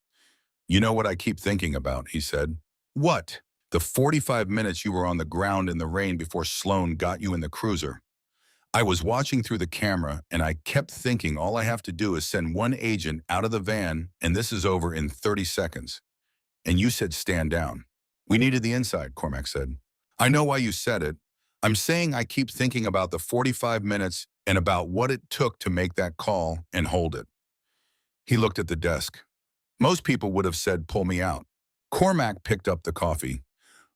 "You know what I keep thinking about," he said. "What?" "The 45 minutes you were on the ground in the rain before Sloan got you in the cruiser. I was watching through the camera, and I kept thinking all I have to do is send one agent out of the van, and this is over in 30 seconds. And you said stand down." "We needed the inside," Cormac said. "I know why you said it. I'm saying I keep thinking about the 45 minutes and about what it took to make that call and hold it." He looked at the desk. "Most people would have said, 'Pull me out.'" Cormac picked up the coffee.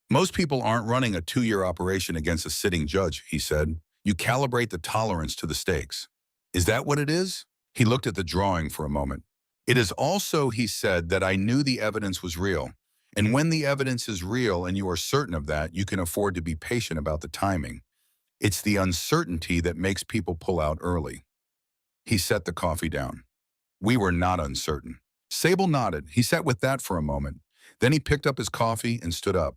"Most people aren't running a 2-year operation against a sitting judge," he said. "You calibrate the tolerance to the stakes." "Is that what it is?" He looked at the drawing for a moment. "It is also," he said, "that I knew the evidence was real. And when the evidence is real and you are certain of that, you can afford to be patient about the timing. It's the uncertainty that makes people pull out early." He set the coffee down. "We were not uncertain." Sable nodded. He sat with that for a moment. Then he picked up his coffee and stood up.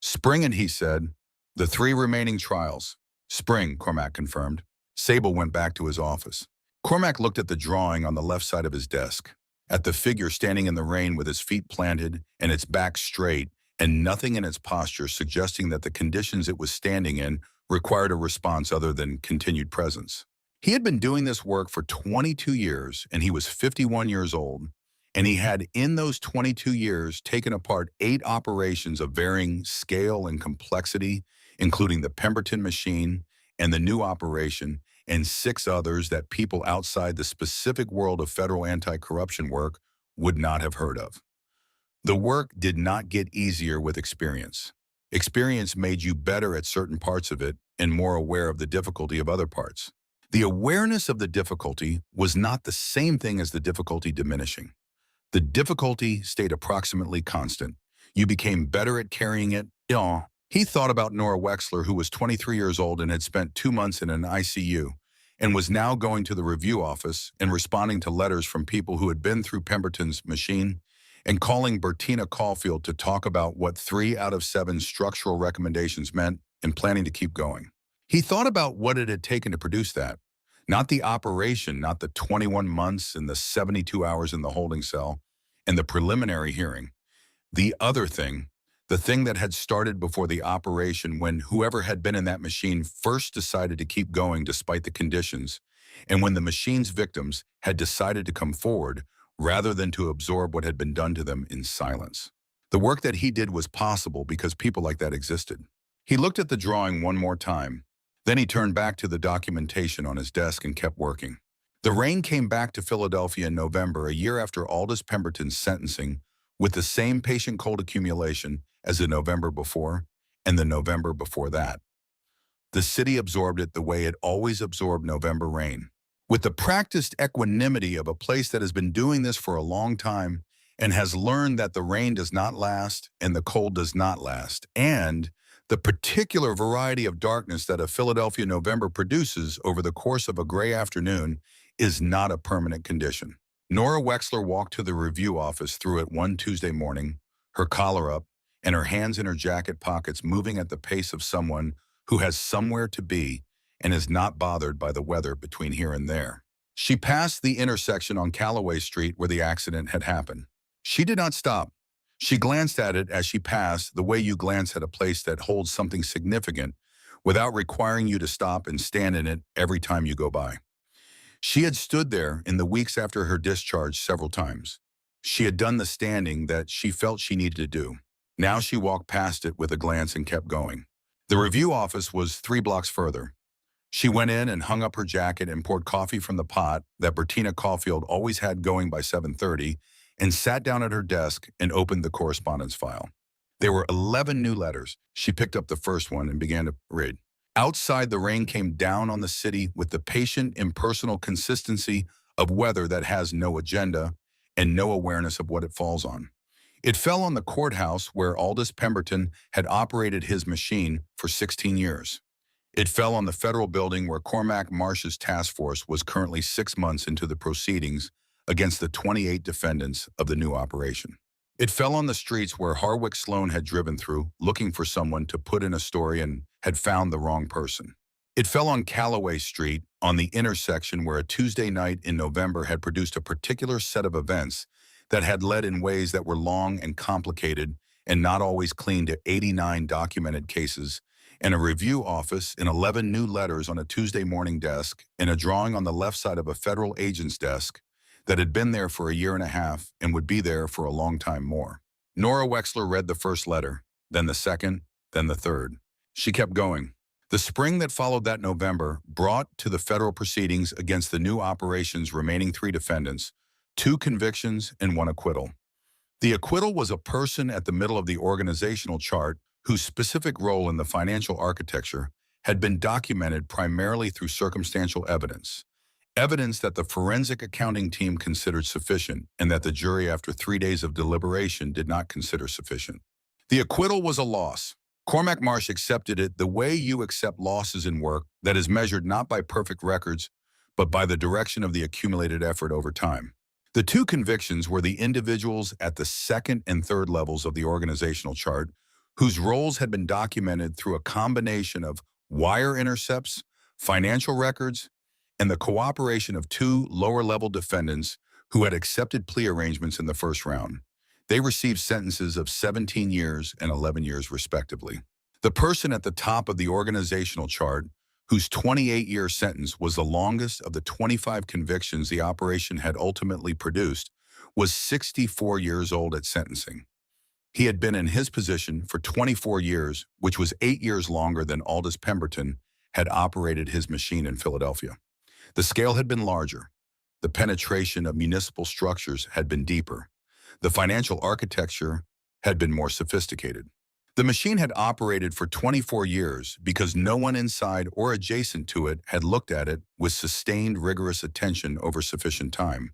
"Spring it," he said. "The 3 remaining trials." "Spring," Cormac confirmed. Sable went back to his office. Cormac looked at the drawing on the left side of his desk, at the figure standing in the rain with its feet planted and its back straight, and nothing in its posture suggesting that the conditions it was standing in required a response other than continued presence. He had been doing this work for 22 years, and he was 51 years old, and he had in those 22 years taken apart 8 operations of varying scale and complexity, including the Pemberton machine and the new operation, and 6 others that people outside the specific world of federal anti-corruption work would not have heard of. The work did not get easier with experience. Experience made you better at certain parts of it and more aware of the difficulty of other parts. The awareness of the difficulty was not the same thing as the difficulty diminishing. The difficulty stayed approximately constant. You became better at carrying it. Yeah. He thought about Nora Wexler, who was 23 years old and had spent 2 months in an ICU, and was now going to the review office and responding to letters from people who had been through Pemberton's machine and calling Bertina Caulfield to talk about what 3 out of 7 structural recommendations meant and planning to keep going. He thought about what it had taken to produce that. Not the operation, not the 21 months and the 72 hours in the holding cell and the preliminary hearing. The other thing, the thing that had started before the operation when whoever had been in that machine first decided to keep going despite the conditions, and when the machine's victims had decided to come forward rather than to absorb what had been done to them in silence. The work that he did was possible because people like that existed. He looked at the drawing one more time. Then he turned back to the documentation on his desk and kept working. The rain came back to Philadelphia in November, a year after Aldous Pemberton's sentencing, with the same patient cold accumulation as the November before and the November before that. The city absorbed it the way it always absorbed November rain, with the practiced equanimity of a place that has been doing this for a long time and has learned that the rain does not last and the cold does not last, and the particular variety of darkness that a Philadelphia November produces over the course of a gray afternoon is not a permanent condition. Nora Wexler walked to the review office through it one Tuesday morning, her collar up and her hands in her jacket pockets, moving at the pace of someone who has somewhere to be and is not bothered by the weather between here and there. She passed the intersection on Callaway Street where the accident had happened. She did not stop. She glanced at it as she passed the way you glance at a place that holds something significant without requiring you to stop and stand in it every time you go by. She had stood there in the weeks after her discharge several times. She had done the standing that she felt she needed to do. Now she walked past it with a glance and kept going. The review office was 3 blocks further. She went in and hung up her jacket and poured coffee from the pot that Bertina Caulfield always had going by 7:30 and sat down at her desk and opened the correspondence file. There were 11 new letters. She picked up the first one and began to read. Outside, the rain came down on the city with the patient, impersonal consistency of weather that has no agenda and no awareness of what it falls on. It fell on the courthouse where Aldous Pemberton had operated his machine for 16 years. It fell on the federal building where Cormac Marsh's task force was currently 6 months into the proceedings against the 28 defendants of the new operation. It fell on the streets where Harwick Sloan had driven through, looking for someone to put in a story and had found the wrong person. It fell on Callaway Street, on the intersection where a Tuesday night in November had produced a particular set of events that had led in ways that were long and complicated and not always clean to 89 documented cases, and a review office and 11 new letters on a Tuesday morning desk and a drawing on the left side of a federal agent's desk that had been there for a year and a half and would be there for a long time more. Nora Wexler read the first letter, then the second, then the third. She kept going. The spring that followed that November brought to the federal proceedings against the new operation's remaining 3 defendants 2 convictions and 1 acquittal. The acquittal was a person at the middle of the organizational chart whose specific role in the financial architecture had been documented primarily through circumstantial evidence. Evidence that the forensic accounting team considered sufficient and that the jury after 3 days of deliberation did not consider sufficient. The acquittal was a loss. Cormac Marsh accepted it the way you accept losses in work that is measured not by perfect records, but by the direction of the accumulated effort over time. The 2 convictions were the individuals at the second and third levels of the organizational chart whose roles had been documented through a combination of wire intercepts, financial records, and the cooperation of 2 lower-level defendants who had accepted plea arrangements in the first round. They received sentences of 17 years and 11 years, respectively. The person at the top of the organizational chart, whose 28-year sentence was the longest of the 25 convictions the operation had ultimately produced, was 64 years old at sentencing. He had been in his position for 24 years, which was 8 years longer than Aldous Pemberton had operated his machine in Philadelphia. The scale had been larger. The penetration of municipal structures had been deeper. The financial architecture had been more sophisticated. The machine had operated for 24 years because no one inside or adjacent to it had looked at it with sustained, rigorous attention over sufficient time.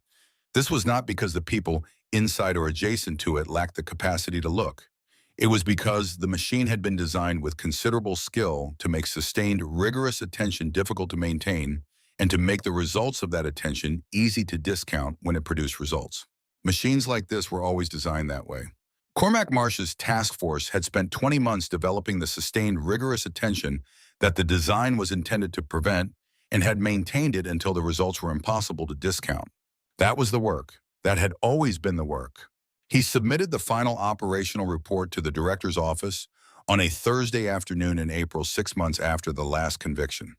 This was not because the people inside or adjacent to it lacked the capacity to look. It was because the machine had been designed with considerable skill to make sustained, rigorous attention difficult to maintain and to make the results of that attention easy to discount when it produced results. Machines like this were always designed that way. Cormac Marsh's task force had spent 20 months developing the sustained, rigorous attention that the design was intended to prevent and had maintained it until the results were impossible to discount. That was the work. That had always been the work. He submitted the final operational report to the director's office on a Thursday afternoon in April, 6 months after the last conviction.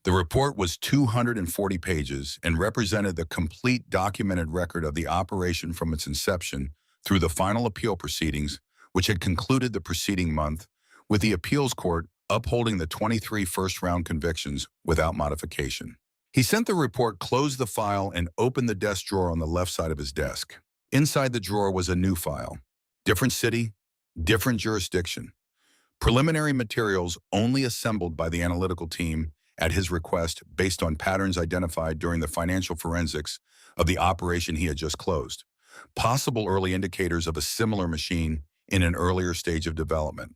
The report was 240 pages and represented the complete documented record of the operation from its inception through the final appeal proceedings, which had concluded the preceding month, with the appeals court upholding the 23 first-round convictions without modification. He sent the report, closed the file, and opened the desk drawer on the left side of his desk. Inside the drawer was a new file. Different city, different jurisdiction. Preliminary materials only assembled by the analytical team at his request based on patterns identified during the financial forensics of the operation he had just closed. Possible early indicators of a similar machine in an earlier stage of development.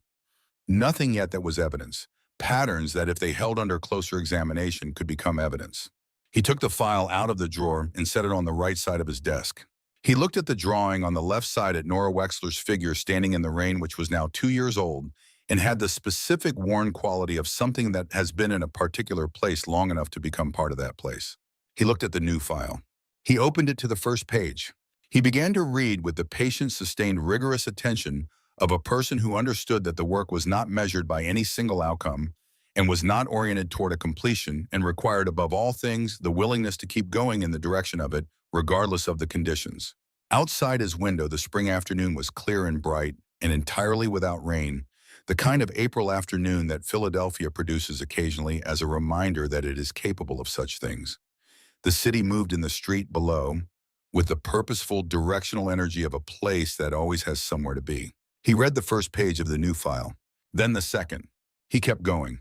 Nothing yet that was evidence. Patterns that, if they held under closer examination, could become evidence. He took the file out of the drawer and set it on the right side of his desk. He looked at the drawing on the left side at Nora Wexler's figure standing in the rain, which was now 2 years old, and had the specific worn quality of something that has been in a particular place long enough to become part of that place. He looked at the new file. He opened it to the first page. He began to read with the patient, sustained, rigorous attention of a person who understood that the work was not measured by any single outcome and was not oriented toward a completion and required, above all things, the willingness to keep going in the direction of it, regardless of the conditions. Outside his window, the spring afternoon was clear and bright and entirely without rain, the kind of April afternoon that Philadelphia produces occasionally as a reminder that it is capable of such things. The city moved in the street below with the purposeful, directional energy of a place that always has somewhere to be. He read the first page of the new file, then the second. He kept going.